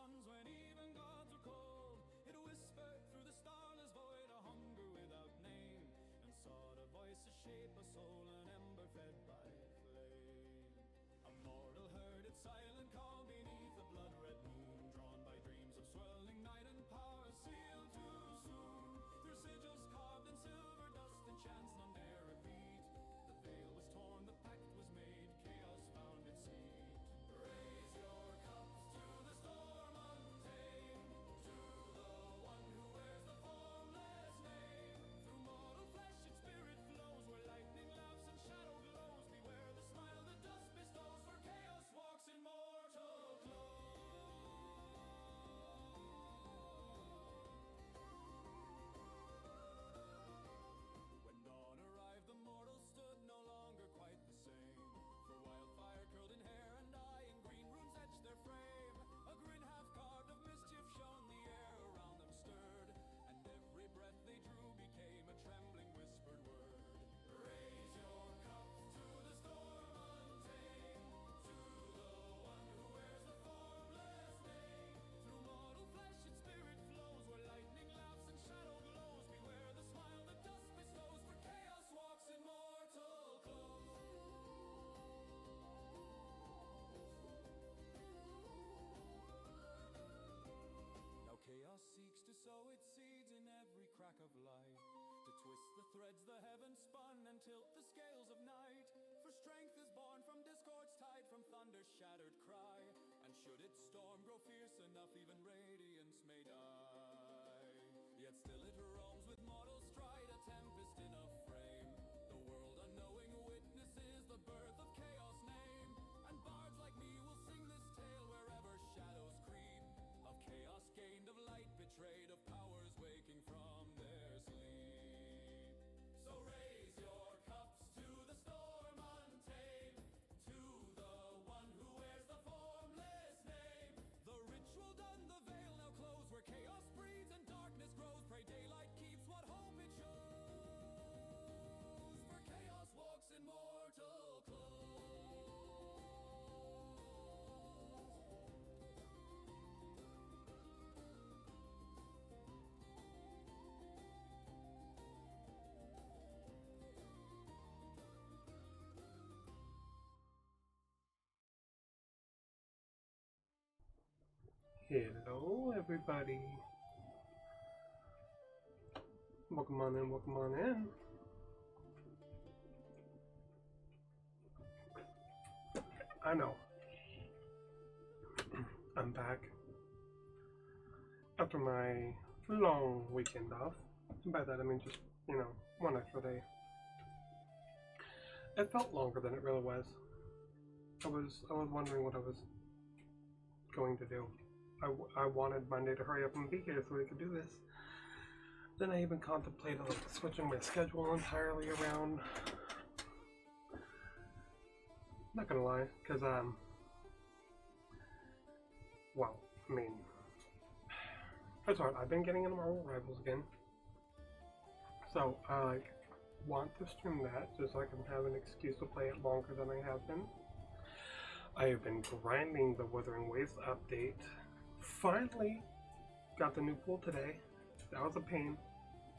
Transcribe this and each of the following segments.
suns when even gods were cold. It whispered through the starless void a hunger without name, and sought a voice, a shape, a soul, an ember fed by flame. A mortal heard its silent call beneath the blood-red moon, drawn by dreams of swirling night and power sealed too soon. Through sigils carved in silver dust and chants none dare repeat, the veil was torn, the pact was made, chaos found its seat. Raise your cups to the storm untamed, to the one who wears the formless name. Through mortal flesh its spirit flows, where lightning laughs and shadow glows. Beware the smile the dust bestows, for chaos walks in mortal clothes. When dawn arrived, the mortal stood no longer quite the same, for wildfire curled in hair and eye, and green runes etched their frame. A grin half carved of mischief shone, the air around them stirred, and every breath they drew became a trembling whispered word. Raise your cups to the storm untamed, to the one who wears the formless name. Through mortal flesh its spirit flows, where lightning laughs and shadow glows. Beware the smile the dust bestows, for chaos walks in mortal clothes. Chaos seeks to sow its seeds in every crack of light, to twist the threads the heavens spun and tilt the scales of night. For strength is born from discord's tide, from thunder's shattered cry, and should its storm grow fierce enough, even radiance may die. Yet still it roams with mortal stride, a tempest in a frame. The world unknowing witnesses the birth of chaos' name, and bards like me will sing this tale wherever shadows creep, of chaos gained, of light betrayed, of powers waking from their sleep. So raise your cups to the storm untamed, to the one who wears the formless name. The ritual done, the veil now closed, where chaos breeds and darkness grows. Pray daylight keeps what hope it shows, for chaos walks in mortal clothes. Hello, everybody. Welcome on in, welcome on in. I know. I'm back after my long weekend off. And by that I mean just, one extra day. It felt longer than it really was. I was wondering what I was going to do. I wanted Monday to hurry up and be here so we could do this. Then I even contemplated switching my schedule entirely around. Not gonna lie, because well, I mean, it's hard. I've been getting into Marvel Rivals again, so I want to stream that just so I can have an excuse to play it longer than I have been. I have been grinding the Wuthering Waves update. Finally got the new pool today. That was a pain.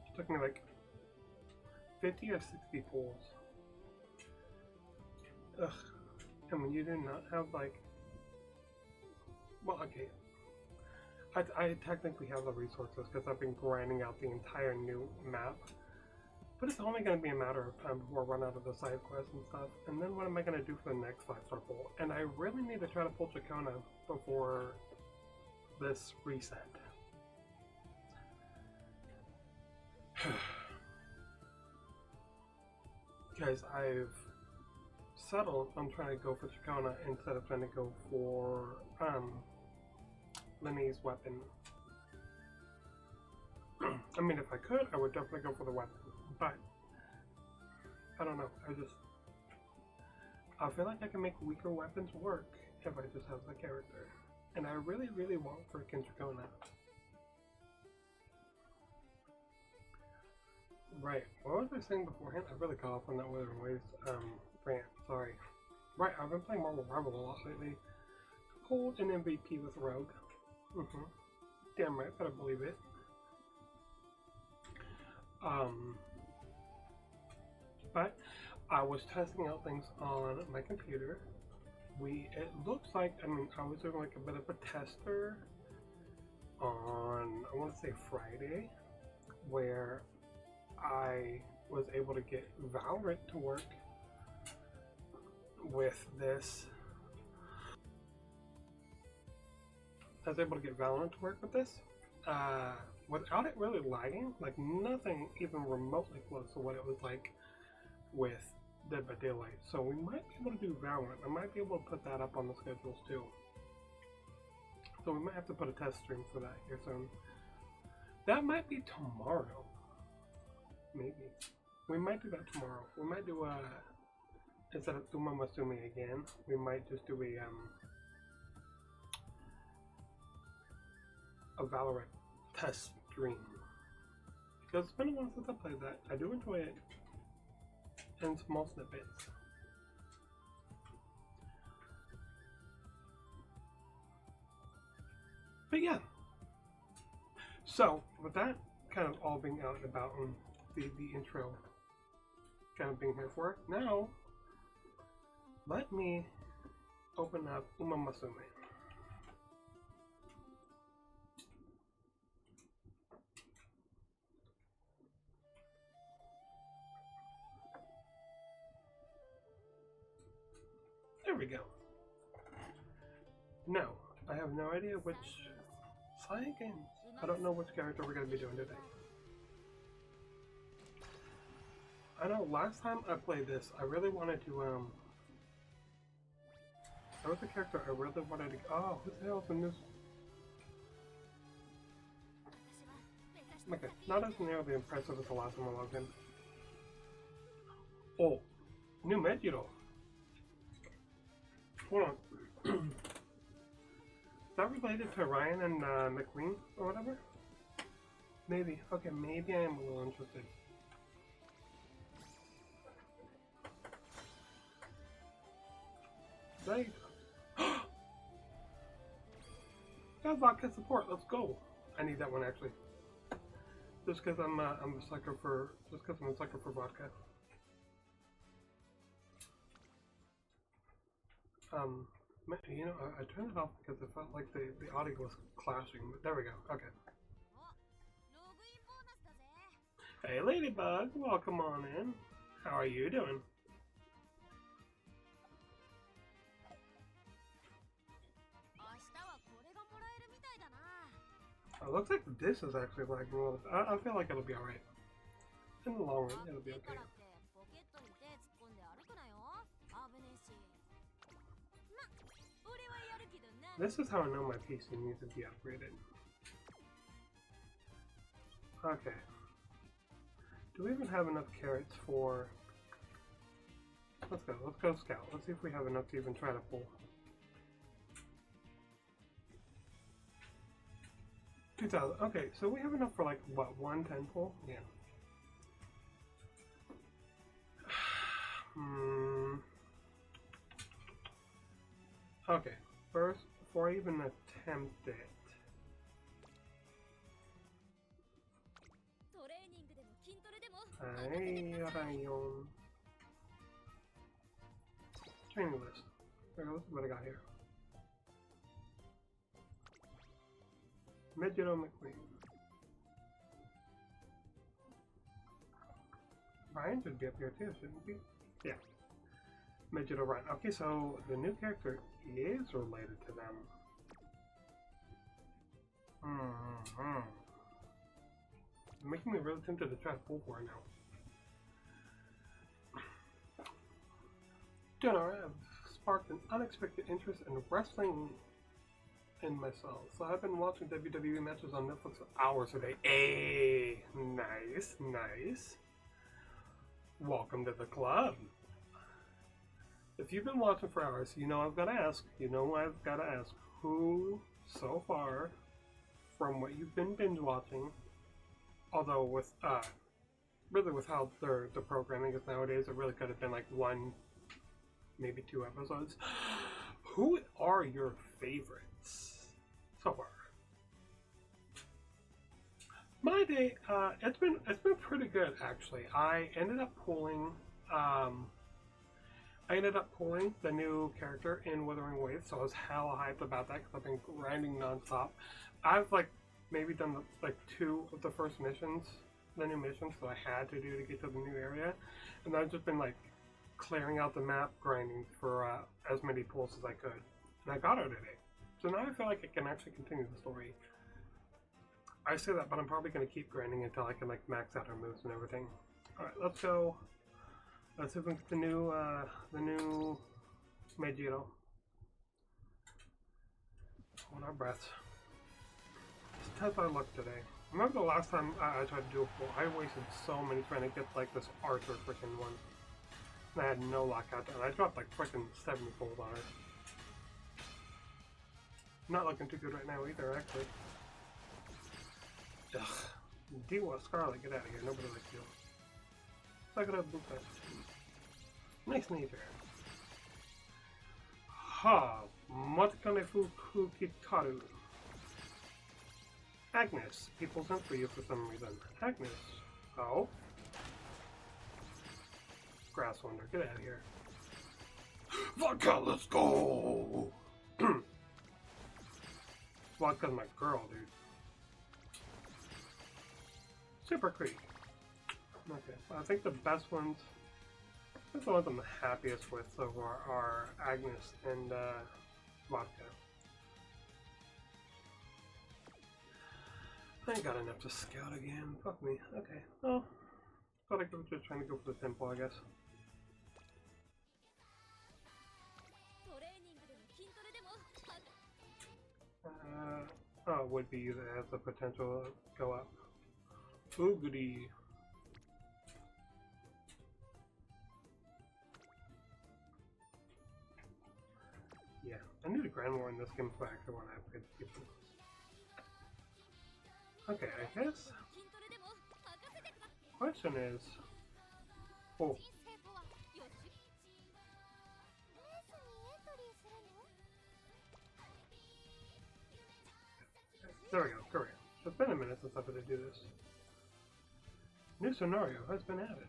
It took me like 50 or 60 pulls. Ugh. And when you do not have well, okay. I technically have the resources because I've been grinding out the entire new map. But it's only going to be a matter of time before I run out of the side quests and stuff. And then what am I going to do for the next 5-star pull? And I really need to try to pull Chacona before this reset. Guys, I've settled on trying to go for Chacona instead of trying to go for Lenny's weapon. I mean, if I could, I would definitely go for the weapon, but I don't know. I feel like I can make weaker weapons work if I just have the character, and I really, really want freaking Chacona. Right, what was I saying beforehand? I really got off on that Wuthering Waves rant, sorry. Right, I've been playing Marvel Rival a lot lately. Pulled an MVP with Rogue. Mm-hmm. Damn right, better believe it. But I was testing out things on my computer. It looks like, I mean, I was doing like a bit of a tester on, I want to say Friday, where I was able to get Valorant to work with this. I was able to get Valorant to work with this without it really lagging, like nothing even remotely close to what it was like with Dead by Daylight. So we might be able to do Valorant. I might be able to put that up on the schedules too. So we might have to put a test stream for that here soon. That might be tomorrow. Maybe. We might do that tomorrow. We might do instead of Uma Masumi again, we might just do a Valorant test stream. Because it's been a while since I played that. I do enjoy it in small snippets. But yeah. So, with that kind of all being out and about and the intro kind of being here for it, now let me open up Uma Masumi. There we go. No, I have no idea which side game. I don't know which character we're going to be doing today. I know last time I played this, I really wanted to, there was a character I really wanted to, oh, who the hell is in this? Okay, not as nearly impressive as the last one I logged in. Oh, new Medjiro. Hold on. Is that related to Ryan and McQueen or whatever? Maybe. Okay, maybe I am a little interested. Right. Got vodka support. Let's go. I need that one actually. Just because I'm a sucker for vodka. You know, I turned it off because it felt like the audio was clashing, but there we go. Okay. Hey, Ladybug, welcome on in. How are you doing? It looks like this is actually lagging a little bit. I feel like it'll be alright. In the long run, it'll be okay. This is how I know my PC needs to be upgraded. Okay. Do we even have enough carrots for... Let's go scout. Let's see if we have enough to even try to pull. 2,000. Okay, so we have enough for like, what, 110 pull? Yeah. Okay, first, before I even attempt it. Rayon. Training list. Okay, let's see what I got here. Medjiro McQueen. Ryan should be up here too, shouldn't he? Yeah. Medjiro Ryan. Okay, so the new character is related to them. Making me really tempted to try to pull for her now. Dinner, I've sparked an unexpected interest in wrestling in myself. So I've been watching WWE matches on Netflix for hours a day. Hey, nice, nice. Welcome to the club. If you've been watching for hours, you know I've got to ask. You know I've got to ask. Who, so far, from what you've been binge watching, although with, really with how the programming is nowadays, it really could have been like 1, maybe 2 episodes. Who are your favorites so far? My day, it's been pretty good actually. Um, I ended up pulling the new character in Withering Waves, so I was hella hyped about that because I've been grinding nonstop. I've like maybe done like two of the first missions, the new missions that I had to do to get to the new area, and I've just been like clearing out the map, grinding for as many pulls as I could, and I got her today. So now I feel like I can actually continue the story. I say that, but I'm probably going to keep grinding until I can like max out her moves and everything. All right, let's go. Let's see if we can get the new Meijiro. Hold our breath. Let's test our luck today. Remember the last time I tried to do a pull? I wasted so many trying to get like this Archer freaking one. And I had no luck out there, and I dropped like freaking 70 pulls on it. Not looking too good right now either, actually. Ugh. Diwa, Scarlet, get out of here. Nobody likes you. Sakura Buka. Nice nature. Ha! Matakane Fuku Kitaru. Agnes. People sent for you for some reason. Agnes. Oh? Grass Wonder, get out of here. Vodka, let's go! Vodka's my girl, dude. Super Creek. Okay, well, I think the best ones, the ones I'm the happiest with so far are Agnes and Vodka. I ain't got enough to scout again. Fuck me. Okay, well, thought I was just trying to go for the temple, I guess. Oh, would be that has the potential to go up. Oogity. Yeah, I need to grind more in this game so I actually want to upgrade the people. Okay, I guess. Question is, oh, there we go. Correct. It's been a minute since I've had to do this. New scenario has been added.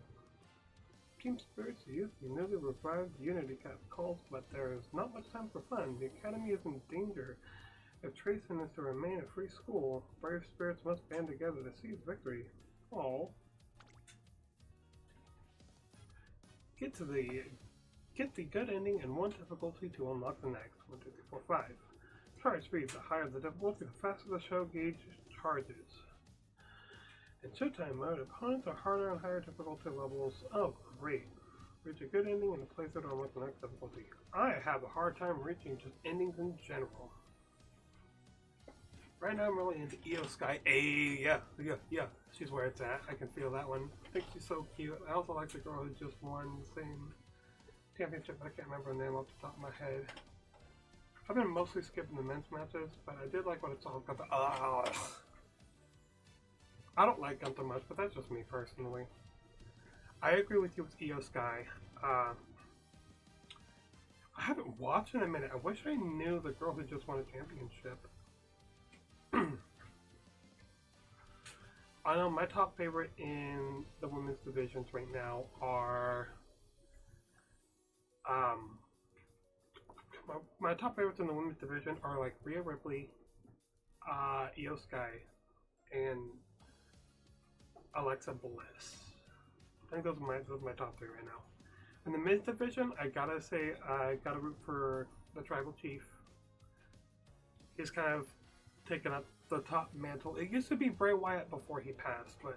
Team Spirits Youth, the newly revived Unity Cup calls, but there is not much time for fun. The Academy is in danger. If Tracen is to remain a free school, brave spirits must band together to seize victory. Oh. Get the good ending and one difficulty to unlock the next. 1, 2, 3, 4, 5. Charge speed. The higher the difficulty, the faster the show gauge charges. In Showtime mode, opponents are harder on higher difficulty levels. Oh, great. Reach a good ending and a playthrough to unlock the next difficulty. I have a hard time reaching just endings in general. Right now I'm really into Io Sky. Hey, yeah. She's where it's at. I can feel that one. I think she's so cute. I also like the girl who just won the same championship. I can't remember her name off the top of my head. I've been mostly skipping the men's matches, but I did like what it's all about. I don't like Gunther much, but that's just me personally. I agree with you with Io Sky. I haven't watched in a minute. I wish I knew the girl who just won a championship. I know my top favorite in the women's divisions right now are my top favorites in the women's division are like Rhea Ripley, Io Sky, and Alexa Bliss. I think those are my top three right now. In the men's division, I gotta say I gotta root for the Tribal Chief. He's kind of taken up the top mantle. It used to be Bray Wyatt before he passed, but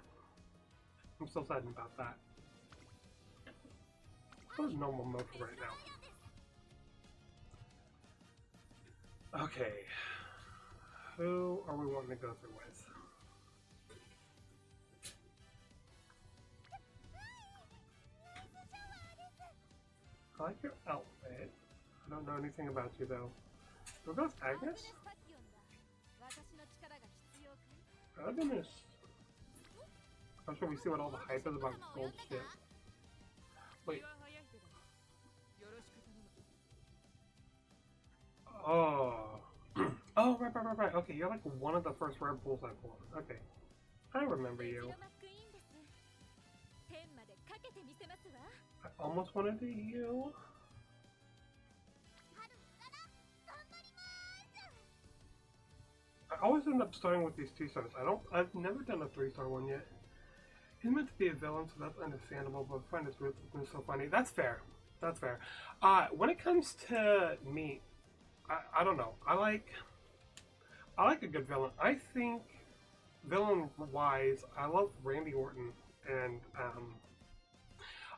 I'm still sad about that. Go to normal mode for right now. Okay. Who are we wanting to go through with? I like your outfit. I don't know anything about you though. We'll go with Agnes? Agnes. I'm sure we see what all the hype is about gold shit. Wait. Oh. Oh, right. Okay, you're like one of the first Red Bulls I pulled. Okay. I remember you. I almost wanted to heal. I always end up starting with these 2-stars. I've never done a 3-star one yet. He's meant to be a villain, so that's understandable, but I find his ruthlessness so funny. That's fair. That's fair. When it comes to me, I don't know. I like a good villain. I think villain-wise, I love Randy Orton, and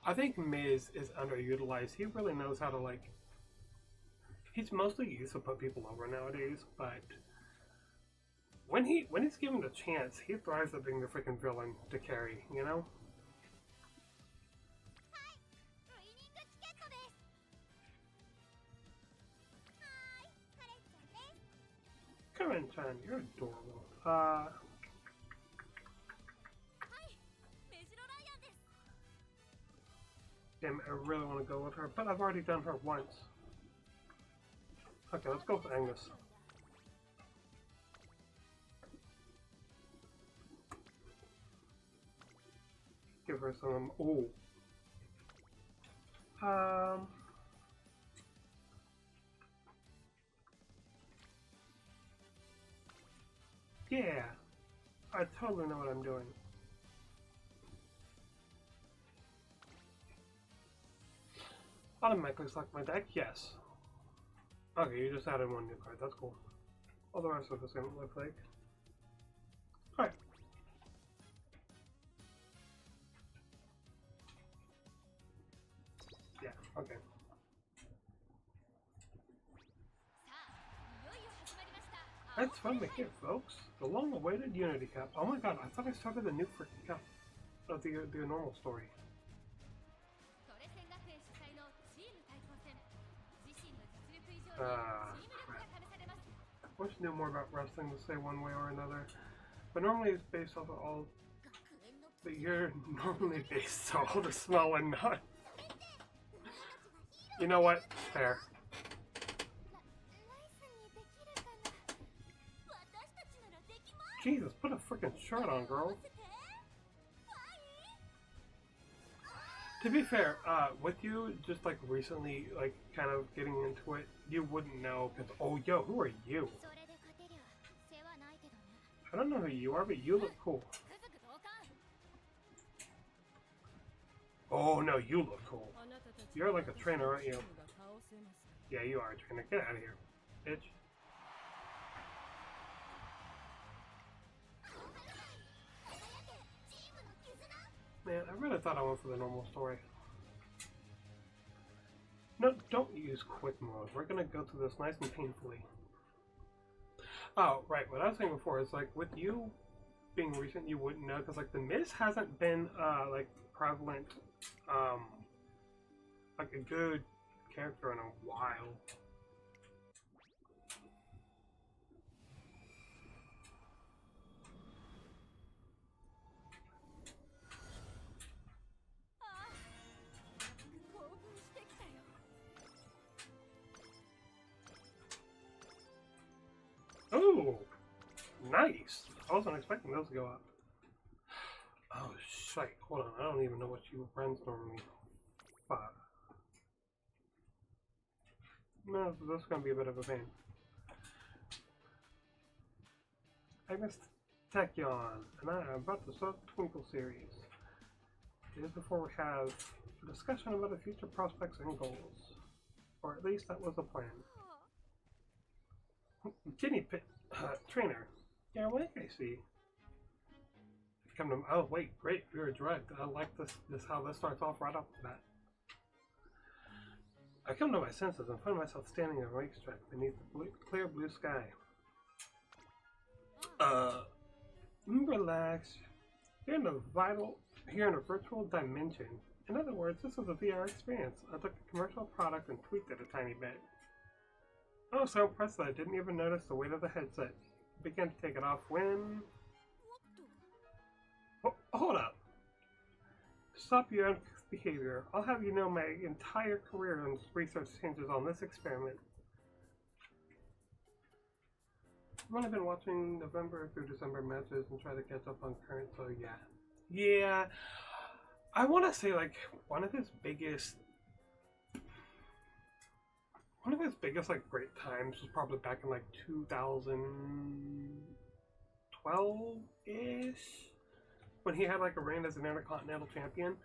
I think Miz is underutilized. He really knows how to, like, he's mostly used to put people over nowadays, but when he's given a chance, he thrives at being the freaking villain to carry, you know? Karen-chan, you're adorable. Damn, I really want to go with her, but I've already done her once. Okay, let's go with Agnes. Give her some. Ooh. Yeah. I totally know what I'm doing. Automatically select my deck? Yes. Okay, you just added one new card. That's cool. All the rest of the same, it looks like. Alright. Yeah, okay. It's finally here, folks. The long-awaited Unity Cup. Oh my god, I thought I started the new freaking cup. Of the normal story. I wish I knew more about wrestling to say one way or another. But normally it's based off of all... But you're normally based off all the small and not. You know what? Fair. Jesus, put a freaking shirt on, girl. To be fair, with you just like recently, like kind of getting into it, you wouldn't know because oh yo, who are you? I don't know who you are, but you look cool. Oh no, you look cool. You're like a trainer, aren't you? Yeah, you are a trainer. Get out of here, bitch. Man, I really thought I went for the normal story. No, don't use quick mode. We're gonna go through this nice and painfully. Oh, right. What I was saying before is like with you being recent, you wouldn't know because like the Miz hasn't been like prevalent, like a good character in a while. Oh, nice! I wasn't expecting those to go up. Oh, shite. Hold on. I don't even know what you friends normally. No, this is going to be a bit of a pain. Agnes Tachyon, and I am about to start the Twinkle series. Just before we have a discussion about the future prospects and goals. Or at least that was the plan. Guinea pig trainer. Yeah, what I see. Come to oh wait, great, you're direct. I like this how this starts off right off the bat. I come to my senses and find myself standing in a racetrack beneath the clear blue sky. Relax. You're in a virtual dimension. In other words, this is a VR experience. I took a commercial product and tweaked it a tiny bit. I was so impressed that I didn't even notice the weight of the headset. I began to take it off when... Oh, hold up! Stop your uncouth behavior. I'll have you know my entire career in research hinges on this experiment. I've only been watching November through December matches and try to catch up on current, so yeah. Yeah, I want to say like one of his biggest like great times was probably back in like 2012-ish when he had like a reign as an Intercontinental Champion.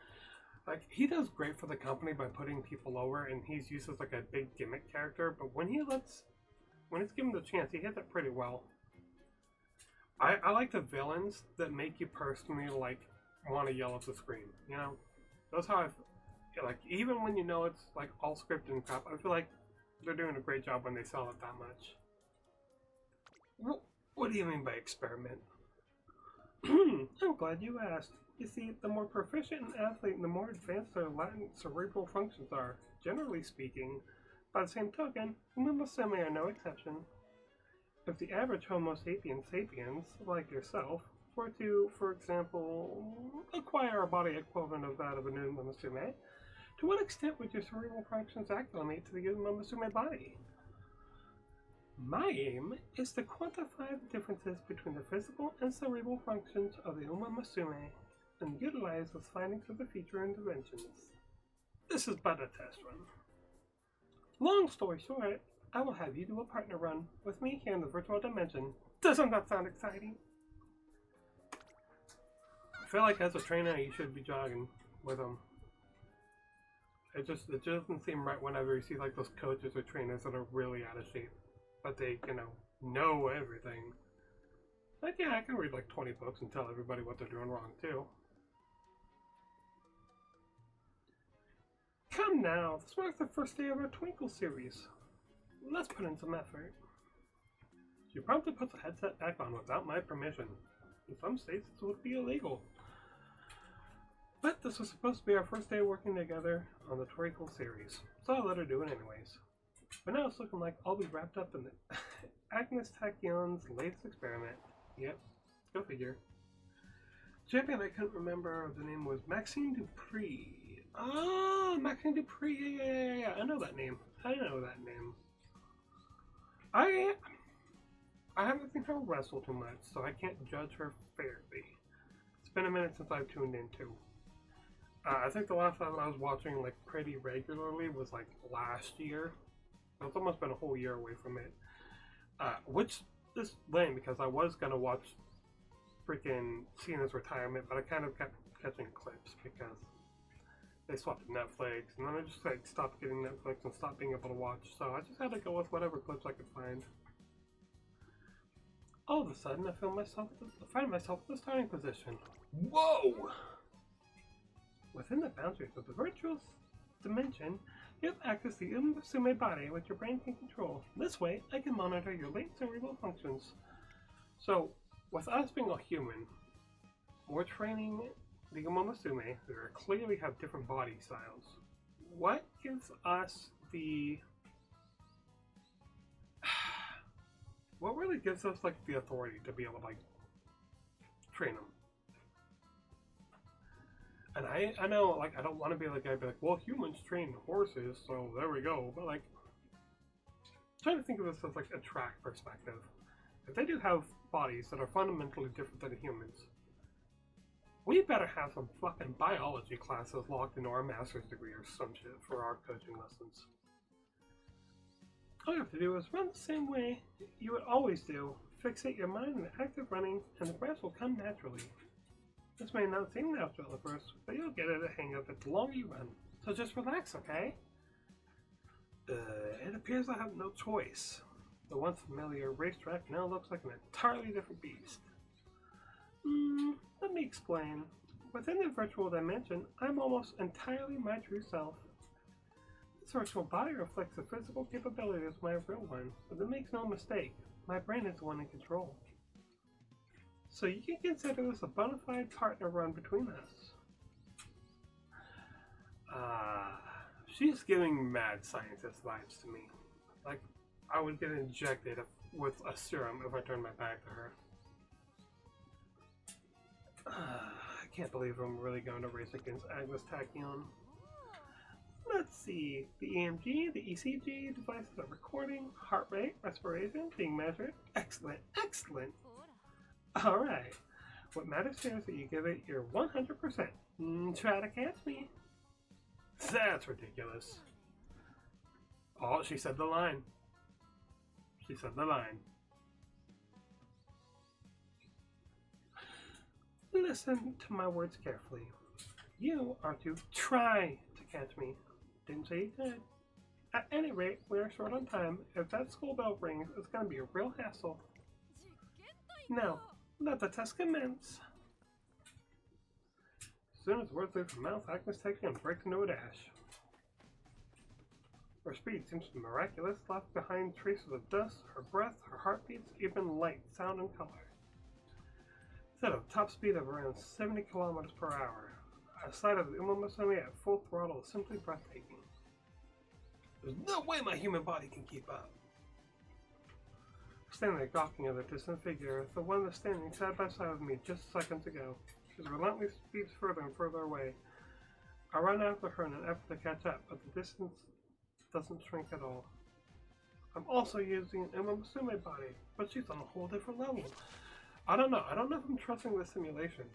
Like he does great for the company by putting people over, and he's used as like a big gimmick character. But when it's given the chance, he hits it pretty well. I like the villains that make you personally like want to yell at the screen. You know, that's how I like. Even when you know it's like all scripted and crap, I feel like they're doing a great job when they sell it that much. What do you mean by experiment? I'm glad you asked. You see, the more proficient an athlete and the more advanced their Latin cerebral functions are, generally speaking. By the same token, Musume are no exception. If the average Homo sapiens sapiens, like yourself, were to, for example, acquire a body equivalent of that of a new Musume, to what extent would your cerebral functions acclimate to the Musume body? My aim is to quantify the differences between the physical and cerebral functions of the Musume and utilize those findings for the future interventions. This is but a test run. Long story short, I will have you do a partner run with me here in the virtual dimension. Doesn't that sound exciting? I feel like as a trainer you should be jogging with them. It just doesn't seem right whenever you see like those coaches or trainers that are really out of shape. But they, know everything. Like, yeah, I can read like 20 books and tell everybody what they're doing wrong too. Come now, this marks the first day of our Twinkle series. Let's put in some effort. She promptly puts the headset back on without my permission. In some states, this would be illegal. But this was supposed to be our first day working together on the Twinkle series, so I let her do it anyways. But now it's looking like I'll be wrapped up in the Agnes Tachyon's latest experiment. Yep, go figure. Champion I couldn't remember the name was Maxine Dupree. Oh, Maxine Dupree, yeah. I know that name. I haven't seen her wrestle too much, so I can't judge her fairly. It's been a minute since I've tuned in too. I think the last time I was watching like pretty regularly was like last year. So it's almost been a whole year away from it. Which is lame because I was gonna watch freaking Cena's retirement, but I kind of kept catching clips because they swapped to Netflix, and then I just like stopped getting Netflix and stopped being able to watch. So I just had to go with whatever clips I could find. All of a sudden, I find myself in the starting position. Whoa! Within the boundaries of the virtual dimension, you access the Musume body which your brain can control. This way, I can monitor your latent cerebral functions. So, with us being a human, we're training the Musume who clearly have different body styles. What gives us the... what really gives us like the authority to be able to like train them? And I know, like, I don't want to be like, I'd be like, well, humans train horses, so there we go. But, like, I'm trying to think of this as, like, a track perspective. If they do have bodies that are fundamentally different than humans, we better have some fucking biology classes locked into our master's degree or some shit for our coaching lessons. All you have to do is run the same way you would always do. Fixate your mind in active running, and the rest will come naturally. This may not seem natural at first, but you'll get a hang of it the longer you run. So just relax, okay? It appears I have no choice. The once familiar racetrack now looks like an entirely different beast. Let me explain. Within the virtual dimension, I'm almost entirely my true self. This virtual body reflects the physical capabilities of my real one, but it makes no mistake, my brain is the one in control. So you can consider this a bona fide partner run between us. She's giving mad scientist vibes to me. Like, I would get injected with a serum if I turned my back to her. I can't believe I'm really going to race against Agnes Tachyon. Let's see. The EMG, the ECG devices are recording, heart rate, respiration being measured. Excellent, excellent. Alright. What matters here is that you give it your 100%. Try to catch me. That's ridiculous. Oh, she said the line. She said the line. Listen to my words carefully. You are to try to catch me. Didn't say you could. At any rate, we are short on time. If that school bell rings, it's going to be a real hassle. Now, let the test commence. As soon as the words leave her mouth, Agnes takes and breaks into a dash. Her speed seems miraculous, left behind traces of dust, her breath, her heartbeats, even light, sound, and color. Set a top speed of around 70 kilometers per hour. A sight of the Umamusume at full throttle is simply breathtaking. There's no way my human body can keep up. Standing there gawking at the distant figure, the one that's standing side by side with me just seconds ago. She relentlessly speeds further and further away. I run after her in an effort to catch up, but the distance doesn't shrink at all. I'm also using an Umamusume body, but she's on a whole different level. I don't know if I'm trusting this simulation.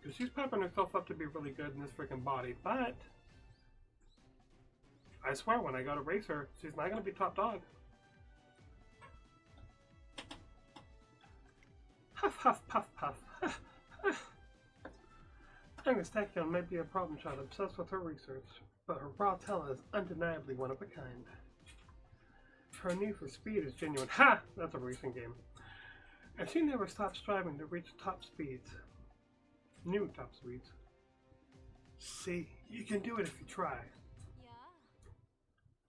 Because she's peppering herself up to be really good in this freaking body, but I swear when I go to race her, she's not going to be top dog. Huff, huff, puff, puff. Agnes Tachyon may be a problem child obsessed with her research, but her raw talent is undeniably one of a kind. Her need for speed is genuine. Ha! That's a racing game. And she never stops striving to reach top speeds. New top speeds. See, you can do it if you try.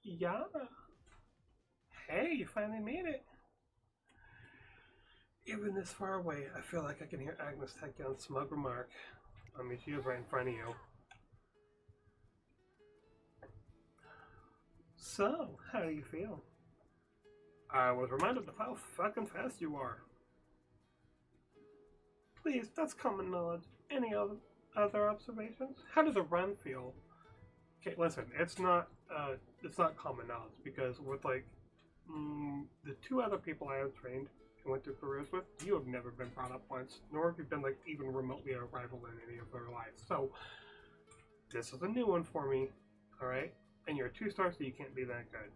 Yeah. Hey, you finally made it. Even this far away, I feel like I can hear Agnes Tachyon's smug remark. I mean, she is right in front of you. So, how do you feel? I was reminded of how fucking fast you are. Please, that's common knowledge. Any other observations? How does a run feel? Okay, listen, it's not common knowledge because with like the two other people I have trained and went through careers with, you have never been brought up once, nor have you been like even remotely a rival in any of their lives. So this is a new one for me, all right? And you're a 2-star, so you can't be that good.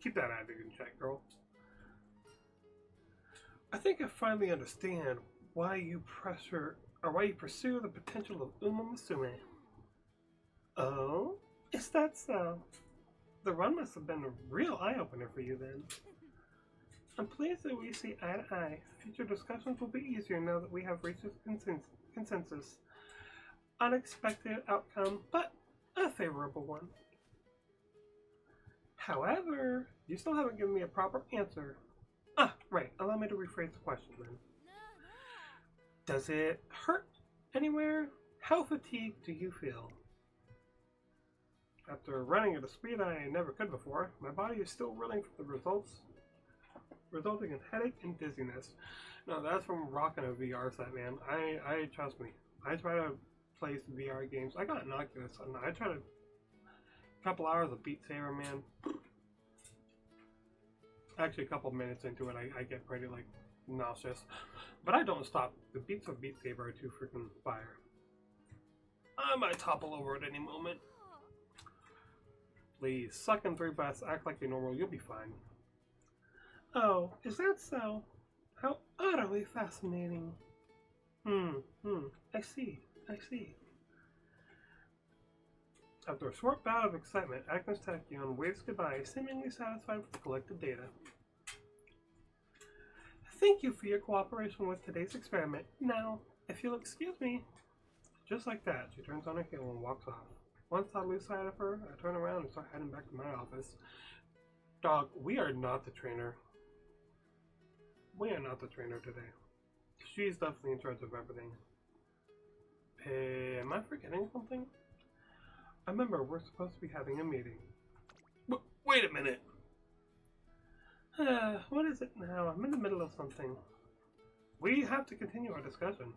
Keep that attitude in check, girl. I think I finally understand why you pursue the potential of Umamusume. Oh, is that so? The run must have been a real eye-opener for you then. I'm pleased that we see eye to eye. Future discussions will be easier now that we have reached a consensus. Unexpected outcome, but a favorable one. However, you still haven't given me a proper answer. Ah, right. Allow me to rephrase the question then. Does it hurt anywhere? How fatigued do you feel? After running at a speed I never could before, my body is still reeling from the results, resulting in headache and dizziness. No, that's from rocking a VR set, man. I trust me. I try to play some VR games. I got an Oculus, and I try to a couple hours of Beat Saber, man. Actually, a couple minutes into it, I get pretty like nauseous, but I don't stop. The beats of Beat Saber are too freaking fire. I might topple over at any moment. Please, suck in 3 breaths, act like you're normal, you'll be fine. Oh, is that so? How utterly fascinating. I see. After a short bout of excitement, Agnes Tachyon waves goodbye, seemingly satisfied with the collected data. Thank you for your cooperation with today's experiment. Now, if you'll excuse me. Just like that, she turns on her heel and walks off. Once I lose sight of her, I turn around and start heading back to my office. Dog, we are not the trainer. We are not the trainer today. She's definitely in charge of everything. Hey, am I forgetting something? I remember we're supposed to be having a meeting. Wait a minute! What is it now? I'm in the middle of something. We have to continue our discussion.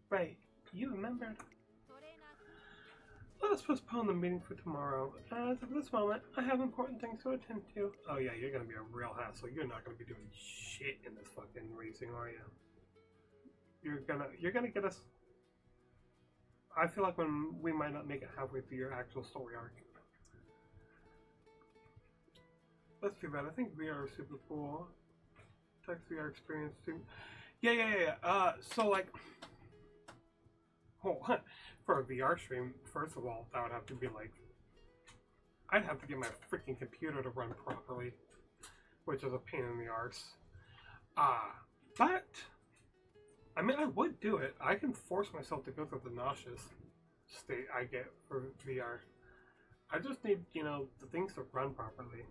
Right, you remembered. Let us postpone the meeting for tomorrow. As of this moment, I have important things to attend to. Oh yeah, you're gonna be a real hassle. You're not gonna be doing shit in this fucking racing, are you? You're gonna get us. I feel like when we might not make it halfway through your actual story arc. That's too bad. I think VR is super cool. Text VR experience too. Yeah. So like, oh, for a VR stream, first of all, that would have to be like, I'd have to get my freaking computer to run properly, which is a pain in the arse. But I mean, I would do it. I can force myself to go through the nauseous state I get for VR. I just need, the things to run properly.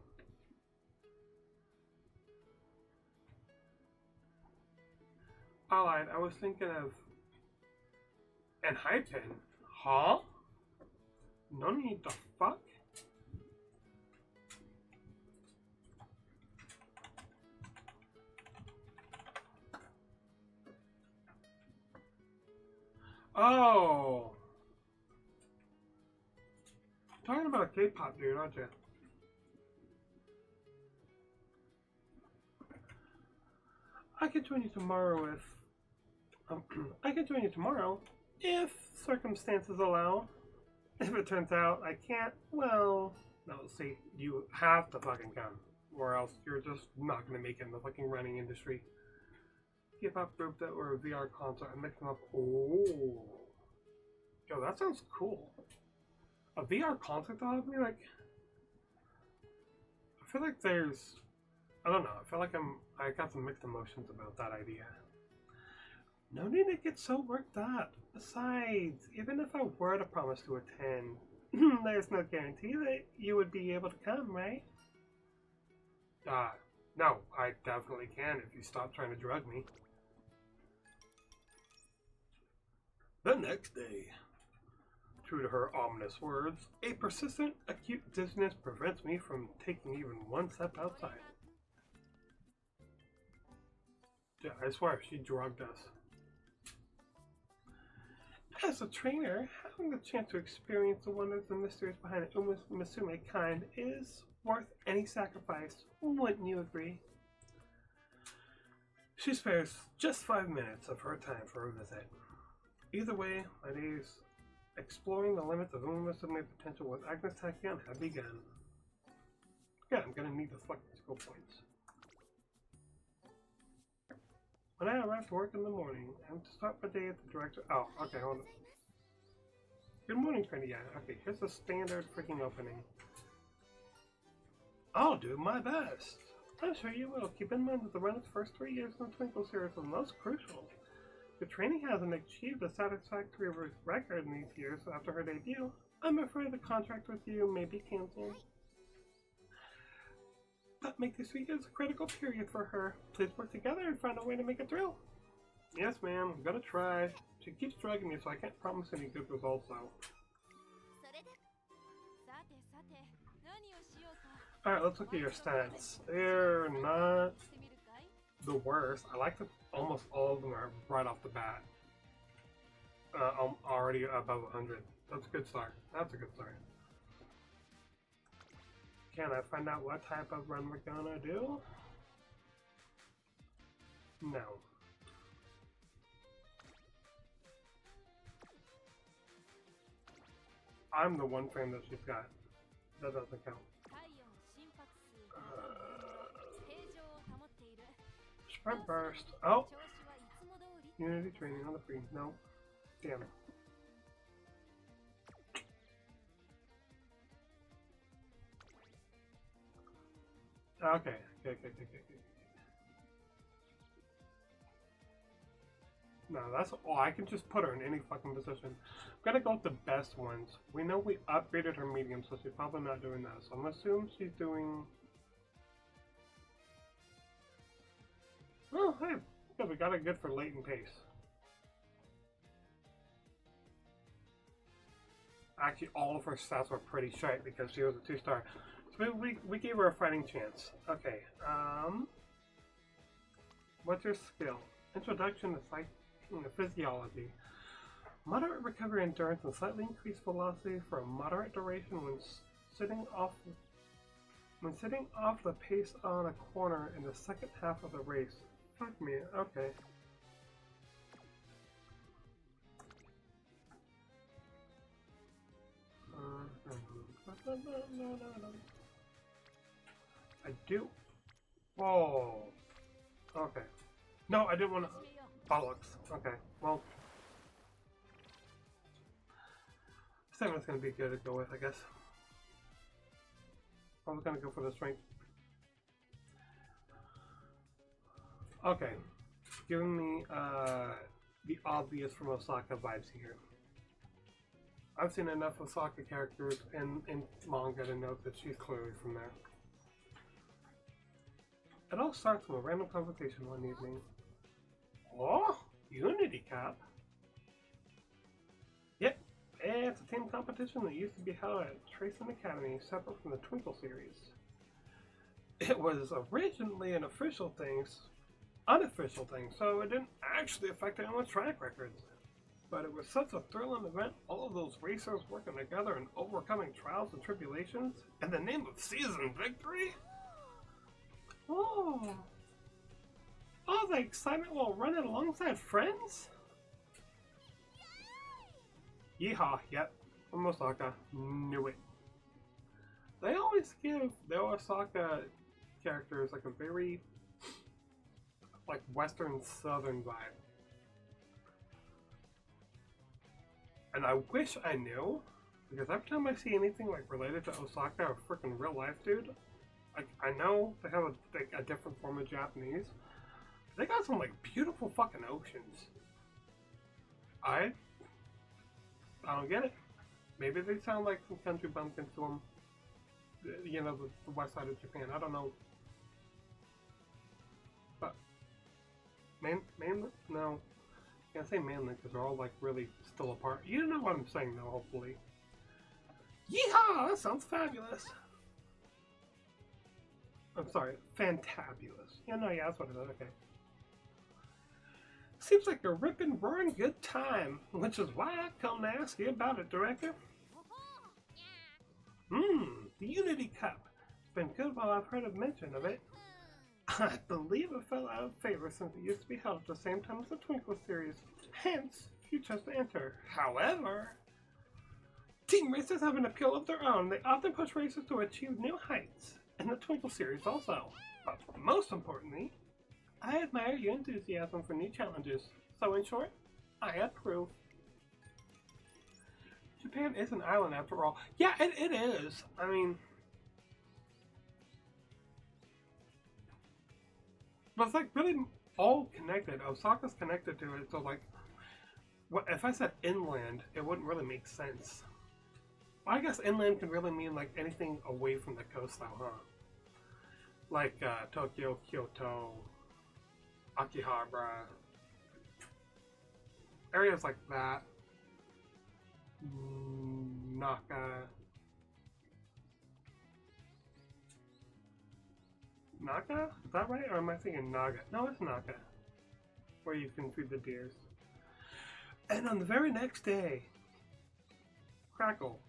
Alright, I was thinking of an high pin. Huh? No need to fuck? Oh! Talking about a K-pop dude, aren't you? I can join you tomorrow if... I can join you tomorrow if circumstances allow. If it turns out I can't, well... No, see, you have to fucking come. Or else you're just not gonna make it in the fucking running industry. K-pop group that were a VR concert and mix them up. Oh, yo, that sounds cool. A VR concert though, I mean, like, I feel like there's, I don't know. I feel like I got some mixed emotions about that idea. No need to get so worked up. Besides, even if I were to promise to attend, there's no guarantee that you would be able to come, right? No, I definitely can if you stop trying to drug me. The next day. True to her ominous words, a persistent, acute dizziness prevents me from taking even one step outside. Yeah, I swear, she drugged us. As a trainer, having the chance to experience the wonders and mysteries behind Uma Musume kind is worth any sacrifice, wouldn't you agree? She spares just 5 minutes of her time for a visit. Either way, my days exploring the limits of Uma Musume potential with Agnes Tachyon have begun. Yeah, I'm gonna need the fucking skill points. When I arrive to work in the morning, I'm to start my day at the director. Oh, okay, hold on. Good morning, Trinity. Yeah, okay, here's the standard freaking opening. I'll do my best. I'm sure you will. Keep in mind that the run's first 3 years in the Twinkle series was most crucial. The training hasn't achieved a satisfactory record in these years after her debut. I'm afraid the contract with you may be cancelled. But make this week as a critical period for her. Please work together and find a way to make it through. Yes, ma'am. I'm gonna try. She keeps drugging me, so I can't promise any good results, though. Alright, let's look at your stats. They're not the worst. I like that almost all of them are right off the bat. Already above 100. That's a good start. That's a good start. Can I find out what type of run we're gonna do? No. I'm the one frame that she's got. That doesn't count. Sprint burst. Oh! Unity training on the free. No. Damn it. Okay. No, that's all. I can just put her in any fucking position. I'm gonna go with the best ones. We know we upgraded her medium, so she's probably not doing that. So I'm gonna assume she's doing... Oh, hey. Good, we got it good for latent pace. Actually, all of her stats were pretty straight because she was a 2-star. So we gave her a fighting chance. Okay, what's your skill? Introduction to physiology. Moderate recovery endurance and slightly increased velocity for a moderate duration when sitting off the pace on a corner in the second half of the race. Fuck me, okay. I do. Oh. Okay. No, I didn't want to. Bollocks. Okay. Well. Stamina's gonna be good to go with, I guess. I was gonna go for the strength. Okay. Giving me the obvious from Osaka vibes here. I've seen enough Osaka characters in manga to know that she's clearly from there. It all starts with a random conversation one evening. Oh, Unity Cup? Yep, it's a team competition that used to be held at Tracing Academy, separate from the Twinkle series. It was originally an unofficial thing, so it didn't actually affect anyone's track records. But it was such a thrilling event, all of those racers working together and overcoming trials and tribulations in the name of season victory. Oh, all the excitement while running alongside friends? Yeehaw, yep, from Osaka, knew it. They always give the Osaka characters like a very, like, western southern vibe. And I wish I knew, because every time I see anything like related to Osaka or freaking real life, dude, like, I know they have a different form of Japanese. They got some like beautiful fucking oceans. I don't get it. Maybe they sound like some country bumpkins to them. You know, the west side of Japan. I don't know. But mainland? No. Can't say mainland because they're all like really still apart. You know what I'm saying though, hopefully. Yeehaw! That sounds fabulous. I'm sorry, fantabulous. Yeah, no, yeah, that's what it is. Okay. Seems like a ripping, roaring good time, which is why I come to ask you about it, Director. The Unity Cup. It's been good while I've heard of mention of it. I believe it fell out of favor since it used to be held at the same time as the Twinkle series. Hence, you chose to enter. However, team racers have an appeal of their own. They often push racers to achieve new heights. In the Twinkle series also. But most importantly, I admire your enthusiasm for new challenges. So in short, I approve. Japan is an island after all. Yeah, it is. I mean, but it's like really all connected. Osaka's connected to it, so like, what if I said inland, it wouldn't really make sense. I guess inland can really mean like anything away from the coast, though, huh? Like Tokyo, Kyoto, Akihabara, areas like that. Naka. Naka? Is that right? Or am I thinking Naga? No, it's Naka. Where you can feed the deers. And on the very next day, crackle.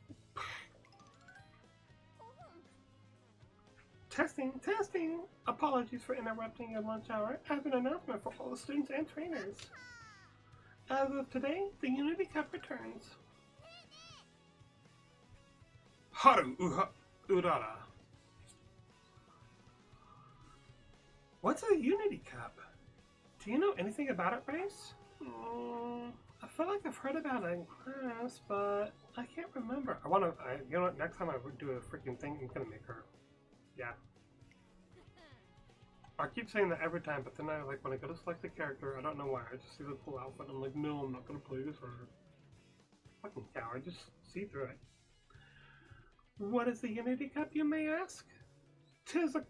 Testing! Apologies for interrupting your lunch hour. I have an announcement for all the students and trainers. As of today, the Unity Cup returns. Haru Urara. What's a Unity Cup? Do you know anything about it, Race? I feel like I've heard about it in class, but I can't remember. You know what, next time I would do a freaking thing, I'm gonna make her. Yeah. I keep saying that every time, but then when I go to select the character, I don't know why, I just see the cool outfit, and I'm like, no, I'm not gonna play this for her. Fucking coward, just see through it. What is the Unity Cup, you may ask? Tis a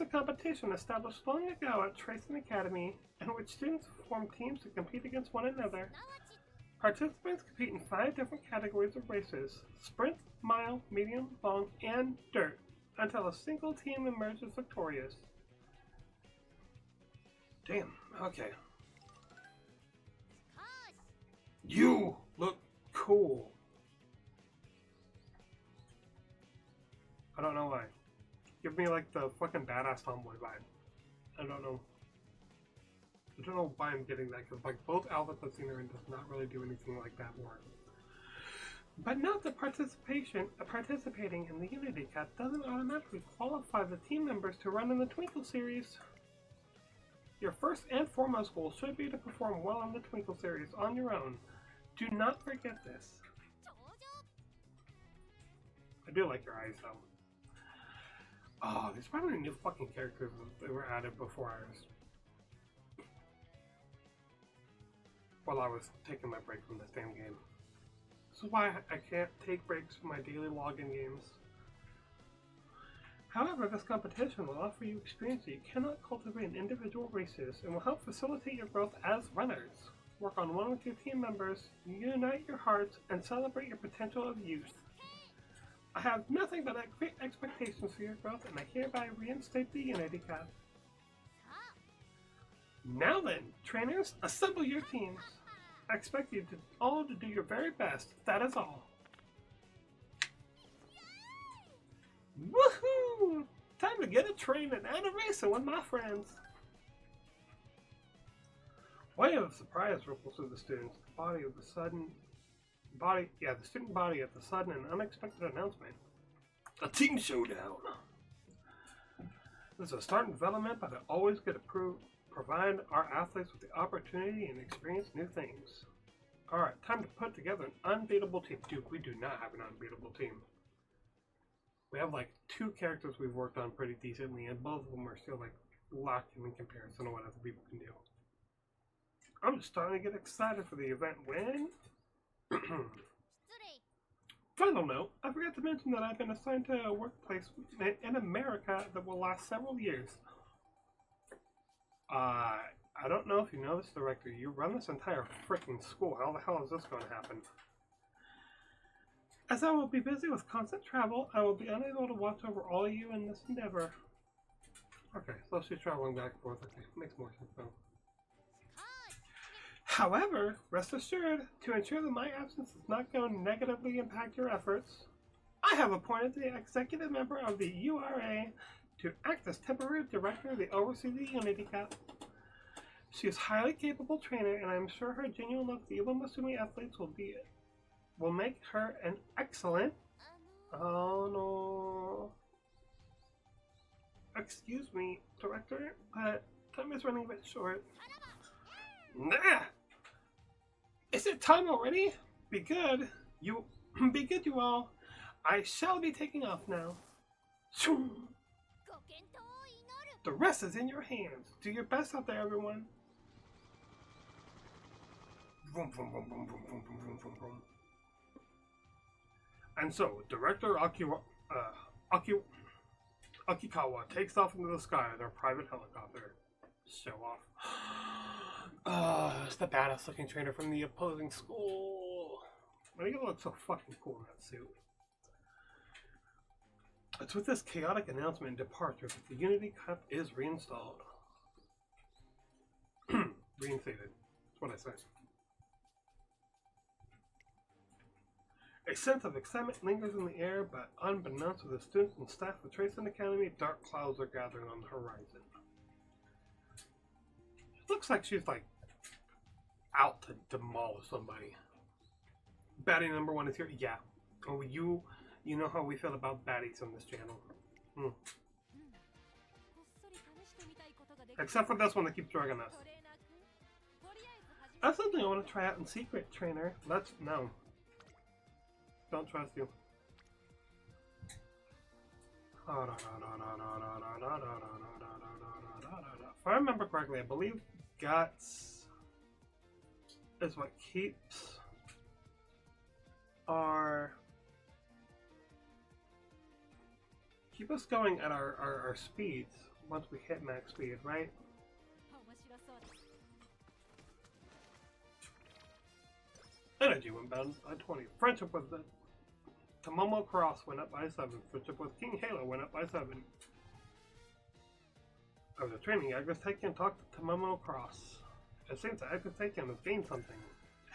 competition established long ago at Tracing Academy, in which students form teams to compete against one another. Participants compete in 5 different categories of races: sprint, mile, medium, long, and dirt, until a single team emerges victorious. Damn, okay. You look cool. I don't know why. Give me like the fucking badass tomboy vibe. I don't know. I don't know why I'm getting that, because like both outfits I've seen her in does not really do anything like that more. But note that participating in the Unity Cup doesn't automatically qualify the team members to run in the Twinkle series. Your first and foremost goal should be to perform well in the Twinkle series on your own. Do not forget this. I do like your eyes though. Oh, there's probably new fucking characters that were added before while I was taking my break from this damn game. This is why I can't take breaks from my daily login games. However, this competition will offer you experience that you cannot cultivate in individual races and will help facilitate your growth as runners. Work on one with your team members, unite your hearts, and celebrate your potential of youth. I have nothing but great expectations for your growth, and I hereby reinstate the Unity Cup. Now then, trainers, assemble your teams. I expect you all to do your very best. That is all. Woohoo! Time to get a train and a racing with my friends. Wave of surprise ripples through the students. The student body at the sudden and unexpected announcement. A team showdown. This is a start in development, but I always get approved. Provide our athletes with the opportunity and experience new things. Alright, time to put together an unbeatable team. Dude, we do not have an unbeatable team. We have like 2 characters we've worked on pretty decently, and both of them are still like lacking in comparison to what other people can do. I'm just starting to get excited for the event when... Final note, I forgot to mention that I've been assigned to a workplace in America that will last several years. I don't know if you know this, Director. You run this entire freaking school. How the hell is this going to happen? As I will be busy with constant travel, I will be unable to watch over all of you in this endeavor. Okay, so she's traveling back and forth. Okay, makes more sense though. However, rest assured, to ensure that my absence does not go negatively impact your efforts, I have appointed the executive member of the URA to act as temporary director to oversee the Unity Cup. She is a highly capable trainer, and I am sure her genuine love for even Masumi athletes will make her an excellent... Oh no... Excuse me, Director, but time is running a bit short. Nah! Is it time already? Be good, you all. I shall be taking off now. The rest is in your hands. Do your best out there, everyone. And so, Director Akikawa takes off into the sky in their private helicopter. Show off. It's the badass looking trainer from the opposing school. Why do you look so fucking cool in that suit? It's with this chaotic announcement and departure that the Unity Cup is reinstalled. Reinstated. That's what I said. A sense of excitement lingers in the air, but unbeknownst to the students and staff of Tracing Academy, dark clouds are gathering on the horizon. It looks like she's like out to demolish somebody. Baddie number 1 is here. Yeah. Oh, you know how we feel about baddies on this channel. Except for this one that keeps dragging us. That's something I want to try out in secret, trainer. No. Don't trust you. If I remember correctly, I believe guts is what keeps us going at our speeds once we hit max speed, right? Energy went down by 20. Friendship with the Tomomo Cross went up by 7. Friendship with King Halo went up by 7. I was a training Agnes Taken talked to Tomomo Cross. It seems that Agnes Taken has gained something.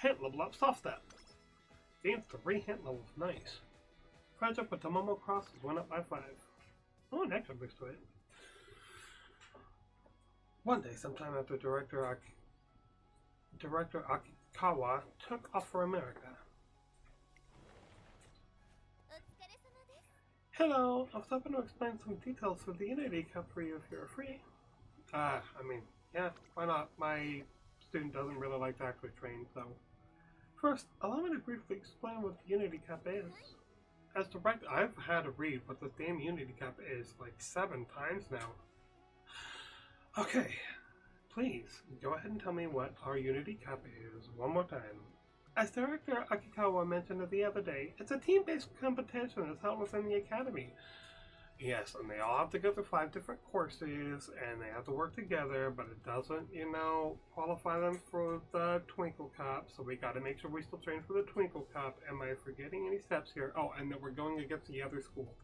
Hint level up soft step. Gains 3 hint levels. Nice. Friendship with Tomomo Crosses went up by 5. Oh, an extra boost to it. One day, sometime after Director Akikawa took off for America. Hello, I was hoping to explain some details of the Unity Cup for you if you're free. I mean, yeah, why not? My student doesn't really like to actually train, so. First, allow me to briefly explain what the Unity Cup is. As director, I've had to read what this damn Unity Cup is like 7 times now. Okay, please, go ahead and tell me what our Unity Cup is one more time. As Director Akikawa mentioned the other day, it's a team-based competition that's held within the Academy. Yes, and they all have to go through 5 different courses, and they have to work together, but it doesn't, qualify them for the Twinkle Cup, so we gotta make sure we still train for the Twinkle Cup. Am I forgetting any steps here? Oh, and that we're going against the other school.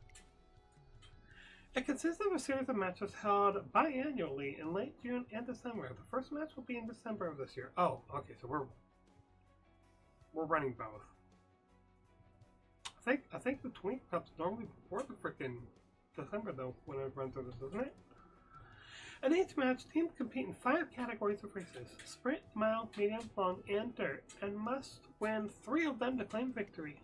It consists of a series of matches held biannually in late June and December. The first match will be in December of this year. Oh, okay, so we're running both. I think the Twinkle Cup's normally before the frickin' December though, when I run through this, isn't it? In each match, teams compete in 5 categories of races: sprint, mile, medium, long, and dirt, and must win 3 of them to claim victory.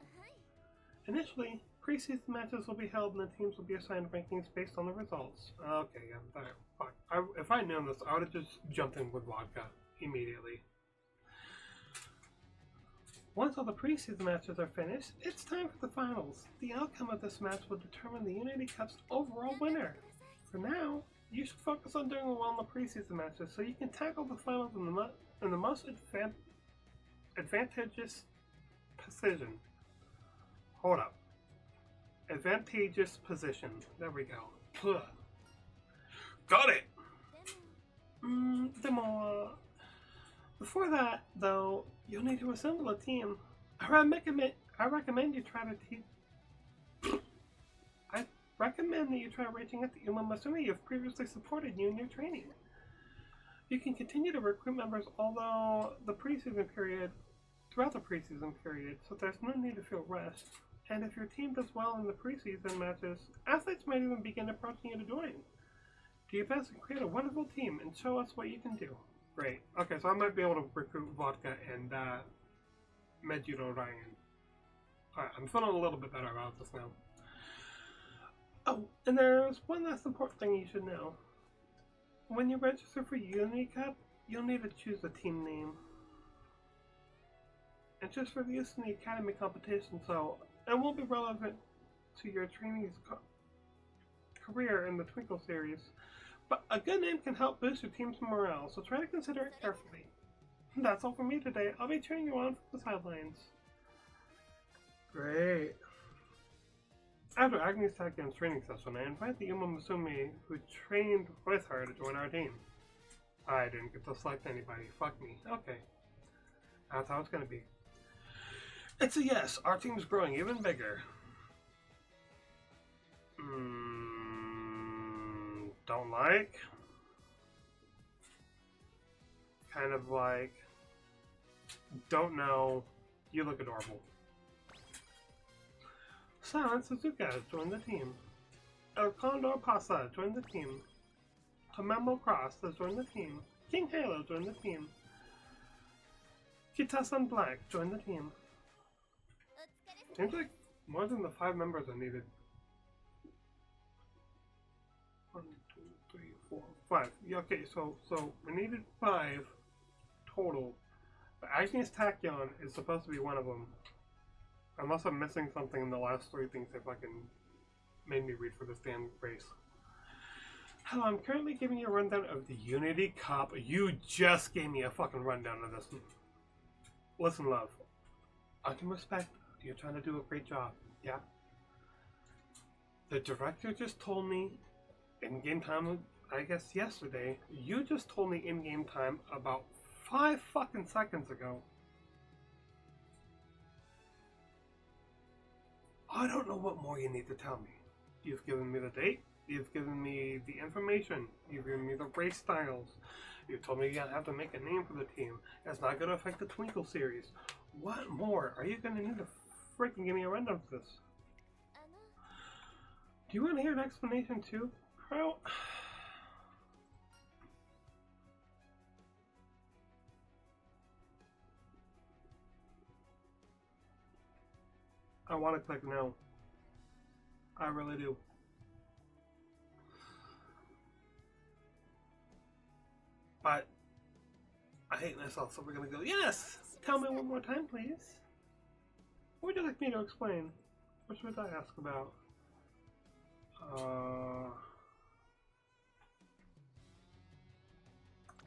Initially, preseason matches will be held and the teams will be assigned rankings based on the results. Okay, yeah, fuck. If I'd known this, I would have just jumped in with vodka immediately. Once all the preseason matches are finished, it's time for the finals. The outcome of this match will determine the Unity Cup's overall winner. For now, you should focus on doing well in the preseason matches so you can tackle the finals in the most advantageous position. Hold up. Advantageous position. There we go. Ugh. Got it! Demo. Before that, though, you'll need to assemble a team. I recommend you try to I recommend that you try reaching out to Uma Masumi who have previously supported you in your training. You can continue to recruit members throughout the preseason period, so there's no need to feel rushed. And if your team does well in the preseason matches, athletes might even begin approaching you to join. Do your best and create a wonderful team and show us what you can do. Great. Okay, so I might be able to recruit Vodka and Meijiro Ryan. Alright, I'm feeling a little bit better about this now. Oh, and there's one last important thing you should know. When you register for Unity Cup, you'll need to choose a team name. And just for use in the Academy competition, so it won't be relevant to your trainee's career in the Twinkle series. But a good name can help boost your team's morale, so try to consider it carefully. That's all for me today. I'll be cheering you on from the sidelines. Great. After Agnes Takyon's training session, I invite the Uma Masumi who trained with her to join our team. I didn't get to select anybody. Fuck me. Okay. That's how it's gonna be. It's a yes. Our team's growing even bigger. Don't like. Kind of like. Don't know. You look adorable. Silent Suzuka has joined the team. El Condor Pasa joined the team. Tomemo Cross has joined the team. King Halo joined the team. Kitasan Black joined the team. Seems like more than the 5 members are needed. 1, 2, 3, 4, 5. Yeah, okay, so we needed 5 total. But Agnes Tachyon is supposed to be one of them. Unless I'm missing something in the last 3 things they fucking made me read for this damn race. Hello, I'm currently giving you a rundown of the Unity Cup. You just gave me a fucking rundown of this. Listen, love. I can respect you're trying to do a great job. Yeah? The director just told me in game time, I guess yesterday, you just told me in game time about 5 fucking seconds ago. I don't know what more you need to tell me. You've given me the date, You've given me the information. You've given me the race styles. You've told me you have to make a name for the team. It's not going to affect the Twinkle series. What more are you going to need to freaking give me a rundown for this? Do you want to hear an explanation too, Bro? I want to click no. I really do. But I hate myself, so we're gonna go, yes! Tell me one more time, please. What would you like me to explain? What should I ask about?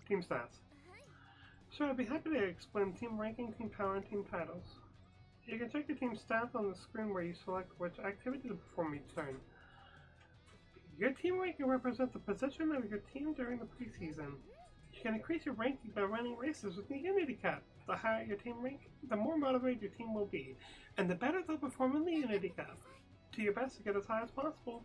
Team stats. Sure, I'd be happy to explain team ranking, team power, and team titles. You can check your team stats on the screen where you select which activity to perform each turn. Your team ranking represents the position of your team during the preseason. You can increase your ranking by running races with the Unity Cup. The higher your team rank, the more motivated your team will be, and the better they'll perform in the Unity Cup. Do your best to get as high as possible.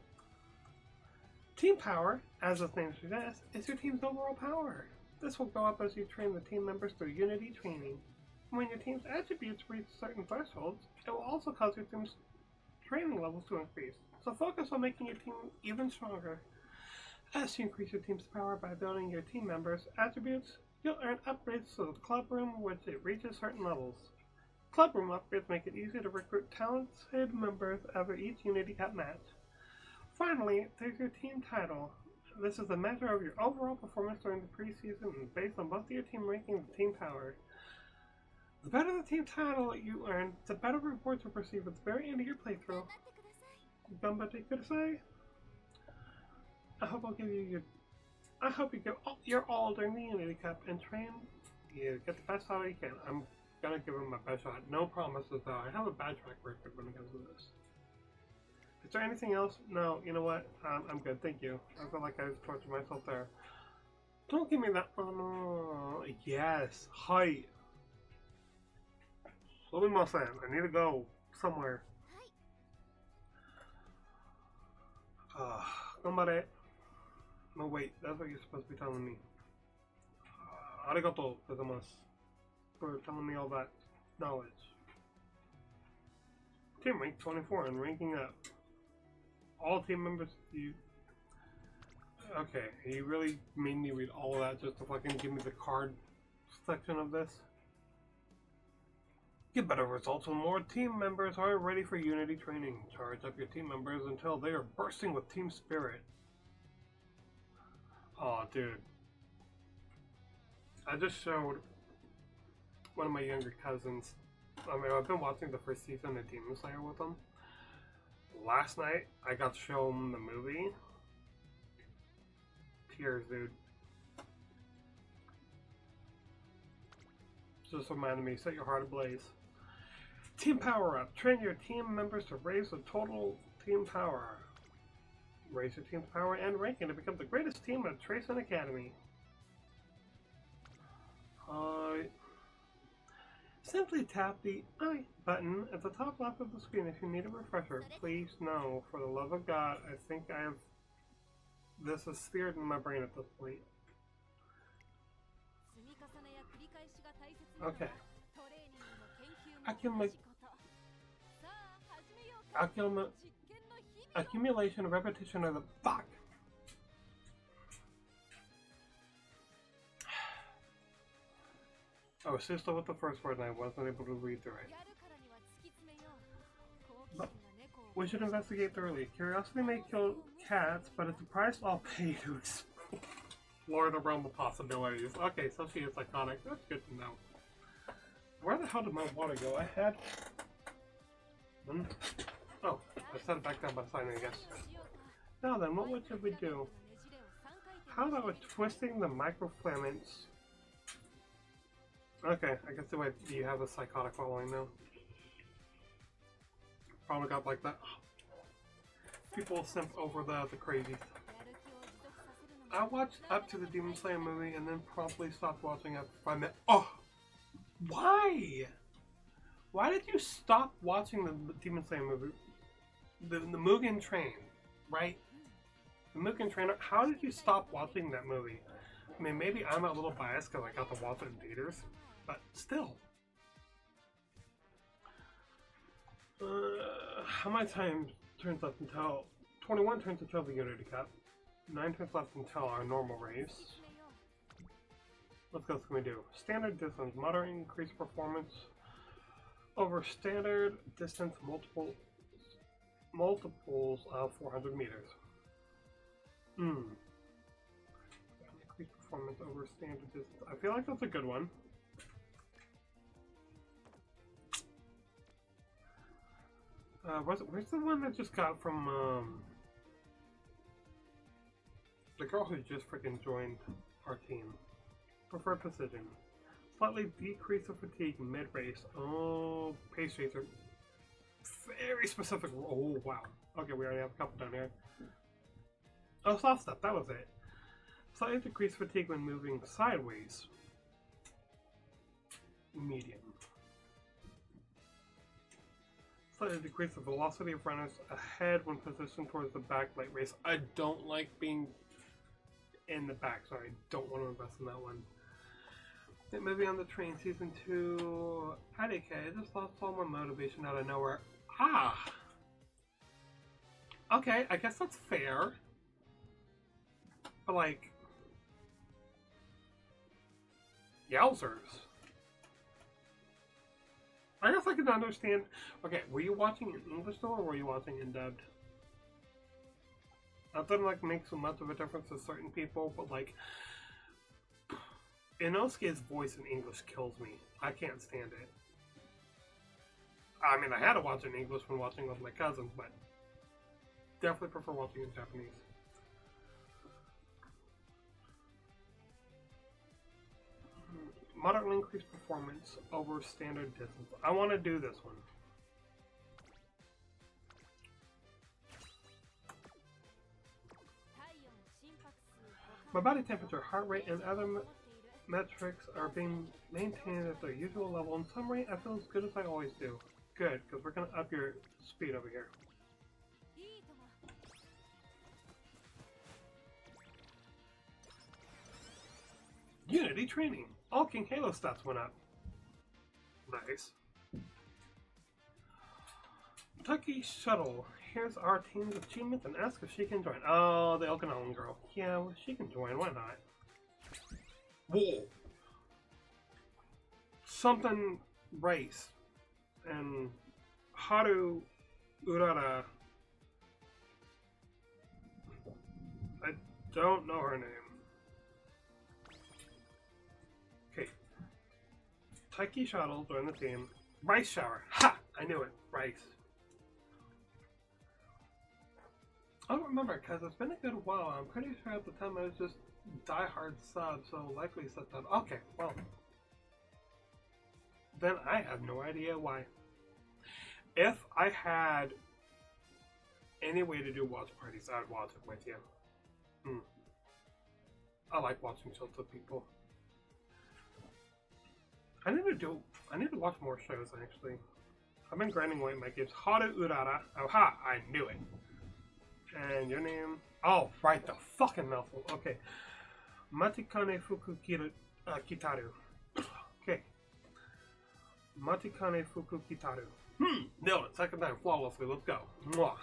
Team power, as its name suggests, is your team's overall power. This will go up as you train the team members through Unity training. When your team's attributes reach certain thresholds, it will also cause your team's training levels to increase. So focus on making your team even stronger. As you increase your team's power by building your team members' attributes, you'll earn upgrades to the club room once it reaches certain levels. Club room upgrades make it easier to recruit talented members after each Unity Cup match. Finally, there's your team title. This is a measure of your overall performance during the preseason and based on both your team ranking and team power. The better the team title you earn, the better rewards you'll receive at the very end of your playthrough. Gambate kudasai. I hope you give your all during the Unity Cup and train. You get the best shot you can. I'm gonna give him my best shot. No promises though. I have a bad track record when it comes to this. Is there anything else? No, you know what? I'm good, thank you. I feel like I just tortured myself there. Don't give me that. Oh no. Yes. Hi. I need to go somewhere. Gambare. No, wait. That's what you're supposed to be telling me. Arigato gozaimasu for telling me all that knowledge. Team rank 24 and ranking up. All team members, okay, you really made me read all of that just to fucking give me the card section of this? Get better results when more team members are ready for Unity training. Charge up your team members until they are bursting with team spirit. Aw, dude. I just showed one of my younger cousins. I mean, I've been watching the first season of Demon Slayer with them. Last night, I got to show him the movie. Tears, dude. Just reminded me, set your heart ablaze. Team power up. Train your team members to raise the total team power. Raise your team's power and ranking to become the greatest team at Trace and Academy. Simply tap the I button at the top left of the screen if you need a refresher. Please no, for the love of God, I think I have this is seared in my brain at this point. Okay. Accumulation and repetition of the fuck. I was still with the first word and I wasn't able to read through it. But we should investigate thoroughly. Curiosity may kill cats, but it's a price I'll pay to explore the realm of possibilities. Okay, so she is psychotic. That's good to know. Where the hell did my water go? I had... Oh, I set it back down by the side, I guess. Now then, what should we do? How about twisting the microfilament? Okay, I guess the way you have a psychotic following now. Probably got like that. People simp over the crazies. I watched up to the Demon Slayer movie and then promptly stopped watching after 5 minutes. Oh! Why? Why did you stop watching the Demon Slayer movie? The Mugen Train, right? The Mugen Trainer. How did you stop watching that movie? I mean, maybe I'm a little biased because I got to watch it in theaters, but still. How many times turns left until 21 turns until the Unity Cup? 9 turns left until our normal race. What else can we do? Standard distance, moderate increased performance over standard distance multiples of 400 meters. Increased performance over standard distance. I feel like that's a good one. Where's the one that just got from the girl who just freaking joined our team? Preferred precision. Slightly decrease of fatigue mid-race. Oh, pace racer. Very specific. Oh, wow. Okay, we already have a couple down here. Oh, soft step. That was it. Slightly decrease fatigue when moving sideways. Medium. Slightly decrease the velocity of runners ahead when positioned towards the back late race. I don't like being in the back, so I don't want to invest in that one. Moving on the train, season 2. IDK, I just lost all my motivation out of nowhere. Ah! Okay, I guess that's fair. But like... Yowzers. I guess I can understand... Okay, were you watching in English though, or were you watching in dubbed? That doesn't like make so much of a difference to certain people, but like... Inosuke's voice in English kills me. I can't stand it. I mean, I had to watch it in English when watching with my cousins, but definitely prefer watching in Japanese. Moderately increased performance over standard distance. I want to do this one. My body temperature, heart rate, and other metrics are being maintained at their usual level. In summary, I feel as good as I always do. Good, because we're going to up your speed over here. Unity training. All King Halo stats went up. Nice. Tucky Shuttle. Here's our team's achievements and ask if she can join. Oh, the Okinawan girl. Yeah, well, she can join. Why not? Whoa. Something race. And Haru Urara. I don't know her name. Okay. Taiki Shuttle join the team. Rice Shower. Ha! I knew it. Rice. I don't remember because it's been a good while. I'm pretty sure at the time I was just diehard sub, so likely set that. Okay, well. Then I have no idea why. If I had any way to do watch parties, I'd watch it with you. I like watching shows with people. I need to watch more shows actually. I've been grinding away my games. Haru Urara. Oh ha! I knew it. And your name? Oh, right, the fucking mouthful. Okay. Matikane Fuku Kitaru. Okay. Matikane Fuku Kitaru. Nailed it. Second time flawlessly. Let's go. Mwah.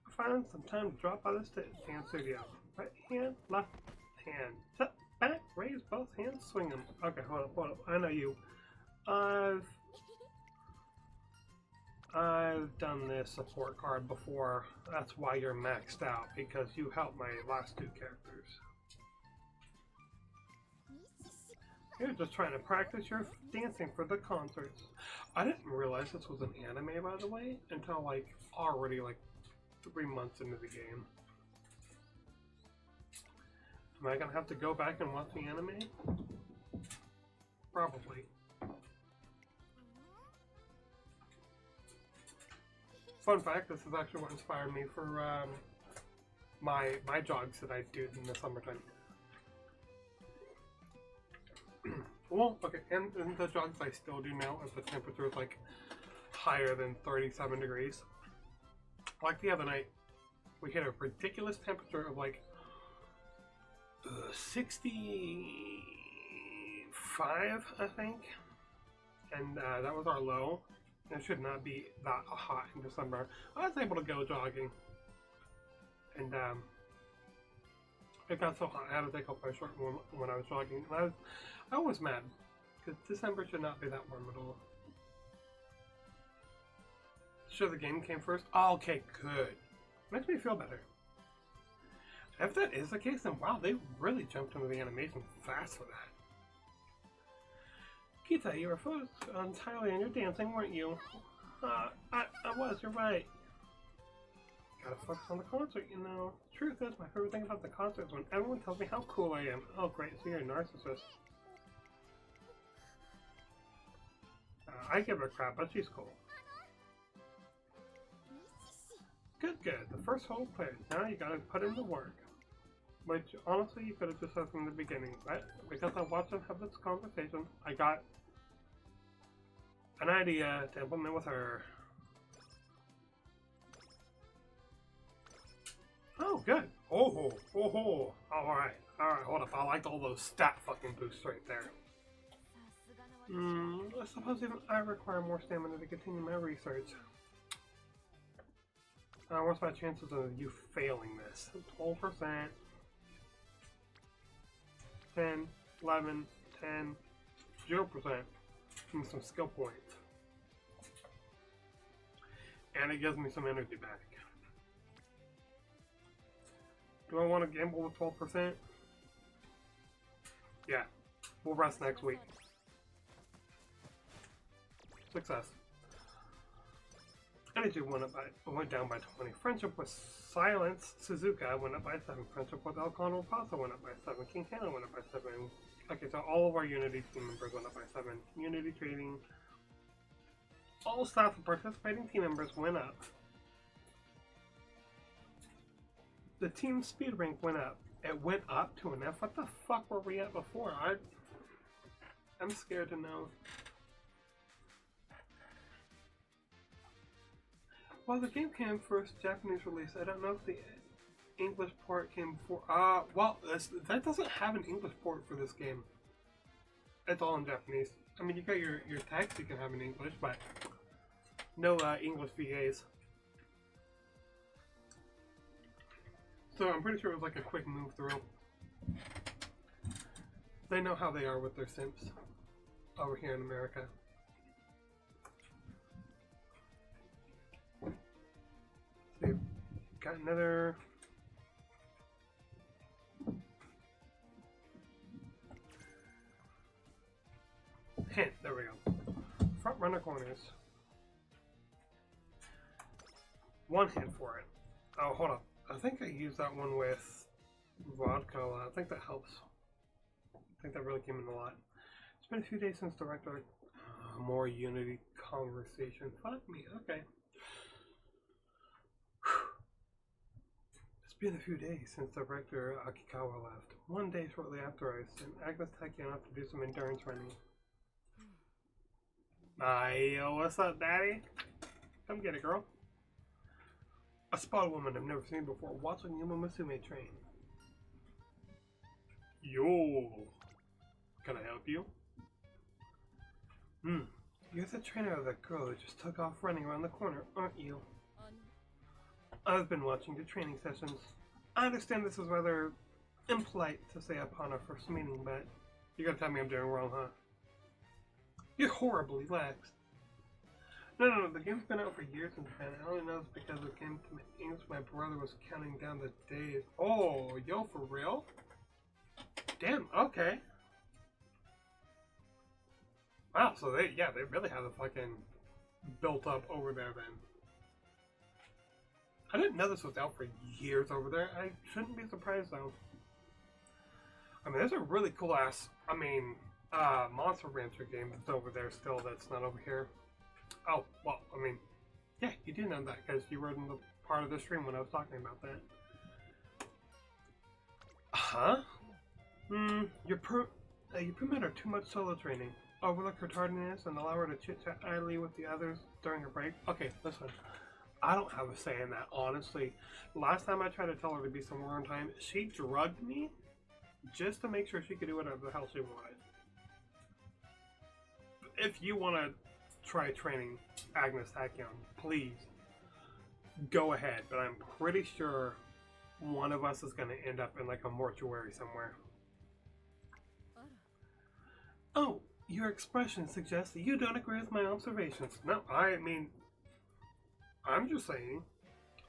Find some time to drop by the stand studio. Right hand, left hand. Step back, raise both hands, swing them. Okay, hold up. I know you. I've done this support card before. That's why you're maxed out, because you helped my last two characters. You're just trying to practice your dancing for the concerts. I didn't realize this was an anime, by the way, until like already like 3 months into the game. Am I gonna have to go back and watch the anime? Probably. Fun fact, this is actually what inspired me for my jogs that I do in the summertime. Well, okay, and the jogs I still do now as the temperature is like higher than 37 degrees. Like the other night, we hit a ridiculous temperature of like 65, I think. And that was our low. It should not be that hot in December. I was able to go jogging. And it got so hot I had to take off my shirt when I was jogging. And I was mad. Because December should not be that warm at all. Sure, the game came first? Oh, okay, good. Makes me feel better. If that is the case, then wow, they really jumped into the animation fast for that. Kita, you were focused entirely on your dancing, weren't you? I was, you're right. Gotta focus on the concert, you know. Truth is, my favorite thing about the concert is when everyone tells me how cool I am. Oh, great, so you're a narcissist. I give her crap, but she's cool. Good, good. The first hole cleared. Now you gotta put in the work. Which, honestly, you could have just said from the beginning. But because I watched them have this conversation, I got an idea to implement with her. Oh, good. Oh, alright, hold up. I liked all those stat fucking boosts right there. I suppose even I require more stamina to continue my research. What's my chances of you failing this? 12%. 10, 11, 10, 0%. And some skill points. And it gives me some energy back. Do I want to gamble with 12%? Yeah. We'll rest next week. Success. Energy went down by 20. Friendship with Silence Suzuka went up by 7. Friendship with Alcon Pasa went up by 7. King Hannah went up by 7. Okay, so all of our Unity team members went up by 7. Unity trading. All staff of participating team members went up. The team speed rank went up. It went up to an F. What the fuck were we at before? I'm scared to know. Well, the game came first Japanese release. I don't know if the English port came before. Well, that doesn't have an English port for this game. It's all in Japanese. I mean, you got your text you can have in English, but no English VAs. So I'm pretty sure it was like a quick move through. They know how they are with their simps over here in America. So got another hint. There we go. Front runner corners. One hint for it. Oh, hold up. I think I used that one with vodka a lot. I think that helps. I think that really came in a lot. It's been a few days since director. More Unity conversation. Fuck me. Okay. It's been a few days since director Akikawa left. One day shortly after I sent Agnes Takian off to do some endurance running. Yo, what's up, daddy? Come get it, girl. I spot a woman I've never seen before watching Yuma Musume train. Yo! Can I help you? You're the trainer of that girl who just took off running around the corner, aren't you? I've been watching the training sessions. I understand this is rather impolite to say upon our first meeting, but you're gonna tell me I'm doing wrong, huh? You're horribly lax. No, the game's been out for years in Japan. I only know it's because it came to my English. My brother was counting down the days. Oh, yo, for real? Damn, okay. Wow, so they really have it fucking built up over there then. I didn't know this was out for years over there. I shouldn't be surprised though. I mean, there's a really cool ass, Monster Rancher game that's over there still that's not over here. Oh, well, I mean, yeah, you do know that because you were in the part of the stream when I was talking about that. Huh? You permit her too much solo training. overlook her tardiness and allow her to chit-chat idly with the others during her break? Okay, listen. I don't have a say in that, honestly. Last time I tried to tell her to be somewhere on time, she drugged me just to make sure she could do whatever the hell she wanted. If you want to try training Agnes Tachyon, please go ahead. But I'm pretty sure one of us is going to end up in like a mortuary somewhere. Oh, your expression suggests that you don't agree with my observations. No, I mean, I'm just saying,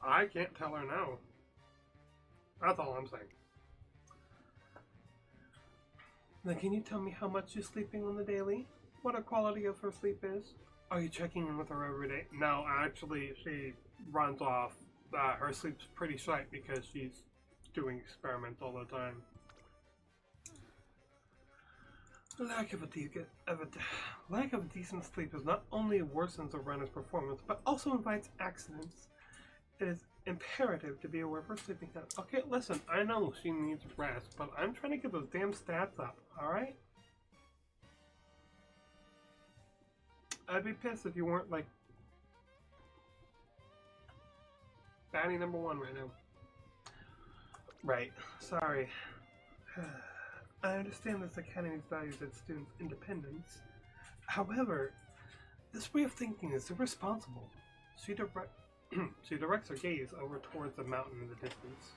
I can't tell her no. That's all I'm saying. Then can you tell me how much she's sleeping on the daily? What her quality of her sleep is? Are you checking in with her every day? No, actually, she runs off. Her sleep's pretty short because she's doing experiments all the time. Lack of decent sleep is not only worsens a runner's performance, but also invites accidents. It is imperative to be aware of her sleeping habits. Okay, listen, I know she needs rest, but I'm trying to get those damn stats up, alright? I'd be pissed if you weren't, like, baddie number 1 right now. Right, sorry. I understand this academy values its students' independence. However, this way of thinking is irresponsible. She directs her gaze over towards the mountain in the distance.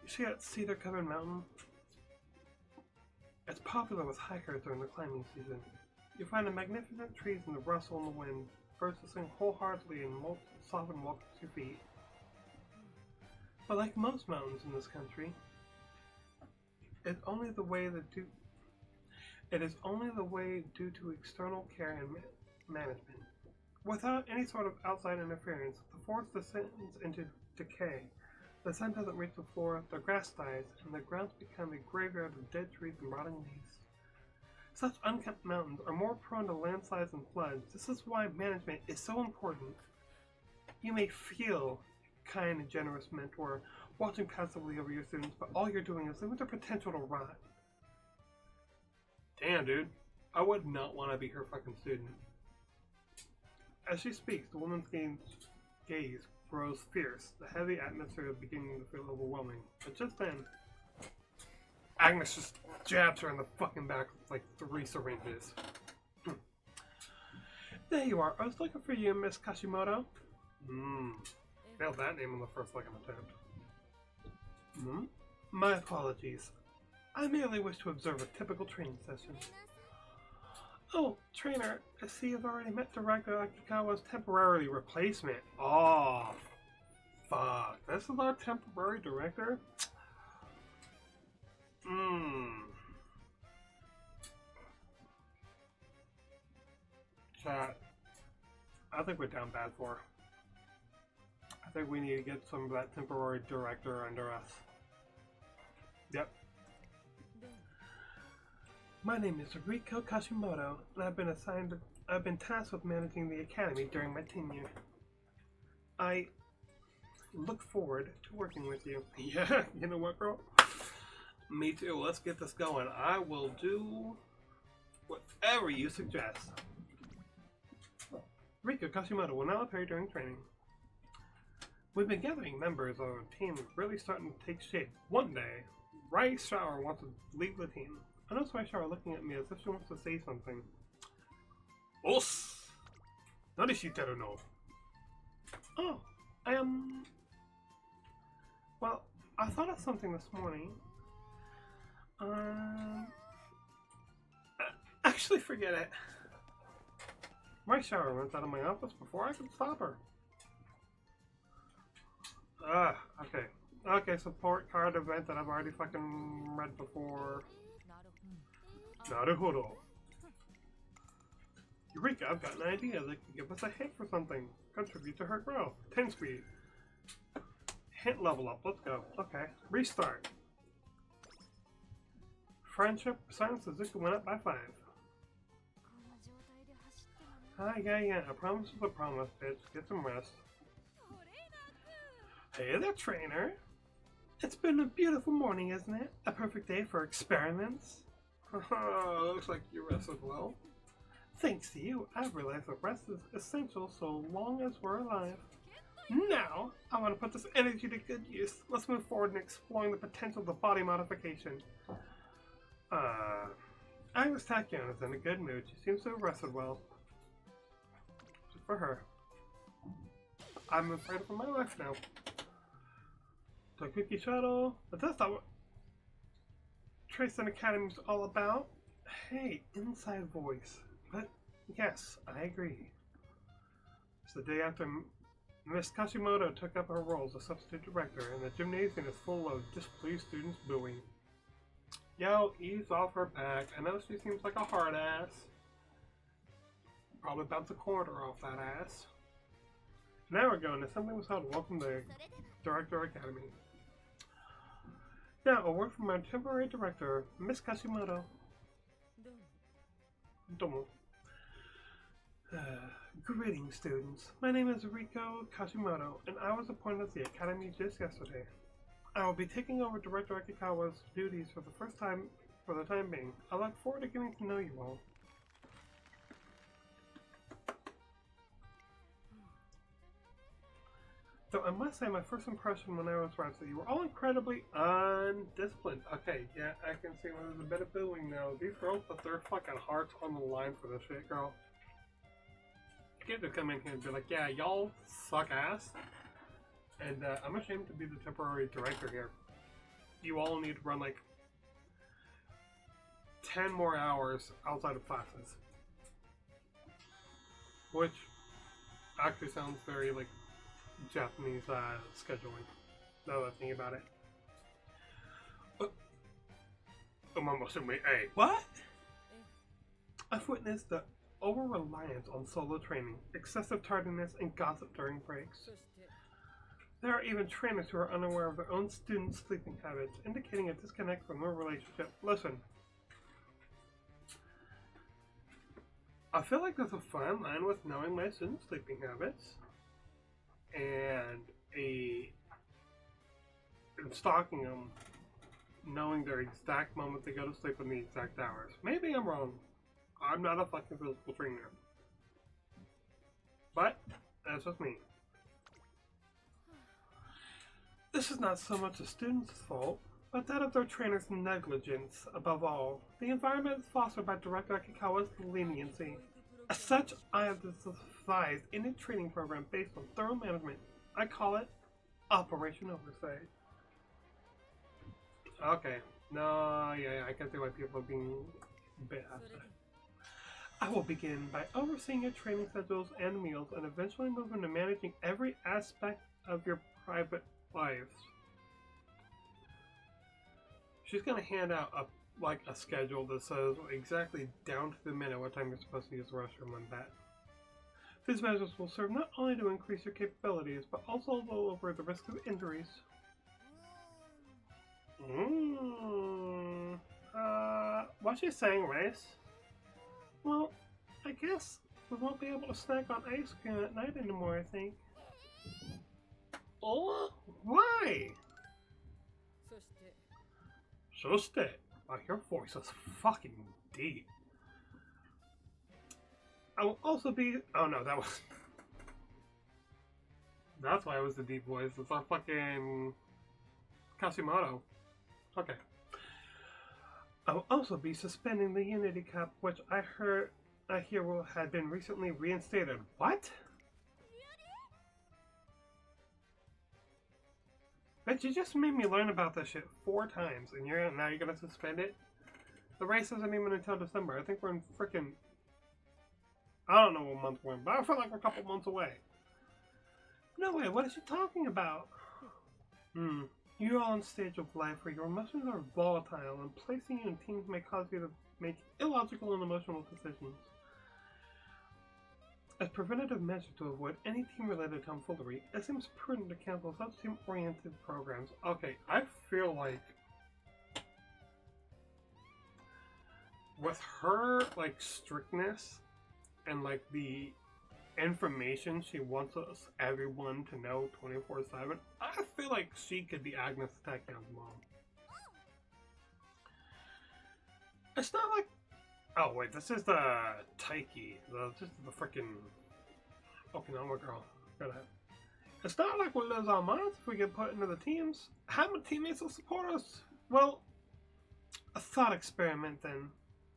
You see that cedar-covered mountain? It's popular with hikers during the climbing season. You find the magnificent trees and the rustle in the wind, birds to sing wholeheartedly and sovereign welcome to your feet. But like most mountains in this country, it is only the way due to external care and management. Without any sort of outside interference, the forest descends into decay. The sun doesn't reach the floor, the grass dies, and the grounds become a graveyard of dead trees and rotting leaves. Such unkept mountains are more prone to landslides and floods. This is why management is so important. You may feel kind and generous mentor, watching passively over your students, but all you're doing is limit their potential to rot. Damn, dude. I would not want to be her fucking student. As she speaks, the woman's gaze grows fierce. The heavy atmosphere is beginning to feel overwhelming. But just then, Agnes just jabs her in the fucking back with like 3 syringes. There you are. I was looking for you, Miss Kashimoto. Nailed that name on the first fucking attempt. My apologies. I merely wish to observe a typical training session. Oh, trainer, I see you've already met Director Akikawa's temporary replacement. Oh, fuck. This is our temporary director? Chat. I think we're down bad for her. I think we need to get some of that temporary director under us. Yep. My name is Riko Kashimoto, and I've been tasked with managing the academy during my tenure. I look forward to working with you. Yeah, you know what, girl? Me too. Let's get this going. I will do whatever you suggest. Riko Kashimoto will now appear during training. We've been gathering members of a team really starting to take shape. One day, Rai Shower wants to leave the team. I notice Rai Shower looking at me as if she wants to say something. Os! Narishiteru no. Oh, well, I thought of something this morning. Actually, forget it. Rai Shower runs out of my office before I can stop her. Okay. Okay, support card event that I've already fucking read before. Naruhodo. Eureka, I've got an idea that can give us a hint for something. Contribute to her growth. 10 speed. Hint level up, let's go. Okay, restart. Friendship, Silence Suzuki went up by 5. Yeah, a promise is a promise, bitch. Get some rest. Hey there, trainer. It's been a beautiful morning, isn't it? A perfect day for experiments. Looks like you rested well. Thanks to you, I've realized that rest is essential so long as we're alive. Now, I want to put this energy to good use. Let's move forward in exploring the potential of body modification. Agnes Tachyon is in a good mood. She seems to have rested well. Good for her. I'm afraid for my life now. The Cookie Shuttle. But that's not what Tracing Academy is all about. Hey, inside voice. But yes, I agree. It's the day after Miss Kashimoto took up her role as a substitute director, and the gymnasium is full of displeased students booing. Yo, ease off her back. I know she seems like a hard ass. Probably bounce a quarter off that ass. Now we're going to something was held. Welcome to Director Academy. Now, a word from our temporary director, Miss Kashimoto. Domo. Greetings, students. My name is Riko Kashimoto, and I was appointed to the Academy just yesterday. I will be taking over Director Akikawa's duties for the time being. I look forward to getting to know you all. So I must say my first impression when I was around, so you were all incredibly undisciplined. Okay, yeah, I can see when there's a bit of booing now. These girls put their fucking hearts on the line for this shit, girl. You get to come in here and be like, yeah, y'all suck ass. And I'm ashamed to be the temporary director here. You all need to run like 10 more hours outside of classes. Which actually sounds very like Japanese scheduling. Now that I think about it. Hey, what? I've witnessed the over-reliance on solo training, excessive tardiness, and gossip during breaks. There are even trainers who are unaware of their own students' sleeping habits, indicating a disconnect from their relationship. Listen. I feel like there's a fine line with knowing my students' sleeping habits and stalking them, knowing their exact moment they go to sleep and the exact hours. Maybe I'm wrong. I'm not a fucking physical trainer. But, that's just me. This is not so much the students' fault, but that of their trainers' negligence. Above all, the environment is fostered by Director Akikawa's leniency. As such, I have devised a new training program based on thorough management. I call it Operation Oversight. Okay. No, yeah, I can see why people are being a bit upset. I will begin by overseeing your training schedules and meals, and eventually move into managing every aspect of your private lives. She's gonna hand out a schedule that says exactly down to the minute what time you're supposed to use the restroom and that. These measures will serve not only to increase your capabilities, but also lower the risk of injuries. What's she saying, Race? Well, I guess we won't be able to snack on ice cream at night anymore, I think. Oh, why? Shoste. Oh, your voice is fucking deep. I will also be... Oh no, that was... That's why it was the deep voice. It's our fucking... Kashimoto. Okay. I will also be suspending the Unity Cup, which I hear had been recently reinstated. What? Bitch, you just made me learn about this shit 4 times, and now you're gonna suspend it? The race isn't even until December. I think we're in frickin'... I don't know what month we're in, but I feel like we're a couple months away. No way, what is she talking about? You're all in a stage of life where your emotions are volatile, and placing you in teams may cause you to make illogical and emotional decisions. As preventative measure to avoid any team-related tomfoolery, it seems prudent to cancel such team-oriented programs. Okay, I feel like with her strictness and the information she wants us everyone to know 24/7, I feel like she could be Agnes Takyon's mom. It's not like. Oh wait, this is the Taiki. This is the freaking Okinawa girl. It's not like we lose our minds if we get put into the teams. How many teammates will support us? Well, a thought experiment then.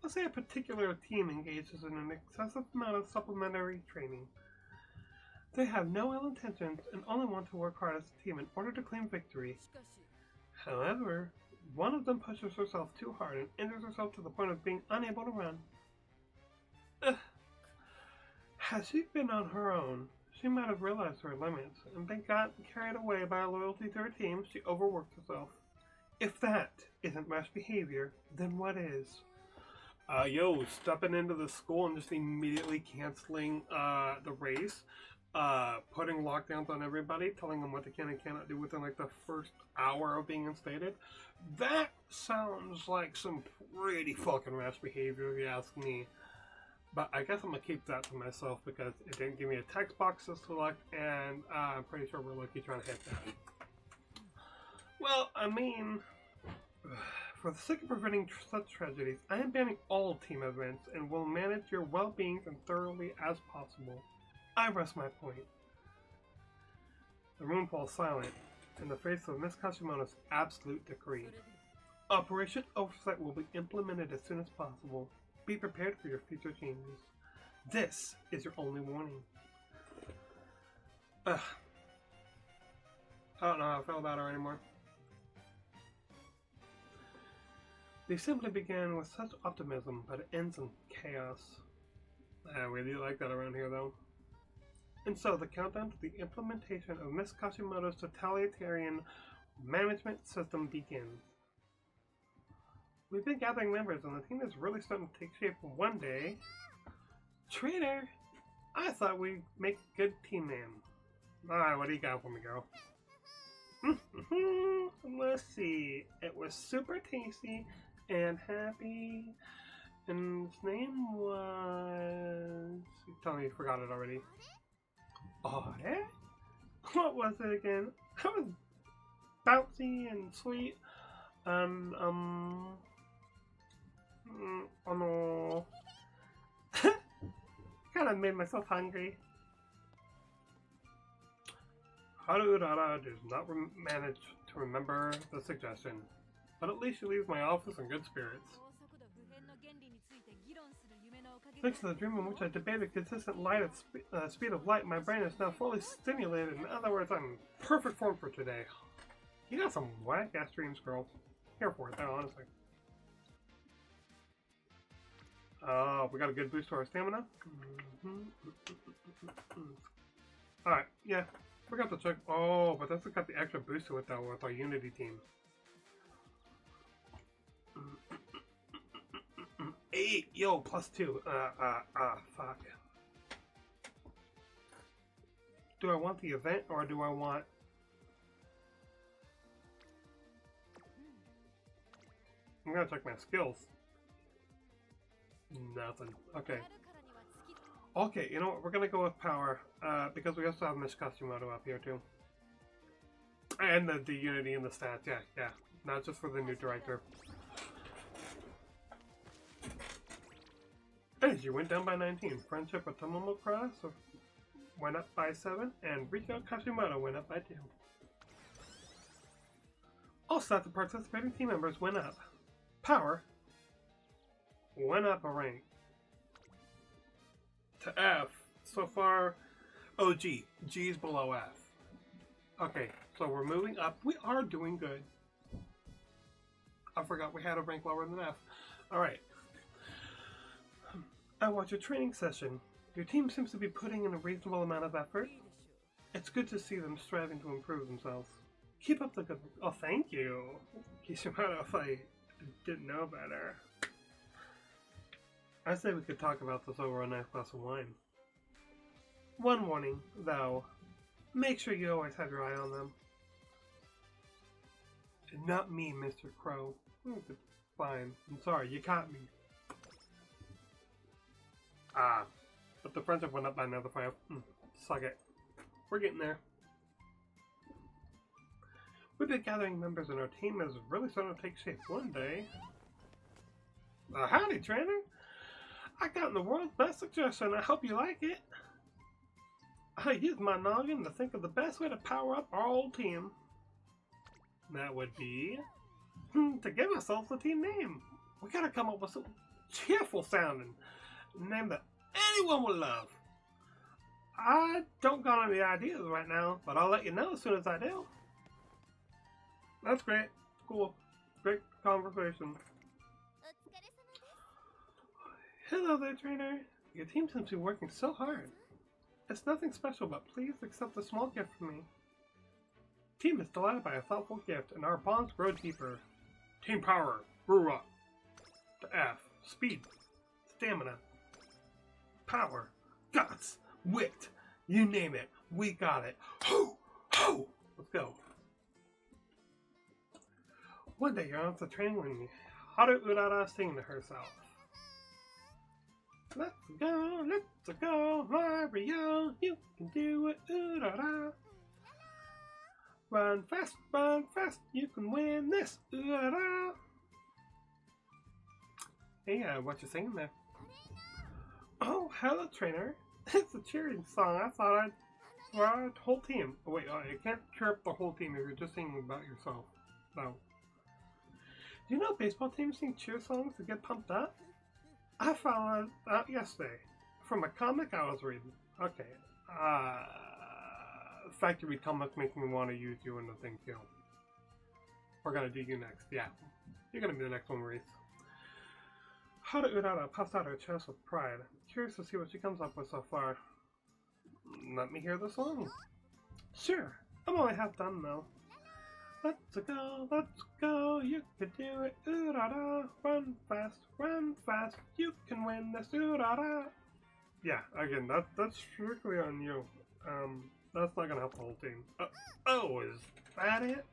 Let's say a particular team engages in an excessive amount of supplementary training. They have no ill intentions and only want to work hard as a team in order to claim victory. However, one of them pushes herself too hard and injures herself to the point of being unable to run. Had she been on her own, she might have realized her limits and been got carried away by a loyalty to her team. She overworked herself. If that isn't rash behavior, then what is? Yo, stepping into the school and just immediately canceling the race, putting lockdowns on everybody, telling them what they can and cannot do within like the first hour of being instated. That sounds like some pretty fucking rash behavior if you ask me. But I guess I'm gonna keep that to myself because it didn't give me a text box to select, and I'm pretty sure we're lucky trying to hit that. Well, I mean, for the sake of preventing such tragedies, I am banning all team events and will manage your well-being as thoroughly as possible. I rest my point. The room falls silent in the face of Miss Kashimoto's absolute decree. Operation Oversight will be implemented as soon as possible. Be prepared for your future changes. This is your only warning. I don't know how I feel about her anymore. The assembly began with such optimism, but it ends in chaos. We do like that around here, though. And so, the countdown to the implementation of Miss Kashimoto's totalitarian management system begins. We've been gathering members, and the team is really starting to take shape. One day, Trainer, I thought we'd make a good team name. Alright, what do you got for me, girl? Let's see. It was super tasty and happy. And its name was... Tell me you forgot it already. Oh, yeah? What was it again? It was bouncy and sweet. And, oh no. Kind of made myself hungry. Harurara does not manage to remember the suggestion, but at least she leaves my office in good spirits. Thanks to the dream in which I debated consistent light at speed of light, my brain is now fully stimulated. In other words, I'm in perfect form for today. You got some whack-ass dreams, girl. Here for it, though, honestly. Oh, we got a good boost to our stamina. Alright, yeah. Forgot to check. Oh, but that's got the extra boost to it, though, with our Unity team. 8! Yo, +2. Fuck. Do I want the event, or do I want... I'm gonna check my skills. Nothing. Okay. Okay, you know what? We're gonna go with power, because we also have Miss Kashimoto up here, too. And the Unity and the stats, yeah. Not just for the new director. As you went down by 19, Friendship with Tomomo Cross went up by 7, and Riko Kashimoto went up by 2. All stats of participating team members went up. Power went up a rank. To F, so far, oh G is below F. Okay, so we're moving up. We are doing good. I forgot we had a rank lower than F. Alright. I watched your training session. Your team seems to be putting in a reasonable amount of effort. It's good to see them striving to improve themselves. Keep up the good work. Oh, thank you. Kishimoto, if I didn't know better. I say we could talk about this over a nice glass of wine. One warning, though. Make sure you always have your eye on them. And not me, Mr. Crow. Fine. I'm sorry, you caught me. But the friendship went up by another 5. Suck it. We're getting there. We've been gathering members and our team is really starting to take shape. One day, Howdy, trainer. I got the world's best suggestion. I hope you like it. I used my noggin to think of the best way to power up our old team. That would be to give ourselves a team name. We gotta come up with some cheerful sounding name that anyone will love. I don't got any ideas right now, but I'll let you know as soon as I do. That's great. Cool. Great conversation. Hello there, trainer. Your team seems to be working so hard. It's nothing special, but please accept a small gift from me. Team is delighted by a thoughtful gift, and our bonds grow deeper. Team power grew up. The F. Speed. Stamina. Power. Guts. Wit. You name it. We got it. Ho! Ho! Let's go. One day you're on the train when Haru Urara singing to herself. Let's go, Mario, you can do it, Urara. Run fast, you can win this, Urara. Hey, what you singing there? Oh, hello, trainer. It's a cheering song. I thought I'd for our whole team. Oh, wait, you can't cheer up the whole team if you're just singing about yourself. No. Do you know baseball teams sing cheer songs to get pumped up? I found out yesterday from a comic I was reading. Okay. The fact you read comics makes me want to use you in the thing too. We're gonna do you next. Yeah. You're gonna be the next one, Reese. Haru Urara puffs out her chest with pride. Curious to see what she comes up with so far. Let me hear the song. Sure. I'm only half done though. Let's go, you can do it, Urara. Run fast, you can win this, Urara. Yeah, again, that's strictly on you. That's not gonna help the whole team. Oh, is that it?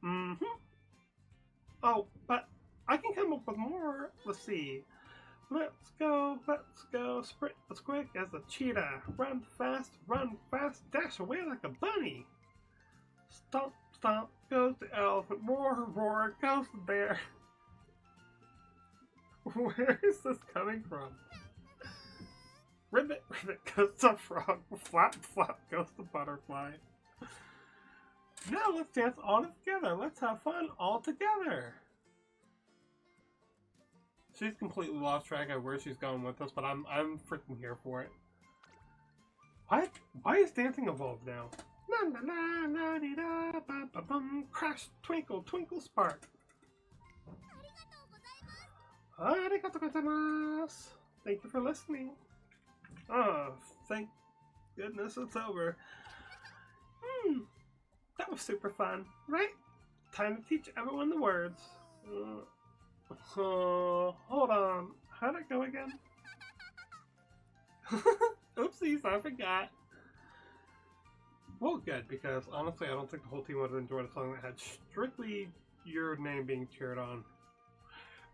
Mm-hmm. Oh, but I can come up with more. Let's see. Let's go, sprint as quick as a cheetah. Run fast, dash away like a bunny. Stomp goes the elephant, roar goes the bear. Where is this coming from? Ribbit goes the frog, flap goes the butterfly. Now let's dance all together. Let's have fun all together. She's completely lost track of where she's going with this, but I'm freaking here for it. Why is dancing evolved now? La la la la dee da ba ba bum. Crash, twinkle, spark. Arigatou gozaimasu. Thank you for listening. Oh, thank goodness it's over. That was super fun, right? Time to teach everyone the words. Hold on. How'd it go again? Oopsies, I forgot. Well, good, because honestly, I don't think the whole team would have enjoyed a song that had strictly your name being cheered on.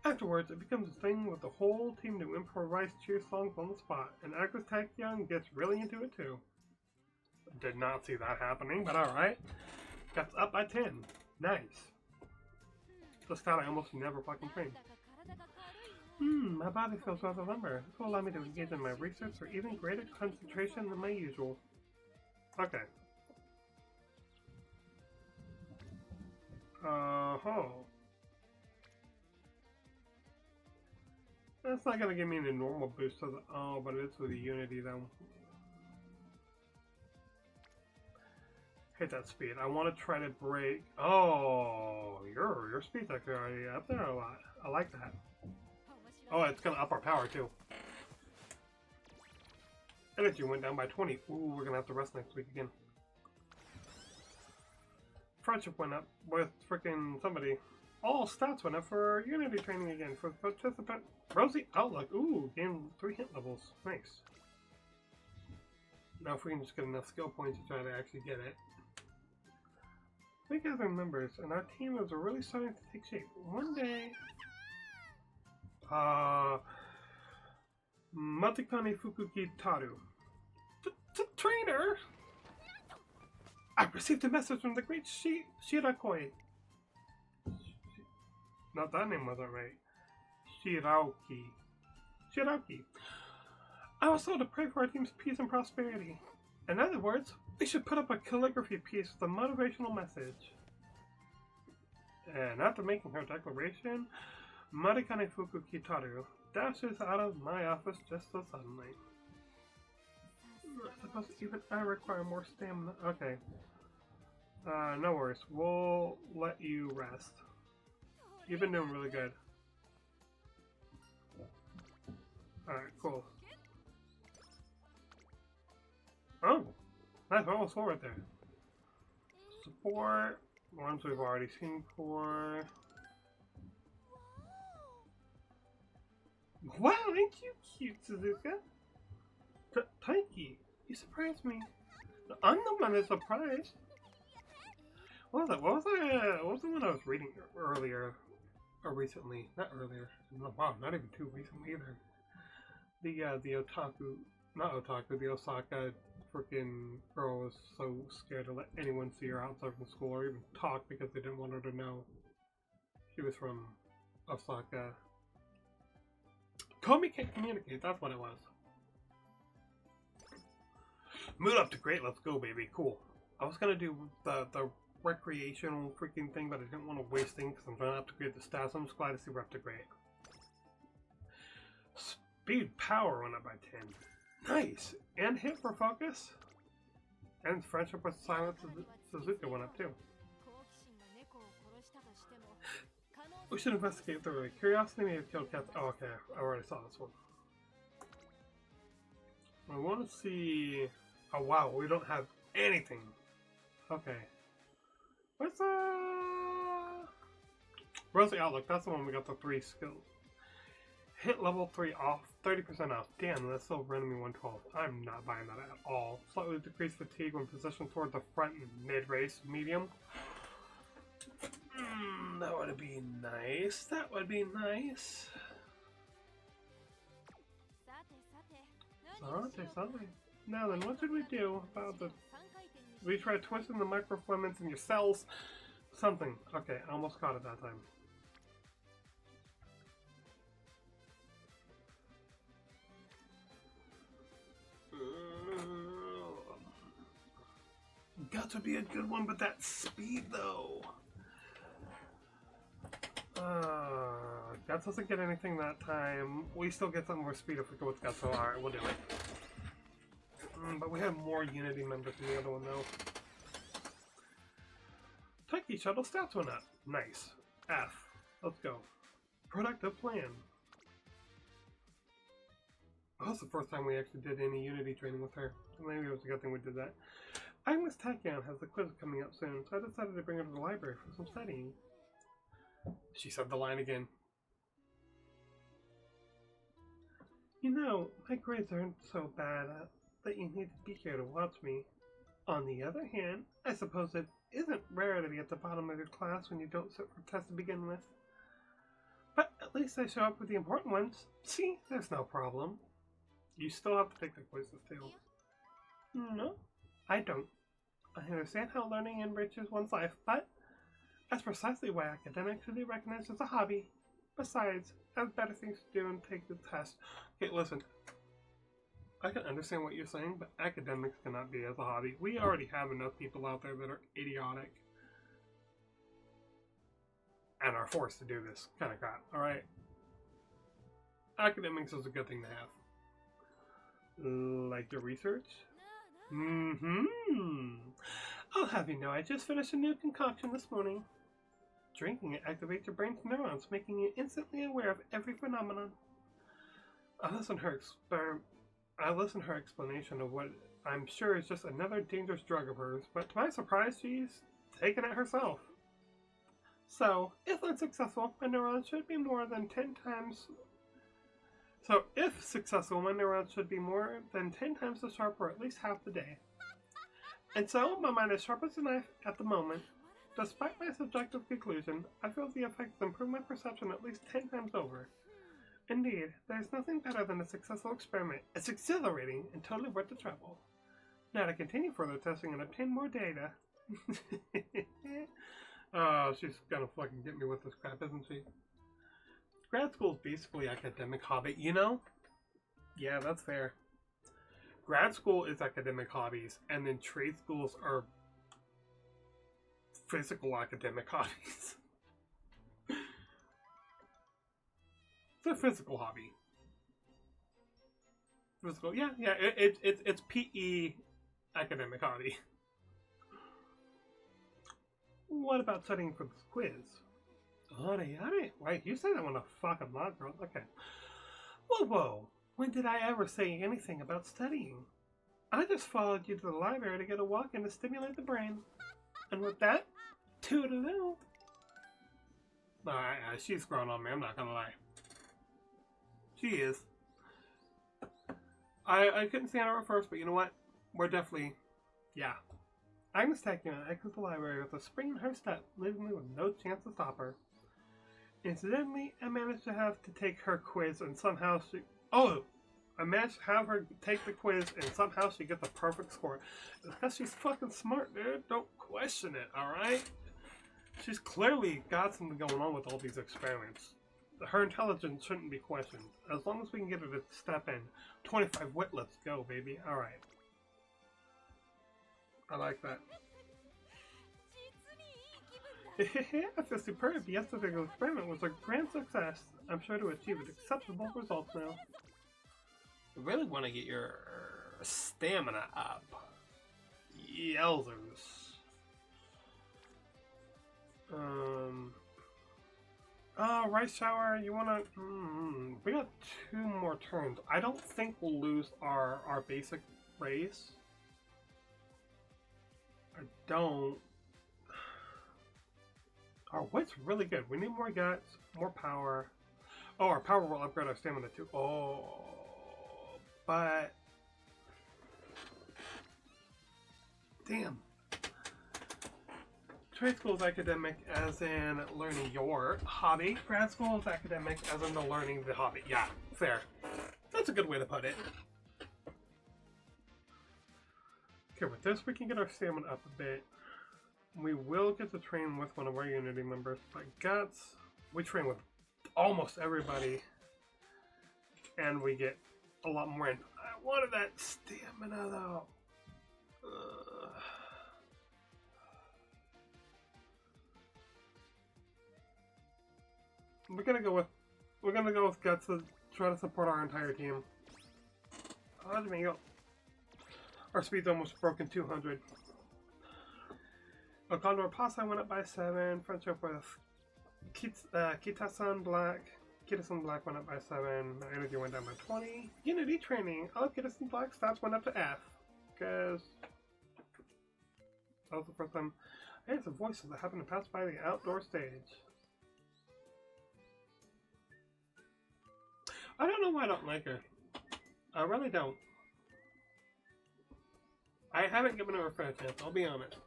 Afterwards, it becomes a thing with the whole team to improvise cheer songs on the spot, and Agus Taekyoung gets really into it too. Did not see that happening, but alright. Gets up by 10. Nice. This stat I almost never fucking train. My body feels rather limber. This will allow me to engage in my research for even greater concentration than my usual. Okay. That's not gonna give me an normal boost to the but it's with the Unity though. Hit that speed. I want to try to break. Oh, your speed's actually already up there a lot. I like that. Oh, it's gonna up our power too. Energy went down by 20. Ooh, we're gonna have to rest next week again. Friendship went up with freaking somebody. All stats went up for Unity training again for participant. Rosy Outlook. Ooh, gained 3 hit levels. Nice. Now if we can just get enough skill points to try to actually get it. We gather members, and our team is really starting to take shape. One day, Matikani Fukuki Taru. Trainer! I received a message from the great Shirakoi. Not that name wasn't right. Shirauki. Shirauki. I was told to pray for our team's peace and prosperity. In other words, we should put up a calligraphy piece with a motivational message. And after making her declaration, Marikane Fuku Kitaru dashes out of my office just so suddenly. I suppose even I require more stamina. Okay. No worries. We'll let you rest. You've been doing really good. Alright, cool. Oh! Nice, almost full right there. Support. Ones we've already seen before. Wow, ain't you cute, Suzuka? Taiki, you surprised me. I'm the one that's surprised. What was that? What was the one I was reading earlier? Or recently? Not earlier. Wow, not even too recently either. The otaku, not otaku, the Osaka freaking girl was so scared to let anyone see her outside from school or even talk because they didn't want her to know she was from Osaka. Komi can't communicate, that's what it was. Mood up to great, let's go baby, cool. I was gonna do the recreational freaking thing, but I didn't want to waste things because I'm trying to upgrade the stats. I'm just glad to see we're up to great. Speed power went up by 10. Nice! And hit for focus. And friendship with silent Suzuka went up too. We should investigate thoroughly. Curiosity may have killed cats. Oh, okay. I already saw this one. I want to see... Oh, wow. We don't have anything. Okay. Where's the outlook? That's the one we got the 3 skills. Hit level 3 off, 30% off. Damn, that's still running me 112. I'm not buying that at all. Slightly decreased fatigue when positioned toward the front and mid-race, medium. That would be nice. That would be nice. Something. Now then, what should we do about the... We try twisting the microfilaments in your cells. Something. Okay, I almost caught it that time. Guts would be a good one, but that speed though. Guts doesn't get anything that time. We still get some more speed if we go with Guts, so alright, we'll do it. But we have more Unity members than the other one though. Taiki shuttle stats went up. Nice. F. Let's go. Productive plan. Oh, that's the first time we actually did any Unity training with her. Maybe it was a good thing we did that. Agnes Takian has the quiz coming up soon, so I decided to bring her to the library for some studying. She said the line again. You know, my grades aren't so bad that you need to be here to watch me. On the other hand, I suppose it isn't rare to be at the bottom of your class when you don't sit for tests to begin with. But at least I show up with the important ones. See, there's no problem. You still have to take the quizzes too. No, I don't. I understand how learning enriches one's life, but that's precisely why academics should be recognized as a hobby. Besides, I have better things to do and take the test. Okay, listen. I can understand what you're saying, but academics cannot be as a hobby. We already have enough people out there that are idiotic and are forced to do this kind of crap, alright? Academics is a good thing to have. Like your research? I'll have you know, I just finished a new concoction this morning. Drinking it activates your brain's neurons, making you instantly aware of every phenomenon. I listen to her explanation of what I'm sure is just another dangerous drug of hers, but to my surprise, she's taken it herself. So, if unsuccessful, my neurons should be more than 10 times... if successful, my neurons should be more than 10 times as sharp for at least half the day. And so, my mind is sharp as a knife at the moment. Despite my subjective conclusion, I feel the effects improve my perception at least 10 times over. Indeed, there's nothing better than a successful experiment. It's exhilarating and totally worth the trouble. Now to continue further testing and obtain more data. Oh, she's gonna fucking get me with this crap, isn't she? grad school is basically academic hobby, you know? Yeah, that's fair. Grad school is academic hobbies, and then trade schools are physical academic hobbies. It's a physical hobby. Physical, yeah. It's PE academic hobby. What about studying for this quiz? Wait, you say that when a fucking lot, girl. Okay. Whoa. When did I ever say anything about studying? I just followed you to the library to get a walk in to stimulate the brain. And with that, toodaloo. No, she's grown on me, I'm not gonna lie. She is. I couldn't stand her at first, but you know what? We're definitely, yeah. Agnes taking an exit the library with a spring in her step, leaving me with no chance to stop her. Incidentally, I managed to have to take her quiz, and somehow she... Oh! I managed to have her take the quiz, and somehow she gets a perfect score. Because she's fucking smart, dude. Don't question it, alright? She's clearly got something going on with all these experiments. Her intelligence shouldn't be questioned. As long as we can get her to step in. 25 wit, let's go, baby. Alright. I like that. I feel superb. Yesterday's experiment was a grand success. I'm sure to achieve acceptable results now. You really want to get your stamina up. Yelzers. Oh, rice shower, you wanna... we got 2 more turns. I don't think we'll lose our basic race. I don't... Our wit's really good. We need more guts, more power. Oh, our power will upgrade our stamina too. Oh, but... Damn. Trade school is academic as in learning your hobby. Grad school is academic as in the learning the hobby. Yeah, fair. That's a good way to put it. Okay, with this we can get our stamina up a bit. We will get to train with one of our Unity members, but guts, we train with almost everybody. And we get a lot more in. I wanted that stamina though. We're gonna go with guts to try to support our entire team. Oh, there we go. Our speed's almost broken 200. Condor Pasa went up by 7. Friendship with Kitasan Black went up by 7. My energy went down by 20. Unity training. Oh, Kitasan Black stats went up to F. Because that was the first time I heard some voices that happened to pass by the outdoor stage. I don't know why I don't like her. I really don't. I haven't given her a fair chance, I'll be honest.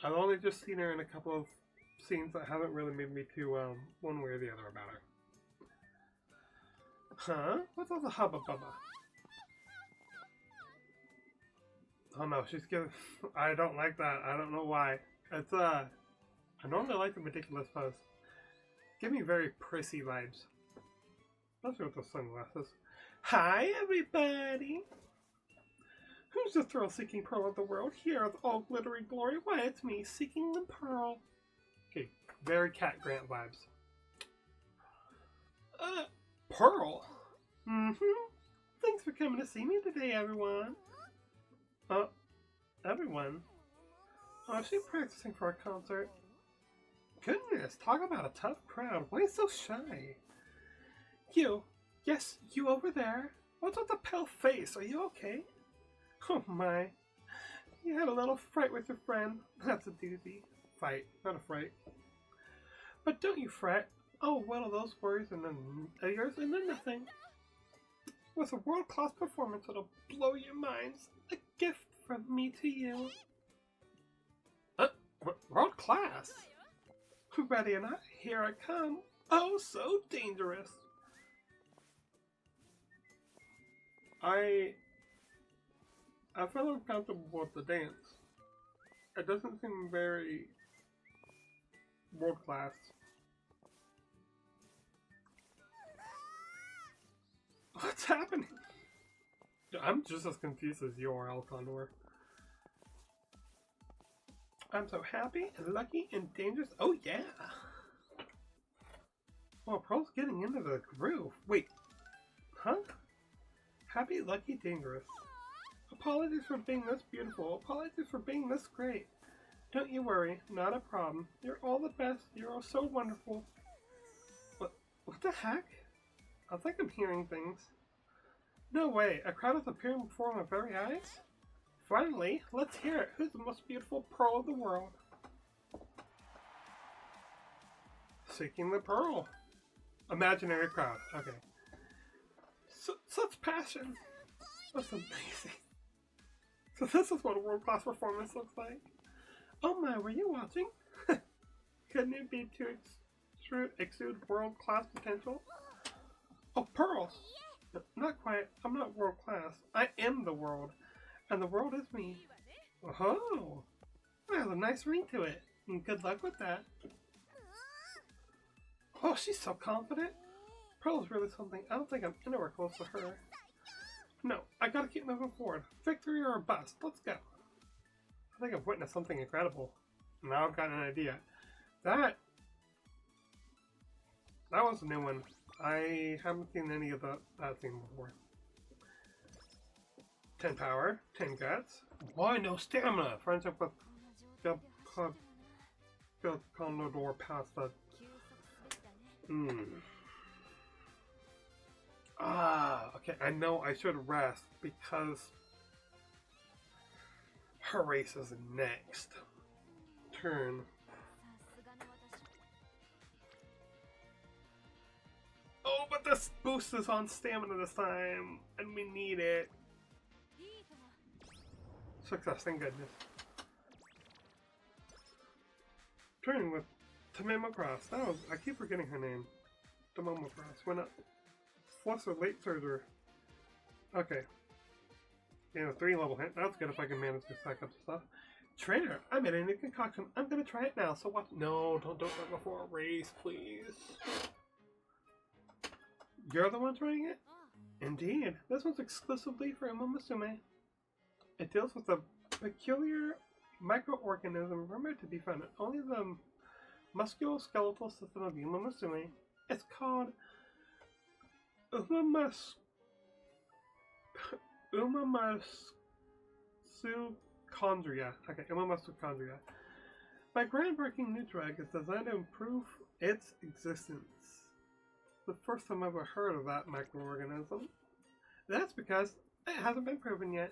I've only just seen her in a couple of scenes that haven't really made me too, one way or the other about her. Huh? What's all the hubba bubba? Oh no, she's giving... I don't like that. I don't know why. It's, I normally like the ridiculous pose. Give me very prissy vibes. Especially with the sunglasses. Hi, everybody! Who's the thrill-seeking pearl of the world? Here with all glittery glory. Why, it's me, seeking the pearl. Okay, very Cat Grant vibes. Pearl? Mm-hmm. Thanks for coming to see me today, everyone. Everyone? Oh, is she practicing for a concert? Goodness, talk about a tough crowd. Why so shy? You. Yes, you over there. What's with the pale face? Are you okay? Oh my. You had a little fright with your friend. That's a doozy. Fight, not a fright. But don't you fret. I'll whittle those worries and then yours into nothing. With a world-class performance that'll blow your minds. A gift from me to you. World-class? Ready or not, here I come. Oh, so dangerous. I feel uncomfortable with the dance. It doesn't seem very world class. What's happening? I'm just as confused as you are, Alcondor. I'm so happy and lucky and dangerous. Oh yeah! Oh, Pearl's getting into the groove. Wait, huh? Happy, lucky, dangerous. Apologies for being this beautiful. Apologies for being this great. Don't you worry, not a problem. You're all the best. You're all so wonderful. What the heck? I think I'm hearing things. No way, a crowd is appearing before my very eyes? Finally, let's hear it. Who's the most beautiful pearl of the world? Seeking the pearl. Imaginary crowd. Okay. Such passion. That's amazing. So this is what a world-class performance looks like. Oh my, were you watching? Couldn't it be to exude world-class potential? Oh, pearls! Not quite. I'm not world-class. I am the world. And the world is me. Oh! That has a nice ring to it. And good luck with that. Oh, she's so confident. Pearl is really something. I don't think I'm anywhere close to her. No, I gotta keep moving forward. Victory or a bust. Let's go. I think I've witnessed something incredible. Now I've got an idea. That was a new one. I haven't seen any of that scene before. 10 power, 10 guts. Why no stamina? Friendship with Condor past the... Okay, I know I should rest because her race is next turn. Oh, but this boost is on stamina this time, and we need it. Success, thank goodness. Turning with Tomomo Cross. Oh, I keep forgetting her name. Tomomo Cross. Went up. Fluster late surgery. Okay. Yeah, a 3-level hit. That's good if I can manage to stack up stuff. Trainer, I made a new concoction. I'm gonna try it now. So what? No, don't do it before a race, please. You're the one trying it? Indeed. This one's exclusively for Uma Musume. It deals with a peculiar microorganism rumored to be found in only the musculoskeletal system of Uma Musume. It's called Umamasuchondria. Okay, Umamasuchondria. My groundbreaking new drug is designed to improve its existence. The first time I've ever heard of that microorganism. That's because it hasn't been proven yet.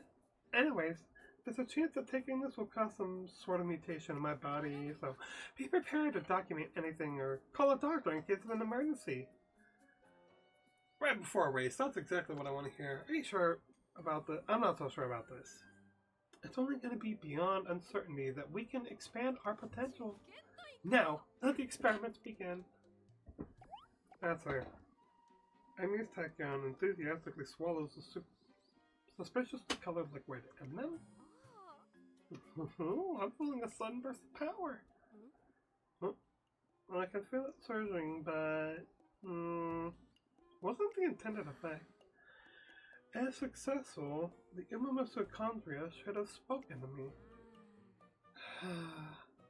Anyways, there's a chance that taking this will cause some sort of mutation in my body, so be prepared to document anything or call a doctor in case of an emergency. Right before a race, that's exactly what I want to hear. Are you sure about this? I'm not so sure about this. It's only going to be beyond uncertainty that we can expand our potential. Now, let the experiments begin. That's her. Amy's Tachyon enthusiastically swallows the suspiciously colored liquid, and then... I'm feeling a sudden burst of power. Oh, I can feel it surging, but... wasn't the intended effect. As successful, the Umamasuchondria should have spoken to me.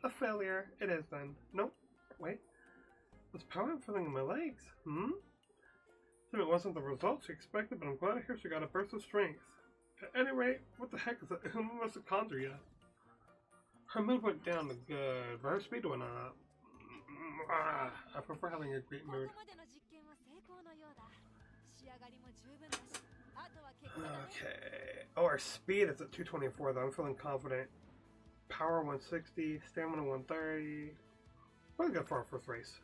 A failure. It is then. Nope. Wait. This power I'm feeling in my legs. It wasn't the result she expected, but I'm glad to hear she got a burst of strength. At any rate, what the heck is a mitochondria? Her mood went down to good, but her speed went up. I prefer having a great mood. Okay. Oh, our speed is at 224 though. I'm feeling confident. Power 160, stamina 130. We're good for our first race.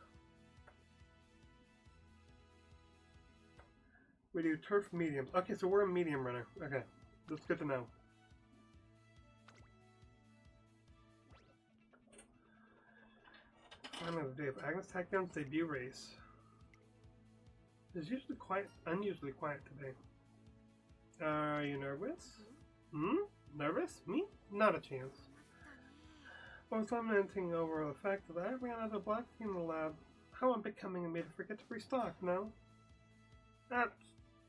We do turf mediums. Okay, so we're a medium runner. Okay, that's good to know. Finally, the day of Agnes Tachion's debut race. It's usually unusually quiet today. Are you nervous? Nervous? Me? Not a chance. I was lamenting over the fact that I ran out of black tea in the lab. How unbecoming of me to forget to restock, no? That's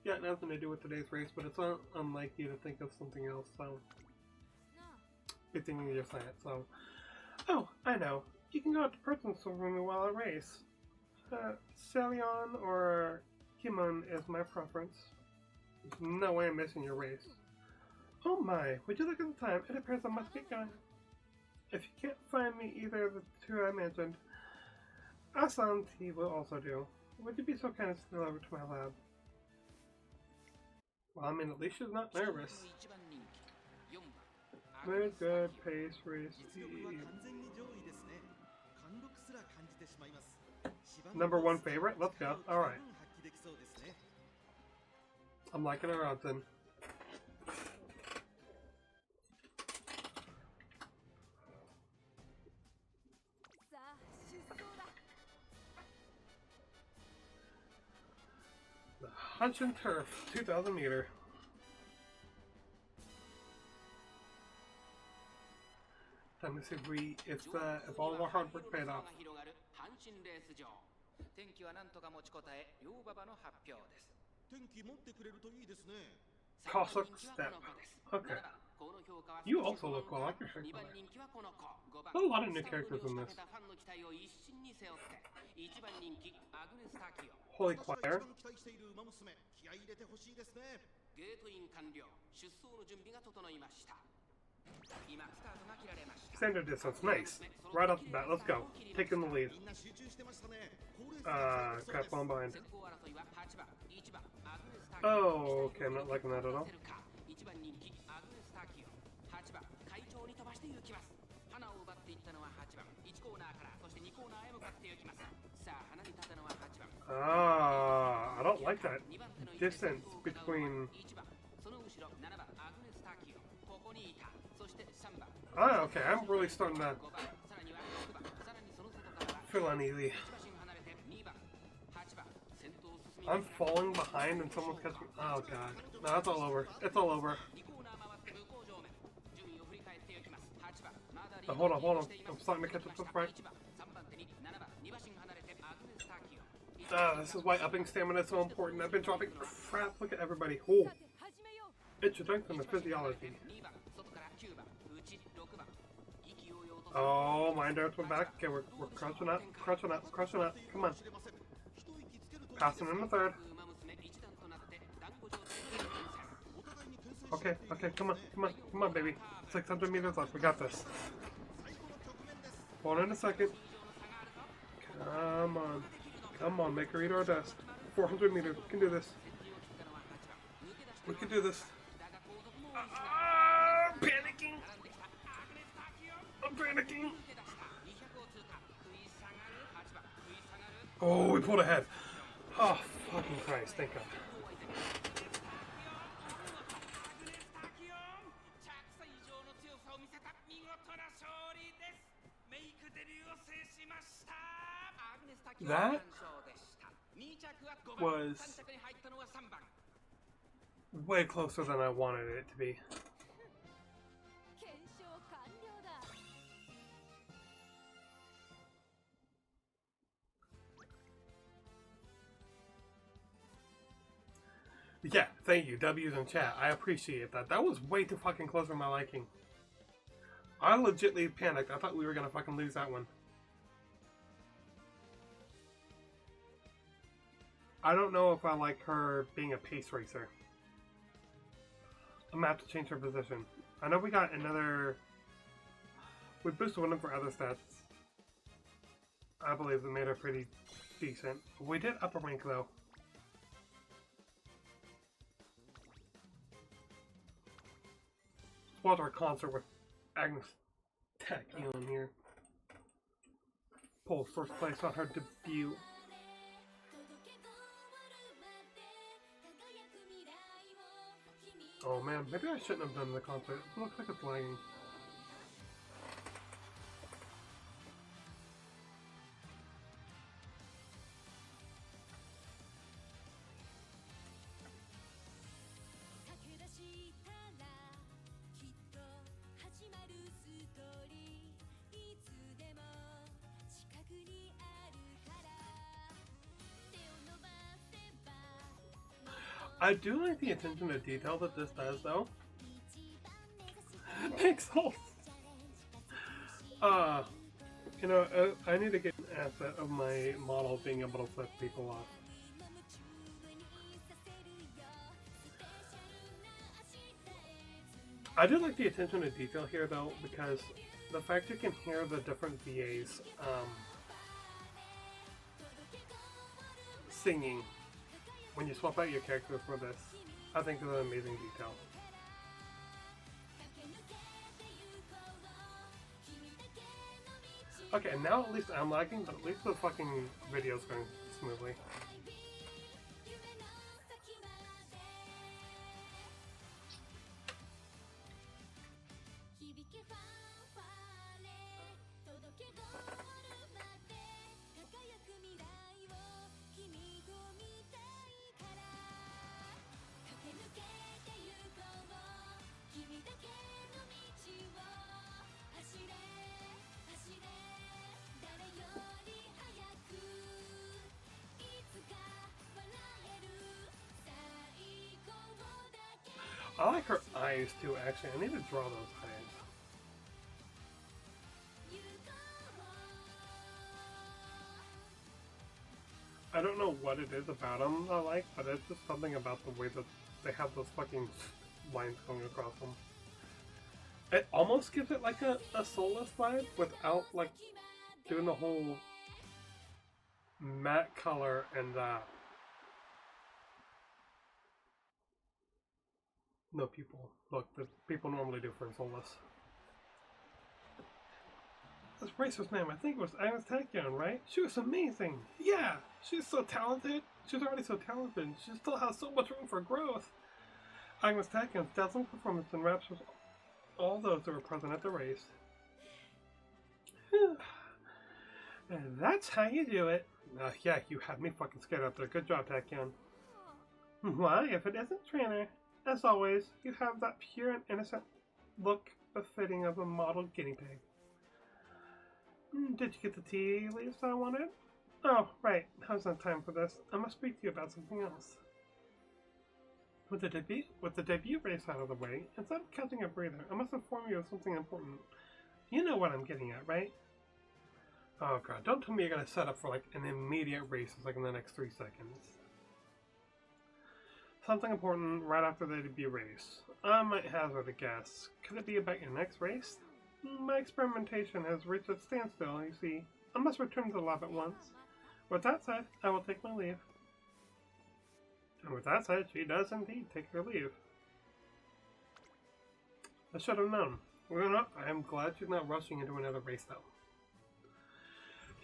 got nothing to do with today's race, but it's not unlike you to think of something else, so... Good thing you just said it, so... Oh, I know. You can go out to person swim with me while I race. Selion or Kimon is my preference. There's no way I'm missing your race. Oh my, would you look at the time? It appears I must get going. If you can't find me either of the two I mentioned, Asanti will also do. Would you be so kind as to go over to my lab? Well, I mean, at least she's not nervous. Good, good, pace, race, speed. Number one favorite? Let's go. Alright. I'm liking our odds then. The Hunch and Turf, 2,000 meter. Time to see if all of our hard work paid off. Cossack step. Okay. You also look well. I like your hair color. There's a lot of new characters in this. Holy Choir. Standard distance, nice. Right off the bat, let's go. Taking the lead. Crap, on behind. Oh, okay, I'm not liking that at all. I don't like that distance between... Ah, okay, I'm really starting to feel uneasy. I'm falling behind and someone's catching me. Oh god. No, it's all over. It's all over. Oh, hold on. I'm starting to catch up to the front. This is why upping stamina is so important. I've been dropping crap. Look at everybody. Oh. It should strengthen the physiology. Oh, mine darts went back. Okay, we're crushing up. Come on. Passing in the third. Okay, come on, baby. 600 meters left. We got this. Hold on a second. Come on, make her eat our dust. 400 meters. We can do this. Panicking. I'm panicking. Oh, we pulled ahead. Oh, fucking Christ. Thank God. That was way closer than I wanted it to be. Yeah, thank you, W's in chat. I appreciate that. That was way too fucking close for my liking. I legitly panicked. I thought we were gonna fucking lose that one. I don't know if I like her being a pace racer. I'm gonna have to change her position. I know we got another... We boosted one of her other stats. I believe it made her pretty decent. We did up a rank though. Watch our concert with Agnes Tech in here. Pulls first place on her debut. Oh man, maybe I shouldn't have done the concert. It looks like it's lagging. I do like the attention to detail that this does, though. Pixels! You know, I need to get an asset of my model being able to flip people off. I do like the attention to detail here, though, because the fact you can hear the different VAs singing when you swap out your character for this, I think is an amazing detail. Okay, now at least I'm lagging, but at least the fucking video's going smoothly. I like her eyes too, actually. I need to draw those eyes. I don't know what it is about them I like, but it's just something about the way that they have those fucking lines going across them. It almost gives it like a soulless vibe without like doing the whole matte color and no people. Look, the people normally do for soulless. This racer's name, I think it was Agnes Tachyon, right? She was amazing! Yeah! She's so talented! She's already so talented. She still has so much room for growth! Agnes Tachyon's dazzling performance enraptures all those who were present at the race. And that's how you do it. Yeah, you had me fucking scared up there. Good job, Tachyon. Why, if it isn't Trainer? As always, you have that pure and innocent look befitting of a model guinea pig. Did you get the tea leaves I wanted? Oh, right. Now's not time for this. I must speak to you about something else. With the debut race out of the way, instead of catching a breather, I must inform you of something important. You know what I'm getting at, right? Oh god, don't tell me you're gonna set up for like an immediate race like in the next 3 seconds. Something important right after the debut race. I might hazard a guess. Could it be about your next race? My experimentation has reached a standstill, you see. I must return to the lab at once. With that said, I will take my leave. And with that said, she does indeed take her leave. I should have known. I am glad she's not rushing into another race, though.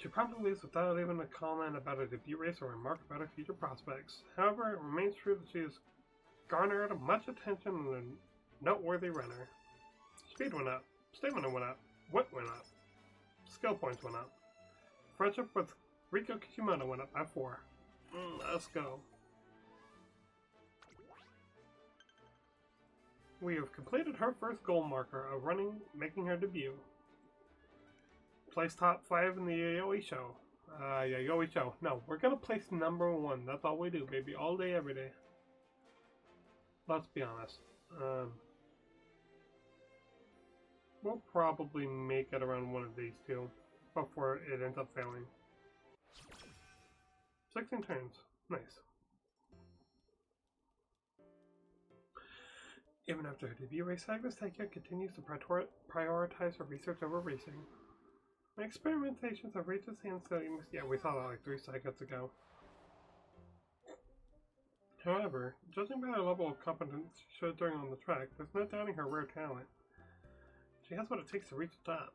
She probably leaves without even a comment about a debut race or a remark about her future prospects. However, it remains true that she has garnered much attention and a noteworthy runner. Speed went up, stamina went up, wit went up, skill points went up. Friendship with Riko Kishimoto went up by 4. Let's go. We have completed her first goal marker of making her debut. Place top 5 in the Yayoi show. Yayoi show. No, we're gonna place number 1. That's all we do, baby. All day, every day. Let's be honest. We'll probably make it around one of these two before it ends up failing. 16 turns. Nice. Even after her debut race, Agnes Tachyon continues to prioritize her research over racing. My experimentations have reached a standstill. Yeah, we saw that like 3 seconds ago. However, judging by her level of competence showed during on the track, there's no doubting her rare talent. She has what it takes to reach the top.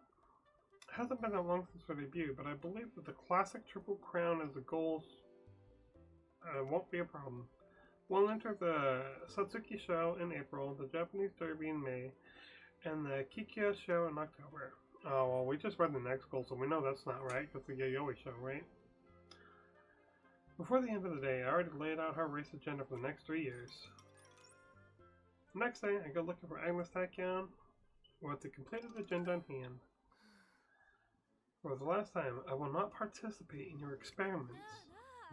It hasn't been that long since her debut, but I believe that the classic Triple Crown as a goal won't be a problem. We'll enter the Satsuki show in April, the Japanese Derby in May, and the Kikyo show in October. Oh, well, we just read the next goal, so we know that's not right. That's the Yayoi show, right? Before the end of the day, I already laid out her race agenda for the next 3 years. The next day, I go looking for Agnes Tachyon with the completed agenda in hand. For the last time, I will not participate in your experiments.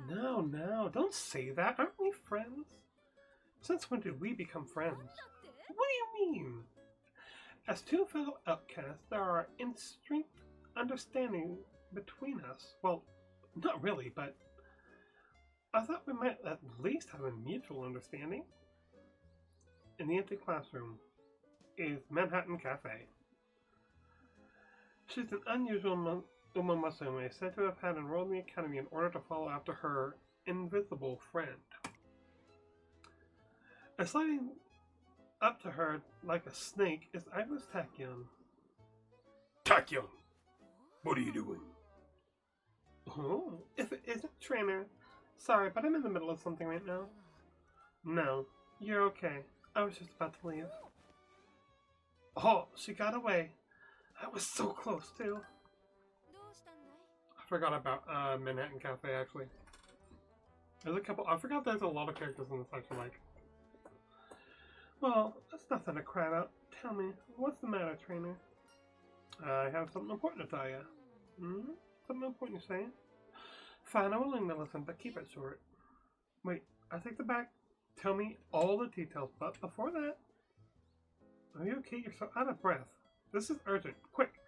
No, don't say that. Aren't we friends? Since when did we become friends? What do you mean? As two fellow outcasts, there are instinct understanding between us. Well, not really, but I thought we might at least have a mutual understanding. In the empty classroom is Manhattan Cafe. She's an unusual Uma Musume, said to have had enrolled in the academy in order to follow after her invisible friend. Sliding up to her like a snake is Iris Tachyon. Tachyon! What are you doing? Oh, if it isn't trainer. Sorry, but I'm in the middle of something right now. No, you're okay. I was just about to leave. Oh, she got away. I was so close, too. I forgot about Manhattan Cafe, actually. There's a couple. I forgot there's a lot of characters in this, actually. Like, well, that's nothing to cry about. Tell me, what's the matter, trainer? I have something important to tell you. Hmm? Something important you saying? Fine, I'm willing to listen, but keep it short. Wait, I take the back. Tell me all the details, but before that... Are you okay? You're so out of breath. This is urgent. Quick!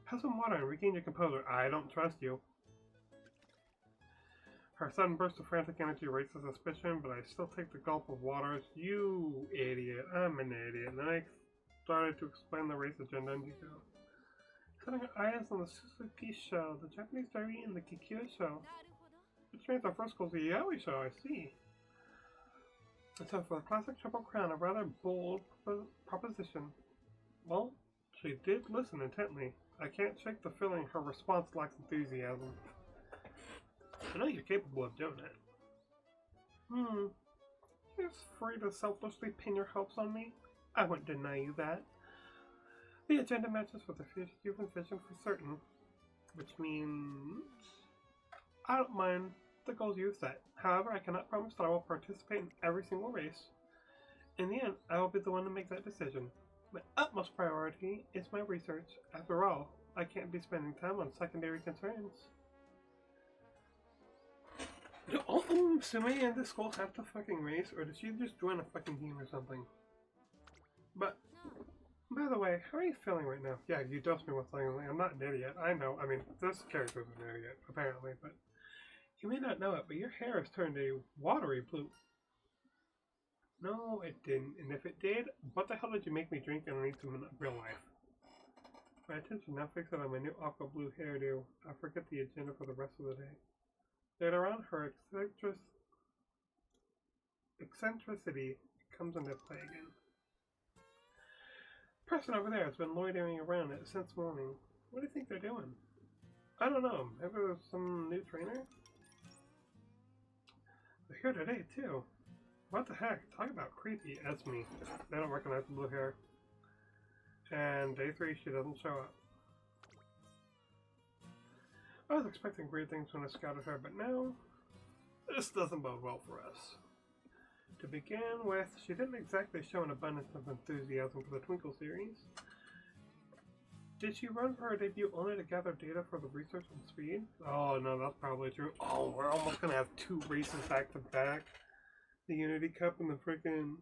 Have some water and regain your composure. I don't trust you. Her sudden burst of frantic energy raises suspicion, but I still take the gulp of water. You idiot. I'm an idiot. And then I started to explain the race agenda in detail. Setting her eyes on the Suzuki show, the Japanese diary, and the Kikyo show. Which means our first goal is the Yaoi show, I see. So for the classic Triple Crown, a rather bold proposition. Well, she did listen intently. I can't shake the feeling her response lacks enthusiasm. I know you're capable of doing it. You're free to selflessly pin your hopes on me? I wouldn't deny you that. The agenda matches with the you've envisioned for certain. Which means... I don't mind the goals you've set. However, I cannot promise that I will participate in every single race. In the end, I will be the one to make that decision. My utmost priority is my research. After all, I can't be spending time on secondary concerns. Do all Musume in this school have to fucking race, or did she just join a fucking team or something? But, by the way, how are you feeling right now? Yeah, you dosed me with something. I'm not an idiot. I know. I mean, this character's an idiot, apparently, but you may not know it, but your hair has turned a watery blue. No, it didn't. And if it did, what the hell did you make me drink and need some in real life? My attention now fixed on my new aqua blue hairdo. I forget the agenda for the rest of the day. Later on, her eccentricity comes into play again. Person over there has been loitering around it since morning. What do you think they're doing? I don't know. Maybe there's some new trainer? They're here today, too. What the heck? Talk about creepy. That's me. They don't recognize the blue hair. And day 3, she doesn't show up. I was expecting great things when I scouted her, but now, this doesn't bode well for us. To begin with, she didn't exactly show an abundance of enthusiasm for the Twinkle series. Did she run for her debut only to gather data for the research and speed? Oh no, that's probably true. Oh, we're almost gonna have 2 races back to back. The Unity Cup and the freaking...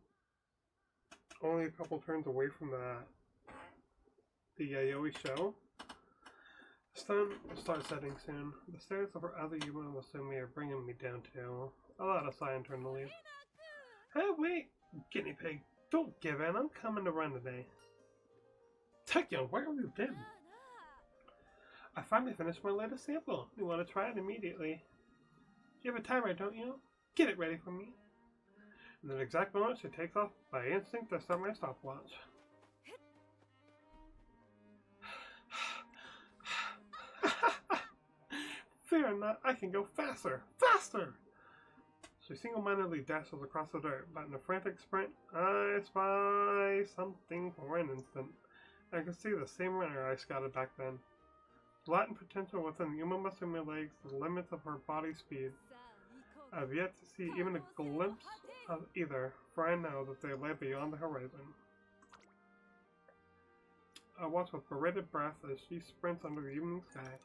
Only a couple turns away from the Yayoi show. The sun will start setting soon. The stairs of her other Yuma Musume are bringing me down too. I'll let a sigh and turn to leave. Hey, wait! Guinea pig, don't give in. I'm coming to run today. Tachyon, where have you been? I finally finished my latest sample. You want to try it immediately? You have a timer, don't you? Get it ready for me. In the exact moment she takes off, by instinct I start my stopwatch. Fear not, I can go faster! Faster! She single-mindedly dashes across the dirt, but in a frantic sprint, I spy something for an instant. I can see the same runner I scouted back then. The latent potential within Yuma Musume legs, the limits of her body speed. I have yet to see even a glimpse of either, for I know that they lay beyond the horizon. I watch with berated breath as she sprints under the evening sky.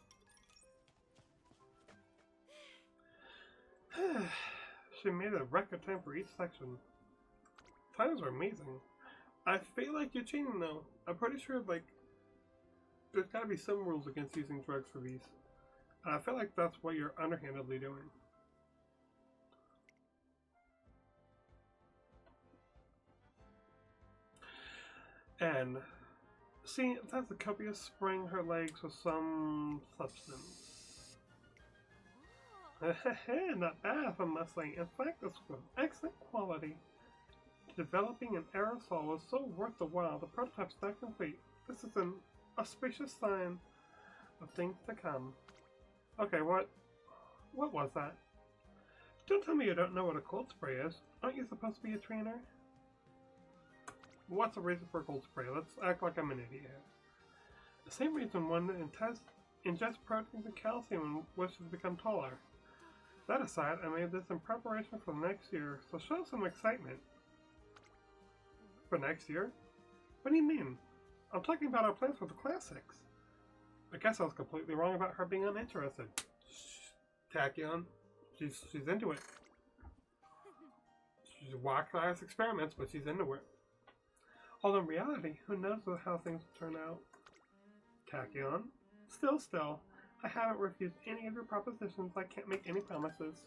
She made a record time for each section. Times are amazing. I feel like you're cheating though. I'm pretty sure like there's gotta be some rules against using drugs for these. And I feel like that's what you're underhandedly doing. And see, that's a copious spraying her legs with some substance. Not bad for muscling. In fact, this was excellent quality. Developing an aerosol was so worth the while. The prototype's not complete. This is an auspicious sign of things to come. Okay, what was that? Don't tell me you don't know what a cold spray is. Aren't you supposed to be a trainer? What's the reason for a cold spray? Let's act like I'm an idiot. The same reason one ingests proteins and calcium and wishes to become taller. That aside, I made this in preparation for next year, so show some excitement. For next year? What do you mean? I'm talking about our plans for the classics. I guess I was completely wrong about her being uninterested. Shh, Tachyon. She's into it. She's walked ass experiments, but she's into it. Although in reality, who knows how things will turn out. Tachyon. Still, I haven't refused any of your propositions. I can't make any promises.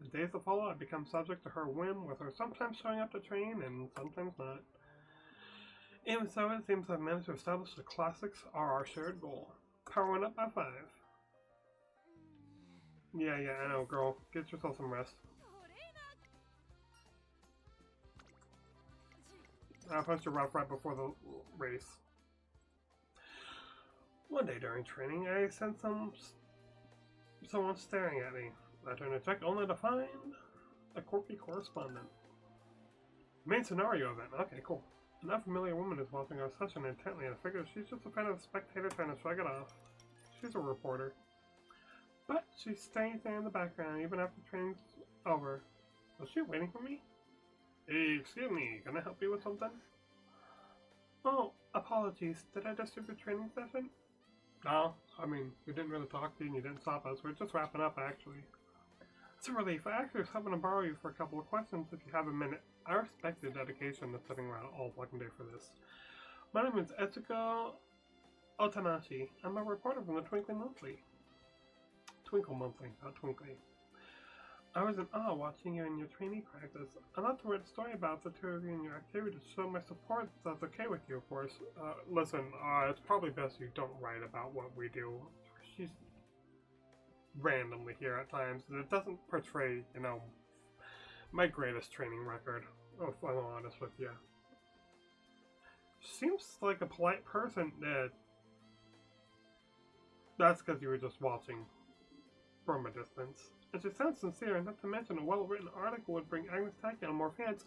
The days that follow, I become subject to her whim, with her sometimes showing up to train and sometimes not. Even so, it seems I've managed to establish the classics are our shared goal. Power went up by 5. Yeah, I know, girl. Get yourself some rest. I'll post your rough right before the race. One day during training, I sensed someone staring at me. I turned to check only to find a quirky correspondent. Main scenario event. Okay, cool. An unfamiliar woman is watching our session intently and I figure she's just a fan of the spectator trying to shrug it off. She's a reporter. But she stays there in the background even after training's over. Was she waiting for me? Hey, excuse me, can I help you with something? Oh, apologies. Did I disturb your training session? No, I mean, we didn't really talk to you and you didn't stop us. We're just wrapping up, actually. It's a relief. I actually was hoping to borrow you for a couple of questions if you have a minute. I respect your dedication to sitting around all fucking day for this. My name is Etsuko Otanashi. I'm a reporter from the Twinkle Monthly, not Twinkly. I was in awe watching you in your training practice. I'd love to write a story about the two of you and your activities to show my support. That's okay with you, of course. Listen, it's probably best you don't write about what we do. She's randomly here at times, and it doesn't portray, my greatest training record, if I'm honest with you. She seems like a polite person. That's because you were just watching from a distance. And she sounds sincere, and not to mention a well-written article would bring Agnes Tachyon more fans.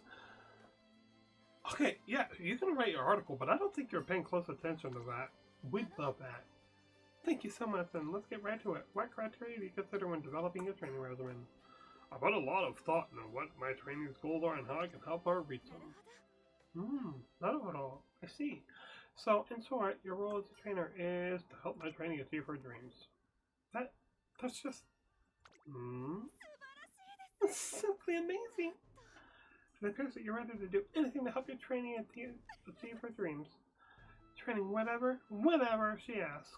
Okay, yeah, you can write your article, but I don't think you're paying close attention to that. We'd love that. Thank you so much, and let's get right to it. What criteria do you consider when developing your training regimen? I put a lot of thought into what my training's goals are and how I can help her reach them. Not at all. I see. So, in short, your role as a trainer is to help my training achieve her dreams. That's just... It's simply amazing. It appears that you're ready to do anything to help your training achieve her dreams. Training whatever she asks.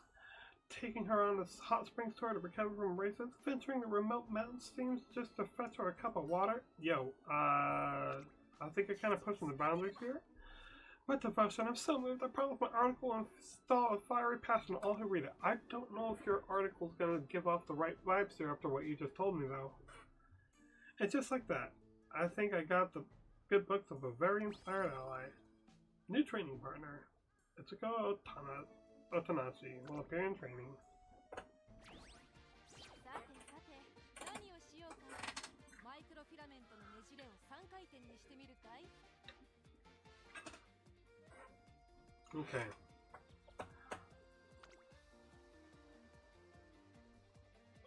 Taking her on this hot springs tour to recover from races, venturing the remote mountain streams just to fetch her a cup of water. Yo, I think you're kind of pushing the boundaries here. With devotion, I'm so moved. I promised my article and install a fiery passion to all who read it. I don't know if your article's gonna give off the right vibes here after what you just told me, though. And just like that, I think I got the good books of a very inspired ally. New training partner. Etsuko Otanashi will appear in training. Okay.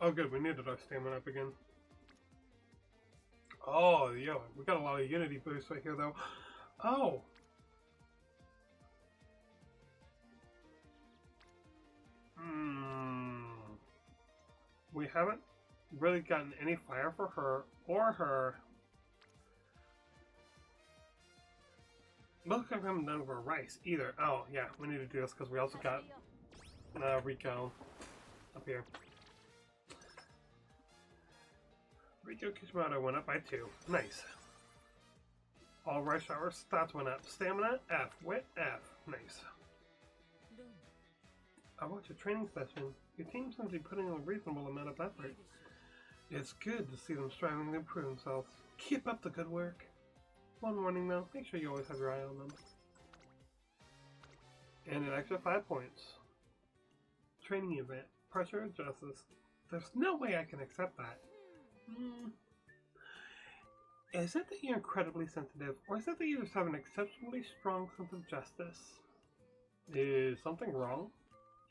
Oh good, we needed our stamina up again. Oh, yo, we got a lot of unity boosts right here though. Oh! We haven't really gotten any fire for her or her Look, I haven't done for rice either. Oh, yeah, we need to do this because we also got Rico up here. Rico Kishimoto went up by 2. Nice. All rush hour stats went up. Stamina F. Wit F. Nice. I watched a training session. Your team seems to be putting in a reasonable amount of effort. It's good to see them striving to improve themselves. Keep up the good work. One warning though, make sure you always have your eye on them. And an extra 5 points. Training event. Pressure and justice. There's no way I can accept that. Is it that you're incredibly sensitive, or is it that you just have an exceptionally strong sense of justice? Is something wrong?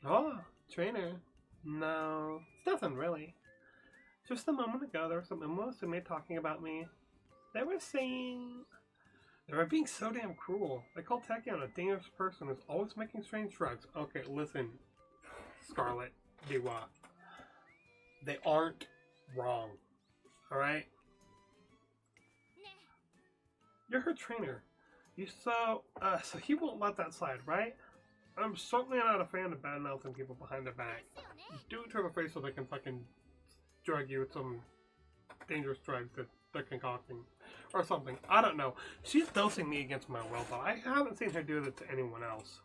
Oh, trainer. No, it's nothing really. Just a moment ago, there were some Umosume talking about me. They were saying... They were being so damn cruel. They called Takion a dangerous person who's always making strange drugs. Okay, listen, Scarlet, Dewa. They aren't wrong. Alright? You're her trainer. So he won't let that slide, right? I'm certainly not a fan of bad-mouthing people behind their back. Do it to her face so they can fucking drug you with some dangerous drug that they're concocting. Or something. I don't know. She's dosing me against my will, though. I haven't seen her do that to anyone else.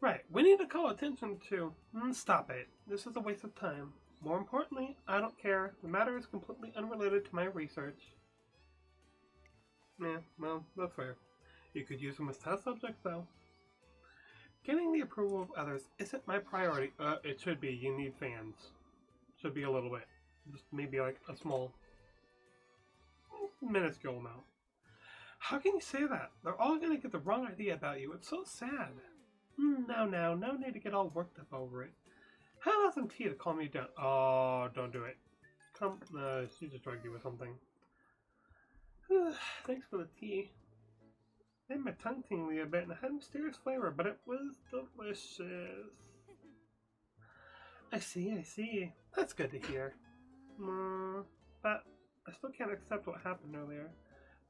Right. We need to call attention to... Stop it. This is a waste of time. More importantly, I don't care. The matter is completely unrelated to my research. Yeah, well, that's fair. You could use them as test subjects, though. Getting the approval of others isn't my priority. It should be. You need fans. Should be a little bit. Just maybe like a small, minuscule amount. How can you say that? They're all going to get the wrong idea about you. It's so sad. No need to get all worked up over it. How about some tea to calm you down? Oh, don't do it. Come, she just drugged you with something. Thanks for the tea. Made my tongue tingly a bit and it had a mysterious flavor, but it was delicious. I see. That's good to hear. But I still can't accept what happened earlier.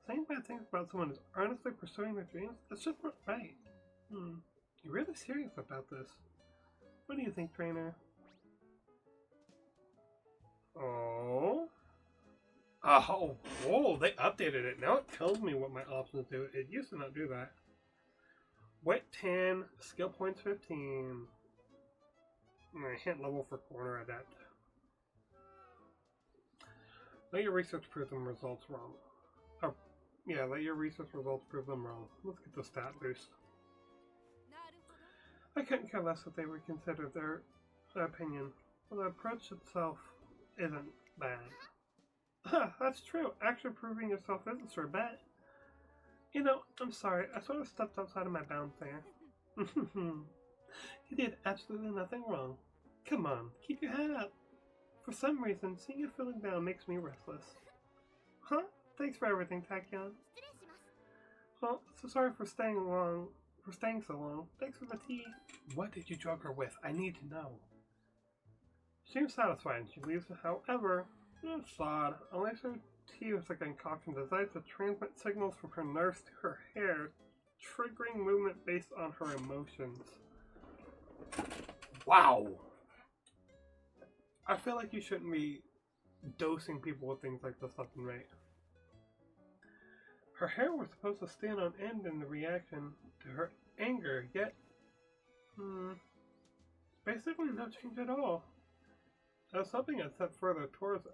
Saying bad things about someone who's earnestly pursuing their dreams, that's just not right. You're really serious about this. What do you think, trainer? Oh, whoa, they updated it. Now it tells me what my options do. It used to not do that. Wit 10, skill points 15. Hint level for corner adept. Let your research prove them results wrong. Oh, yeah, let your research results prove them wrong. Let's get the stat boost. I couldn't care less if they would consider their opinion. Well, the approach itself isn't bad. That's true. Actually proving yourself is a sure bet. You know, I'm sorry. I sort of stepped outside of my bounds there. You did absolutely nothing wrong. Come on, keep your head up. For some reason, seeing you feeling down makes me restless. Huh? Thanks for everything, Takion. Well, so sorry for staying so long. Thanks for the tea. What did you drug her with? I need to know. She seems satisfied and she leaves. However, it's odd. Unless her tea was a concoction designed to transmit signals from her nerves to her hair, triggering movement based on her emotions. Wow! I feel like you shouldn't be dosing people with things like this left and right. Her hair was supposed to stand on end in the reaction to her anger, yet basically no change at all. I was hoping I'd step further towards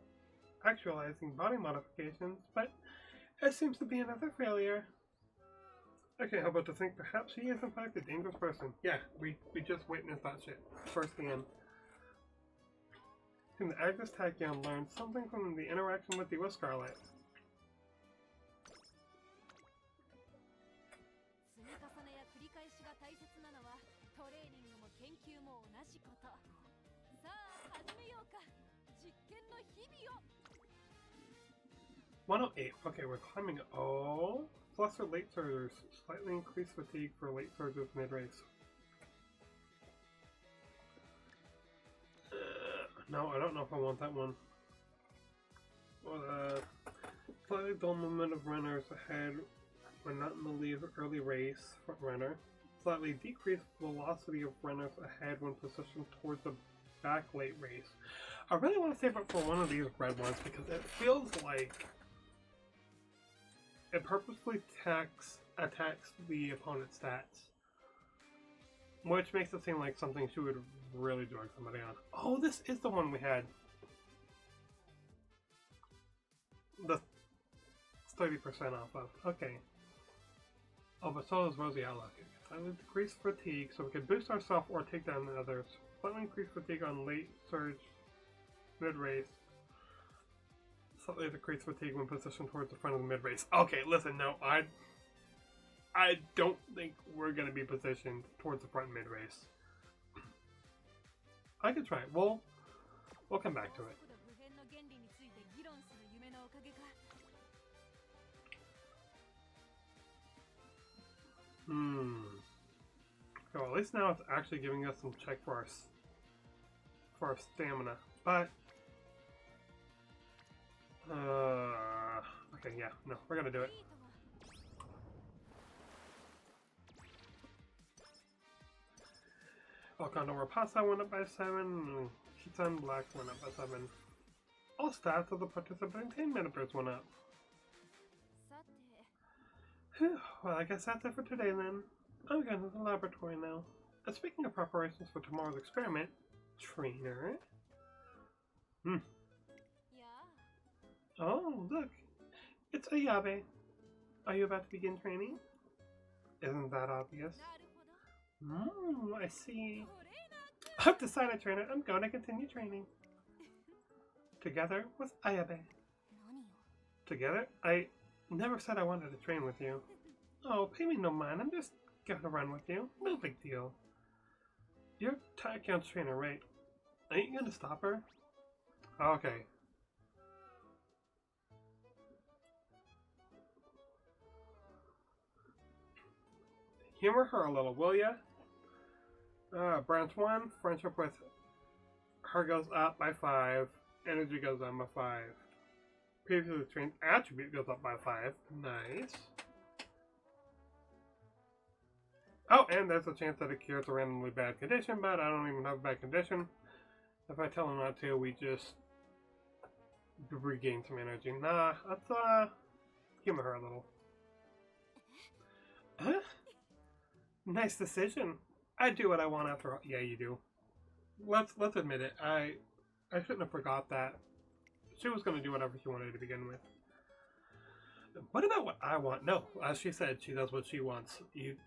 actualizing body modifications, but it seems to be another failure. Okay, how about to think perhaps she is in fact a dangerous person? Yeah, we just witnessed that shit firsthand. Can the Agnes Takion learn something from the interaction with the Scarlet? $108. Okay, we're climbing. Oh, plus for late surgers. Slightly increased fatigue for late surgers mid-race. No, I don't know if I want that one. Slightly dull movement of runners ahead when not in the lead early race front runner. Slightly decreased velocity of runners ahead when positioned towards the back late race. I really want to save up for one of these red ones because it feels like it purposely attacks the opponent's stats. Which makes it seem like something she would really drag somebody on. Oh, this is the one we had. The 30% off of. Okay. Oh, but so is Rosie Outlook. Slightly decreased fatigue, so we can boost ourselves or take down the others. Slightly increased fatigue on late surge, mid-race. Slightly decreased fatigue when positioned towards the front of the mid-race. Okay, listen, no, I don't think we're going to be positioned towards the front mid-race. I could try it. We'll come back to it. So at least now it's actually giving us some check for our stamina. But okay, yeah, no, we're gonna do it. Wakanda Rapasa went up by 7, Kitan Black went up by 7. All stats of the participating team members went up. Whew, well, I guess that's it for today then. I'm going to the laboratory now. And speaking of preparations for tomorrow's experiment, trainer. Oh, look. It's Ayabe. Are you about to begin training? Isn't that obvious? I see. I've decided, trainer, I'm going to continue training. Together with Ayabe. Together? I never said I wanted to train with you. Oh, pay me no mind. I'm just gonna run with you. No big deal. You're Taekwondo trainer, right? Ain't you gonna stop her? Okay. Humor her a little, will ya? Branch 1, friendship with her goes up by 5. Energy goes down by 5. Previously trained attribute goes up by 5. Nice. Oh, and there's a chance that it cures a randomly bad condition, but I don't even have a bad condition. If I tell him not to, we just regain some energy. Nah, let's humor her a little. Huh? Nice decision. I do what I want after all. Yeah, you do. Let's admit it. I shouldn't have forgot that. She was going to do whatever she wanted to begin with. What about what I want? No, as she said, she does what she wants. It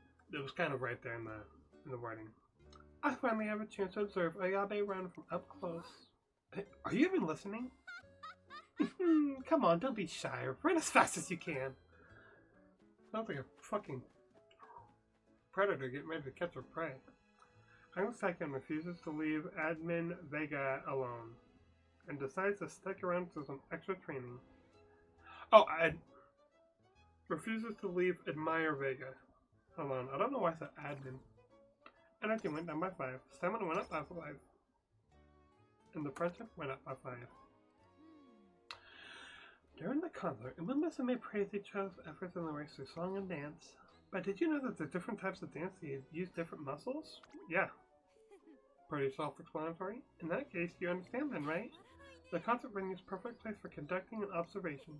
was kind of right there in the wording. I finally have a chance to observe Ayabe run from up close. Are you even listening? Come on, don't be shy. Run as fast as you can. Sounds like a fucking predator getting ready to catch her prey. Iron Second refuses to leave Admin Vega alone and decides to stick around for some extra training. Oh, refuses to leave Admire Vega alone. I don't know why I said admin. Energy went down by 5. Stamina went up by 5. And the friendship went up by 5. During the concert, Umemesame praised each other's efforts in the race through song and dance. But did you know that the different types of dance use different muscles? Yeah. Pretty self-explanatory. In that case, you understand then, right? The concert venue is a perfect place for conducting an observation.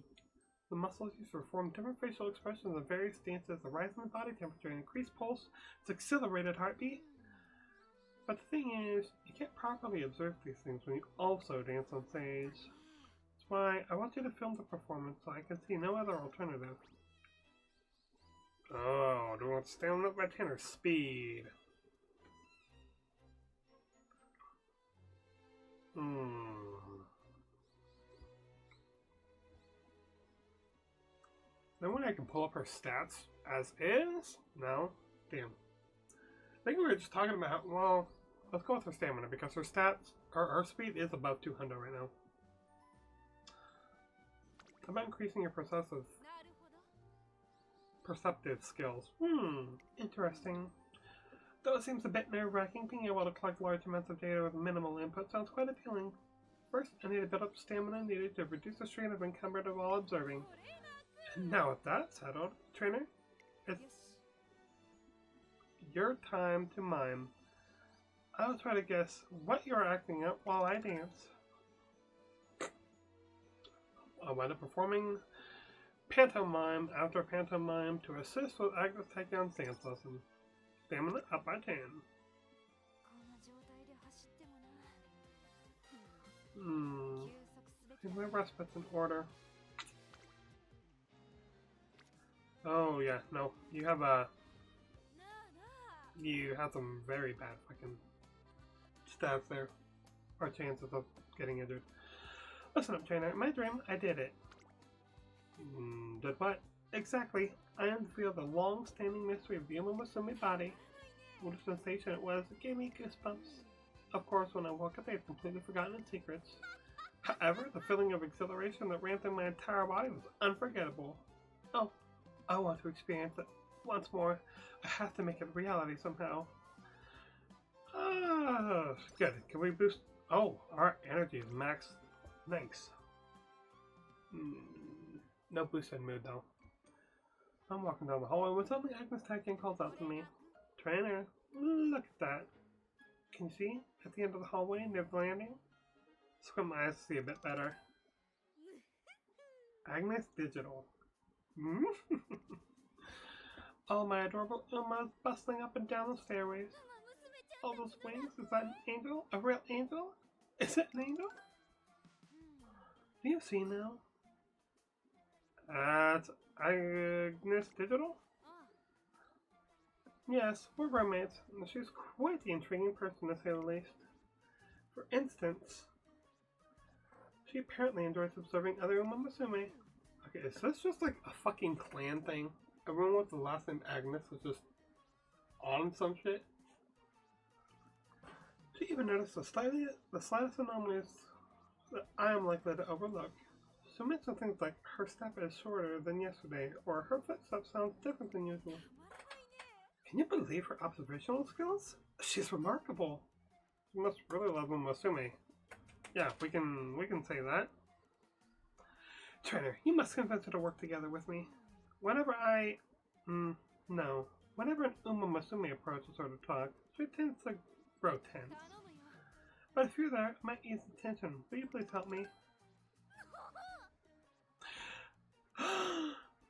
The muscles used to perform different facial expressions of various dances, the rise in the body temperature, increased pulse, its accelerated heartbeat. But the thing is, you can't properly observe these things when you also dance on stage. That's why I want you to film the performance so I can see no other alternative. Oh, do you want stamina by 10 or speed? Then when I can pull up her stats as is? No? Damn. I think we were just talking about, well, let's go with her stamina because her stats, her speed is above 200 right now. How about increasing your perceptive skills? Interesting. Though it seems a bit nerve-wracking, being able to collect large amounts of data with minimal input sounds quite appealing. First, I need to build up stamina needed to reduce the strain of encumbered while observing. And now with that settled, trainer, It's your time to mime. I'll try to guess what you're acting out while I dance. I'll wind up performing pantomime after pantomime to assist with Agnes Taekion's dance lesson. Stamina up by 10. My respite's in order. Oh yeah, no. You have some very bad fucking stats there. Or chances of getting injured. Listen up, trainer. In my dream, I did it. Did what? Exactly. I unveiled the long-standing mystery of the human Musume body. What a sensation it was. It gave me goosebumps. Of course, when I woke up, I had completely forgotten its secrets. However, the feeling of exhilaration that ran through my entire body was unforgettable. Oh, I want to experience it once more. I have to make it a reality somehow. Ah, good. Can we boost? Oh, our energy is max. Thanks. No boosted mood though. I'm walking down the hallway when suddenly Agnes Taekion calls out to me. Trainer, look at that. Can you see? At the end of the hallway near the landing? Squint my eyes to see a bit better. Agnes Digital. All my adorable Umas bustling up and down the stairways. All those wings, is that an angel? A real angel? Is it an angel? Do you see now? That's Agnes Digital? Yes, we're roommates. She's quite the intriguing person to say the least. For instance, she apparently enjoys observing other Uma Musume. Okay, is this just like a fucking clan thing? Everyone with the last name Agnes is just on some shit? She even noticed the slightest anomalies that I am likely to overlook. She mentioned things like her step is shorter than yesterday, or her footstep sounds different than usual. Can you believe her observational skills? She's remarkable. She must really love Musume. Yeah, we can say that. Trainer, you must convince her to work together with me. Whenever whenever an Uma Musume approaches her to talk, she tends to grow tense. But if you're there, it might ease the tension. Will you please help me?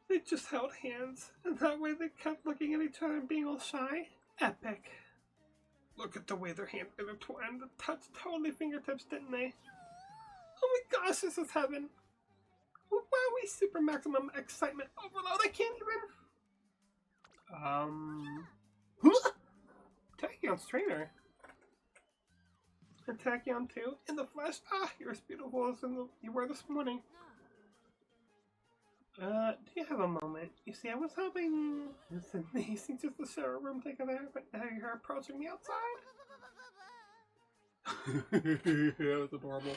They just held hands, and that way they kept looking at each other and being all shy. Epic. Look at the way their hands intertwined and touched totally fingertips, didn't they? Oh my gosh, this is heaven. Wowie, super maximum excitement overload, I can't even... Tachyon trainer. And Tachyon too, in the flesh. Ah, you're as beautiful as you were this morning. Do you have a moment? You see, I was hoping it's amazing just to share a room together, but now you're approaching me outside. That was adorable.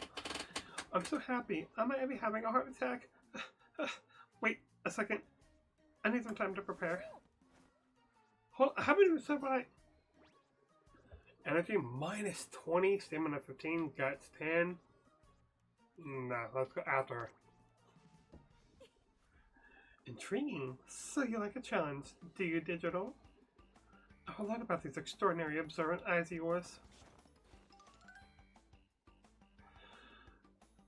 I'm so happy. I might be having a heart attack. Wait a second. I need some time to prepare. Hold. How many said what I? Energy minus 20, stamina 15, guts 10. Nah, let's go after. Intriguing. So you like a challenge, do you, Digital? I've learned about these extraordinary observant eyes of yours.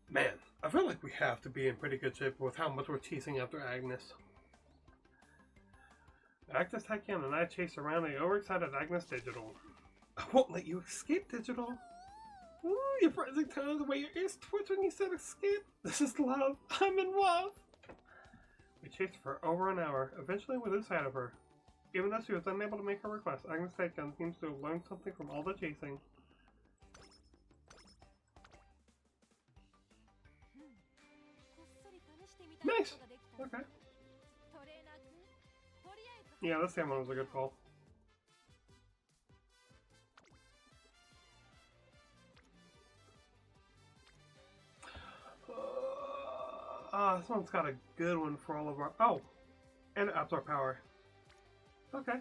Man, I feel like we have to be in pretty good shape with how much we're chasing after Agnes. Agnes Taekion and I chase around the overexcited Agnes Digital. I won't let you escape, Digital. Ooh, your rising tone, the way your ears twitch when you said escape. This is love. I'm in love. We chased for over an hour. Eventually we lose sight of her. Even though she was unable to make her request, Agnes Taekion seems to have learned something from all the chasing. Nice! Okay. Yeah, this same one was a good call. This one's got a good one for all of our... Oh! And it ups our power. Okay.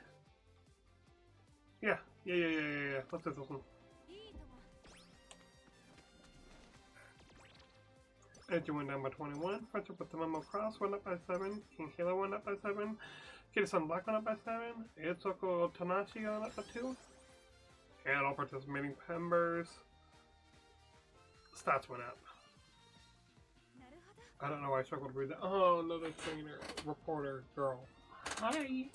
Yeah. Let's do this one. Edge went down by 21. Friendship with the Momo Cross went up by 7. King Halo went up by 7. Kid-san Black went up by 7. Itsoko Tanashi went up by 2. And all participating members' stats went up. I don't know why I struggled to read that. Oh, another trainer, reporter girl. Hi!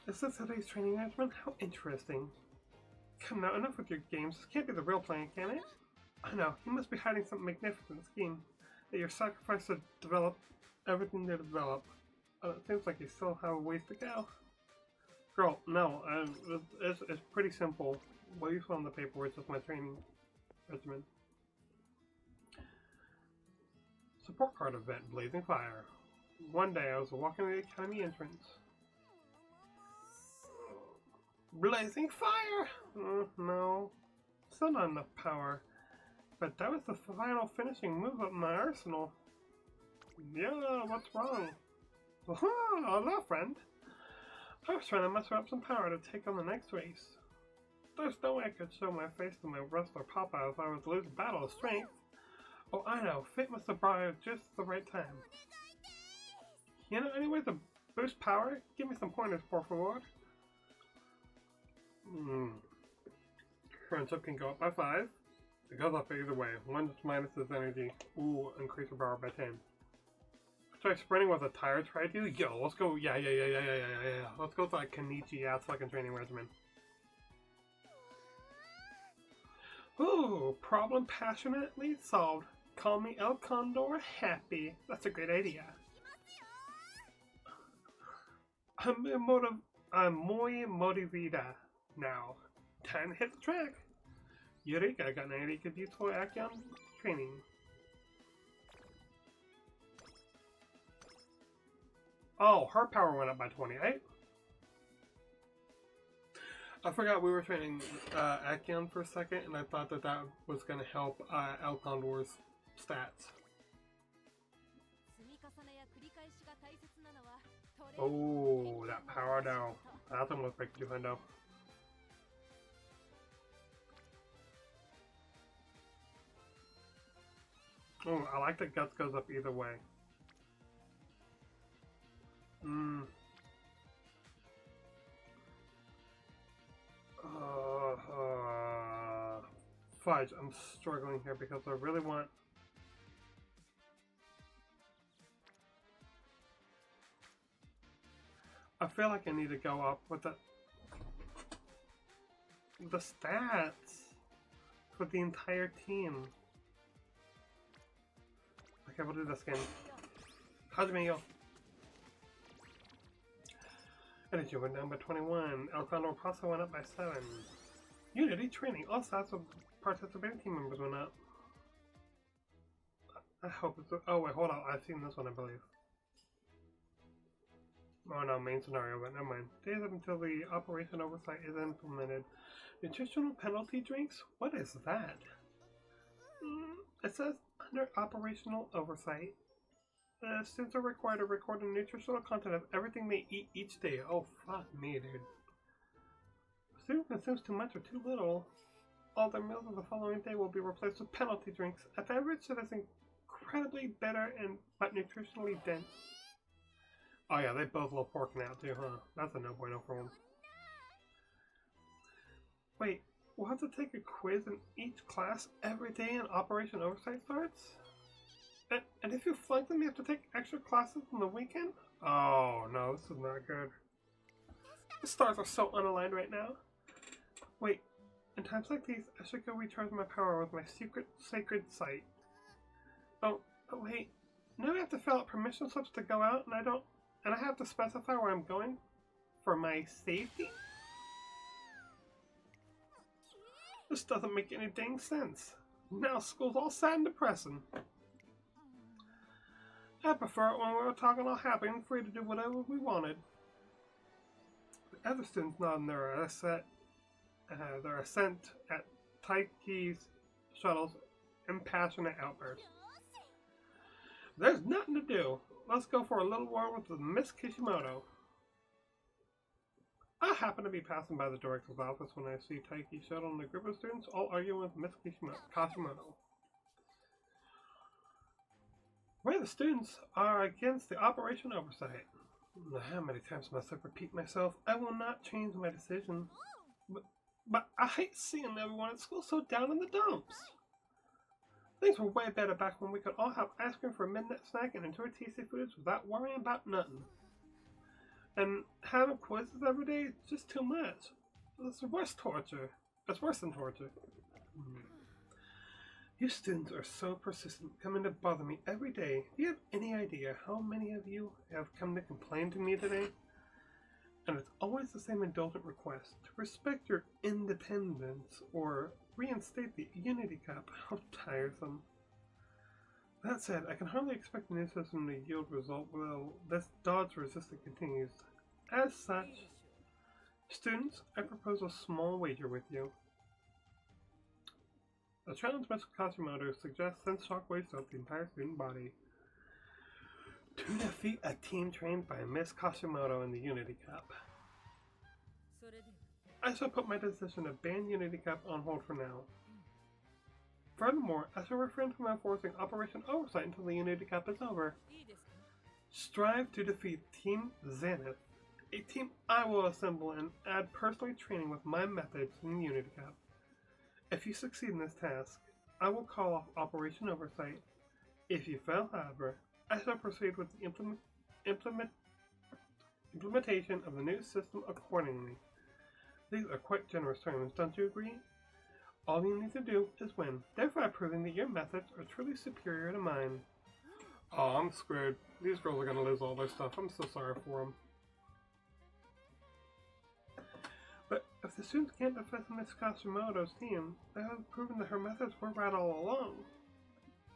Is this today's training management? How interesting. Come now, enough with your games. This can't be the real plan, can it? I know, you must be hiding some magnificent scheme that you're sacrificed to develop everything to develop. It seems like you still have a ways to go. Girl, no, it's pretty simple. What you saw on the paper is just my training regimen. Support card event, Blazing Fire. One day I was walking the academy entrance. Blazing Fire! No, still not enough power. But that was the final finishing move of my arsenal. Yeah, what's wrong? Hello, friend. I was trying to muster up some power to take on the next race. There's no way I could show my face to my wrestler Papa if I was to lose a battle of strength. Oh, I know. Fate must have brought it just the right time. You know any way to boost power? Give me some pointers, por favor. Friendship can go up by 5. It goes up either way. 1 just minuses energy. Ooh, increase your power by 10. Try sprinting with a tire try to? Yo, let's go. Yeah. Let's go to like Kenichi ass fucking training regimen. Ooh, problem passionately solved. Call me El Condor Happy. That's a great idea. I'm muy motivada now. Time to hit the track. Eureka, I got an idea could use for Akion training. Oh, her power went up by 28. I forgot we were training Akion for a second, and I thought that that was going to help El Condor's stats. Oh, that power down. That one was breaking 200. Oh, I like that Guts goes up either way. Fudge, I'm struggling here because I really want... I feel like I need to go up with the stats for the entire team. Okay, we'll do this again. Hajime yo. Energy went down by 21. El Condor Pasa went up by 7. Unity training. All stats of participating team members went up. I hope it's... Oh wait, hold on. I've seen this one, I believe. Oh no, main scenario, but never mind. Days up until the operation oversight is implemented. Nutritional penalty drinks? What is that? It says under operational oversight, students are required to record the nutritional content of everything they eat each day. Oh, fuck me, dude. If a student consumes too much or too little, all their meals of the following day will be replaced with penalty drinks. A beverage that is incredibly bitter and but nutritionally dense. Oh yeah, they both love pork now too, huh? That's a no-bueno for them. Wait, we'll have to take a quiz in each class every day and Operation Oversight starts? And if you flunk them, you have to take extra classes on the weekend? Oh no, this is not good. The stars are so unaligned right now. Wait, in times like these, I should go recharge my power with my secret sacred site. Oh wait, now I have to fill out permission slips to go out, and I have to specify where I'm going for my safety? This doesn't make any dang sense. Now school's all sad and depressing. I prefer it when we were talking all happy and free to do whatever we wanted. The other students nodding their assent at Taiki's shuttle's impassionate outburst. There's nothing to do. Let's go for a little war with Miss Kishimoto. I happen to be passing by the director's office when I see Taiki shuttle and a group of students all arguing with Miss Kishimoto. Where The students are against the operation oversight. How many times must I repeat myself? I will not change my decision. But I hate seeing everyone at school so down in the dumps. Things were way better back when we could all have ice cream for a midnight snack and enjoy tasty foods without worrying about nothing. And having quizzes every day is just too much. It's worse torture. It's worse than torture. You students are so persistent, coming to bother me every day. Do you have any idea how many of you have come to complain to me today? And it's always the same indulgent request to respect your independence or reinstate the Unity Cup. How tiresome. That said, I can hardly expect the new system to yield result while this dodge resistance continues. As such, students, I propose a small wager with you. The challenge Mr. Kashimoto suggests sends shockwaves throughout the entire student body. To defeat a team trained by Miss Kashimoto in the Unity Cup. I shall put my decision to ban Unity Cup on hold for now. Furthermore, I shall refrain from enforcing Operation Oversight until the Unity Cup is over. Strive to defeat Team Zenith, a team I will assemble and add personally training with my methods in the Unity Cup. If you succeed in this task, I will call off Operation Oversight. If you fail, however, I shall proceed with the implementation of the new system accordingly. These are quite generous terms, don't you agree? All you need to do is win, thereby proving that your methods are truly superior to mine. Oh, I'm screwed. These girls are gonna lose all their stuff. I'm so sorry for them. But if the students can't defend Miss Kashimoto's team, they have proven that her methods were right all along.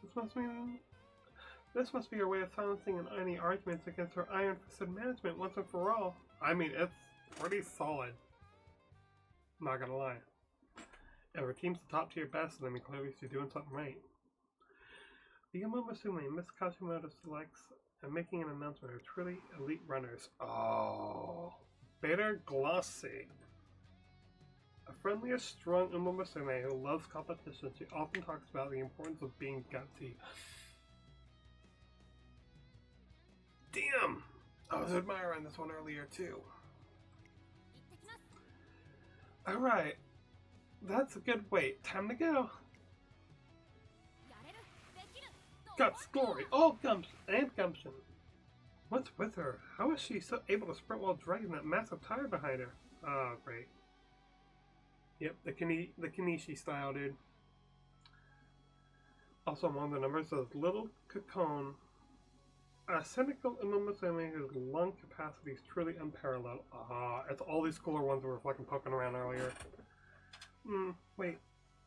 This must be her way of silencing any arguments against her iron-fisted management once and for all. I mean, it's pretty solid. Not gonna lie. If her team's the top tier best, then clearly she's doing something right. The Yamamasume Miss Kashimoto selects and making an announcement of truly elite runners. Oh, Beta Glossy. A friendly, strong Yamamasume who loves competition, she often talks about the importance of being gutsy. Damn! I was admiring this one earlier too. Alright. That's a good wait. Time to go. Guts, glory, all gumption and gumption. What's with her? How is she so able to sprint while dragging that massive tire behind her? Oh, great. Yep, the Kanishi style, dude. Also among the numbers is Little Kakon, a cynical Umamusume whose lung capacity is truly unparalleled. It's all these cooler ones we were fucking poking around earlier. Wait,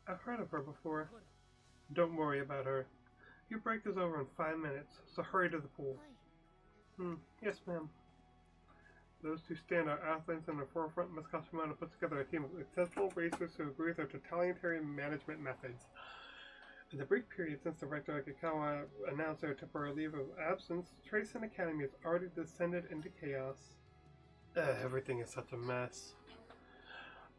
I've heard of her before. Don't worry about her. Your break is over in 5 minutes, so hurry to the pool. Yes, ma'am. Those two standout athletes in the forefront, Miss Kashimoto puts together a team of successful racers who agree with their totalitarian management methods. In the brief period since the Rector Akikawa announced their temporary leave of absence, Tracing Academy has already descended into chaos. Everything is such a mess.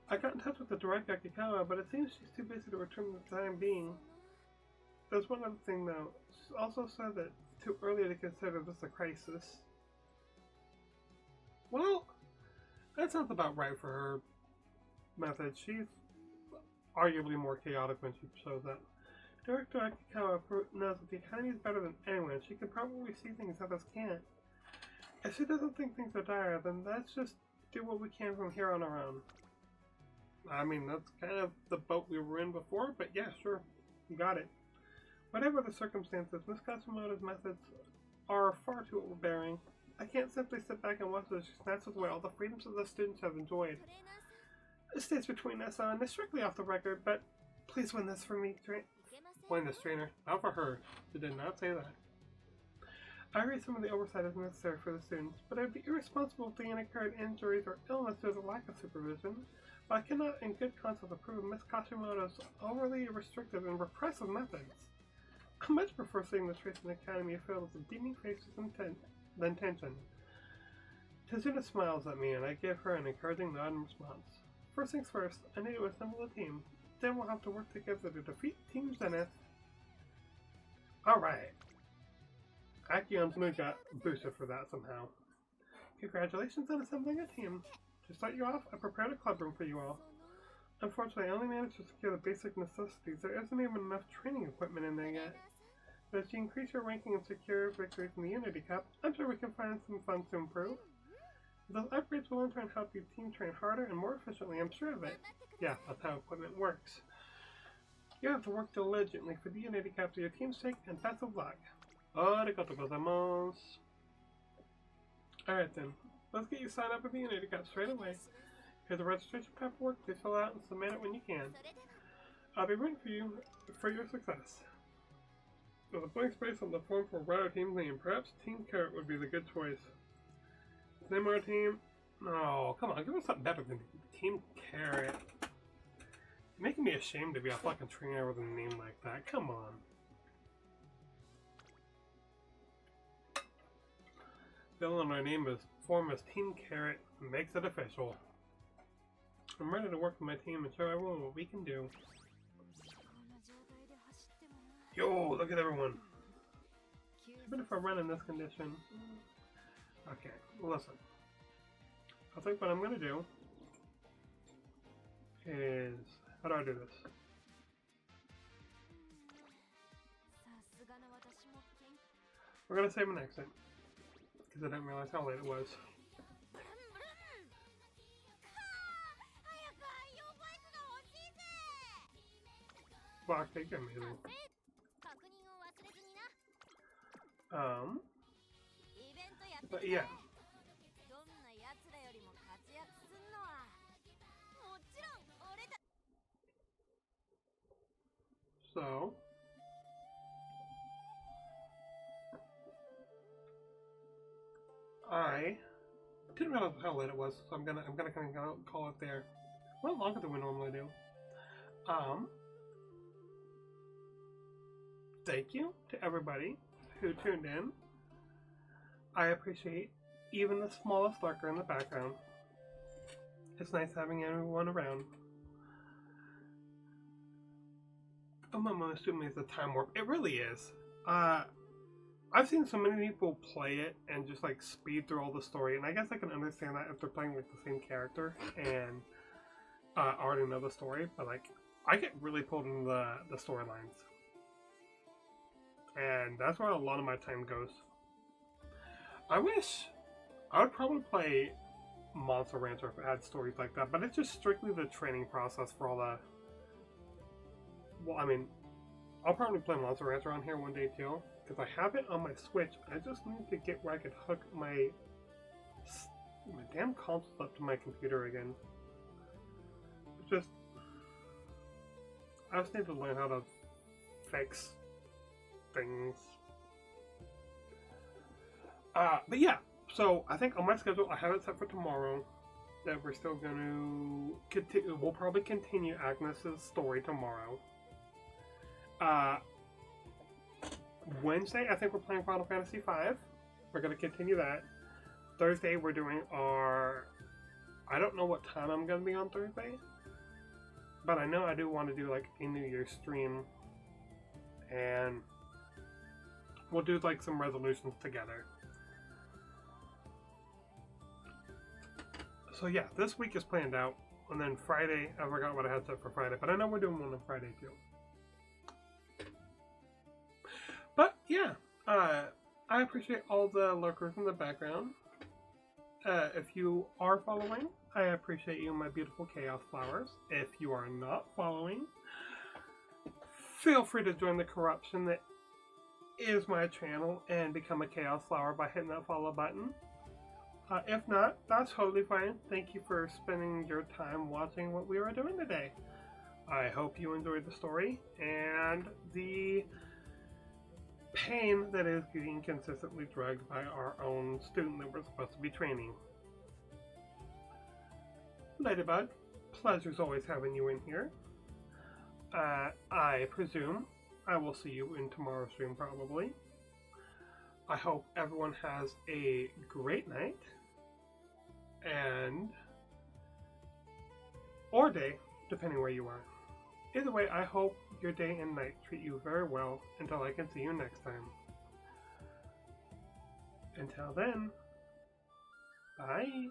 I got in touch with the Director Akikawa, but it seems she's too busy to return for the time being. There's one other thing though. She also said that it's too early to consider this a crisis. Well, that sounds about right for her method. She's arguably more chaotic when she shows up. Director Akikawa knows that the Academy is better than anyone. She can probably see things others can't. If she doesn't think things are dire, then let's just do what we can from here on our own. I mean, that's kind of the boat we were in before, but yeah, sure. You got it. Whatever the circumstances, Miss Kashimoto's methods are far too overbearing. I can't simply sit back and watch as she snatches away all the freedoms that the students have enjoyed. It stays between us, and it's strictly off the record, but please win this for me, win this, trainer. Not for her. She did not say that. I agree some of the oversight is necessary for the students, but it would be irresponsible if they incurred injuries or illness due to the lack of supervision. But I cannot in good conscience approve of Miss Kashimoto's overly restrictive and repressive methods. I much prefer seeing the Tracing Academy filled with beaming faces than tension. Tizuna smiles at me and I give her an encouraging nod in response. First things first, I need to assemble a team. Then we'll have to work together to defeat Team Zenith. Alright. Akion's mood got boosted for that somehow. Congratulations on assembling a team. To start you off, I prepared a club room for you all. Unfortunately, I only managed to secure the basic necessities. There isn't even enough training equipment in there yet. But as you increase your ranking and secure victories in the Unity Cup, I'm sure we can find some funds to improve. Those upgrades will in turn help your team train harder and more efficiently, I'm sure of it. Yeah, that's how equipment works. You have to work diligently for the Unity Cup for your team's sake, and best of luck. Arigatou gozaimasu. Alright then, let's get you signed up with the Unity Cup straight away. Here's the registration paperwork. Please fill out and submit it when you can. I'll be rooting for you for your success. With a blank space on the form for our team's name, perhaps Team Carrot would be the good choice. Name our team. No, come on, give us something better than Team Carrot. You're making me ashamed to be a fucking trainer with a name like that. Come on. Filling our name is form as Team Carrot makes it official. I'm ready to work with my team and show everyone what we can do. Yo, look at everyone. Even if I run in this condition. Okay, listen. I think what I'm going to do is... How do I do this? We're going to save an exit. Because I didn't realize how late it was. Fuck, they get amazing. But yeah. So I didn't realize how late it was, so I'm gonna kind of call it there. Well, longer than we normally do. Thank you to everybody who tuned in. I appreciate even the smallest lurker in the background. It's nice having everyone around. I'm assuming it's a time warp. It really is. I've seen so many people play it and just like speed through all the story, and I guess I can understand that if they're playing like the same character and already know the story. But like, I get really pulled into the storylines, and that's where a lot of my time goes. I wish I would probably play Monster Rancher if it had stories like that, but it's just strictly the training process for all the... Well, I mean, I'll probably play Monster Rancher on here one day too, because I have it on my Switch. I just need to get where I could hook my damn console up to my computer again. It's just... I just need to learn how to fix things. But yeah, so I think on my schedule I have it set for tomorrow that we're still going to continue. We'll probably continue Agnes's story tomorrow. Wednesday, I think we're playing Final Fantasy V. We're going to continue that. Thursday, we're doing our... I don't know what time I'm going to be on Thursday, but I know I do want to do like a New Year's stream, and we'll do like some resolutions together. So yeah, this week is planned out, and then Friday, I forgot what I had set for Friday, but I know we're doing one on Friday too. But yeah, I appreciate all the lurkers in the background. If you are following, I appreciate you, my beautiful Chaos Flowers. If you are not following, feel free to join the corruption that is my channel and become a Chaos Flower by hitting that follow button. If not, that's totally fine. Thank you for spending your time watching what we were doing today. I hope you enjoyed the story and the pain that is getting consistently drugged by our own student that we're supposed to be training. Ladybug, pleasure's always having you in here. I presume I will see you in tomorrow's stream probably. I hope everyone has a great night and or day, depending where you are. Either way, I hope your day and night treat you very well until I can see you next time. Until then, bye.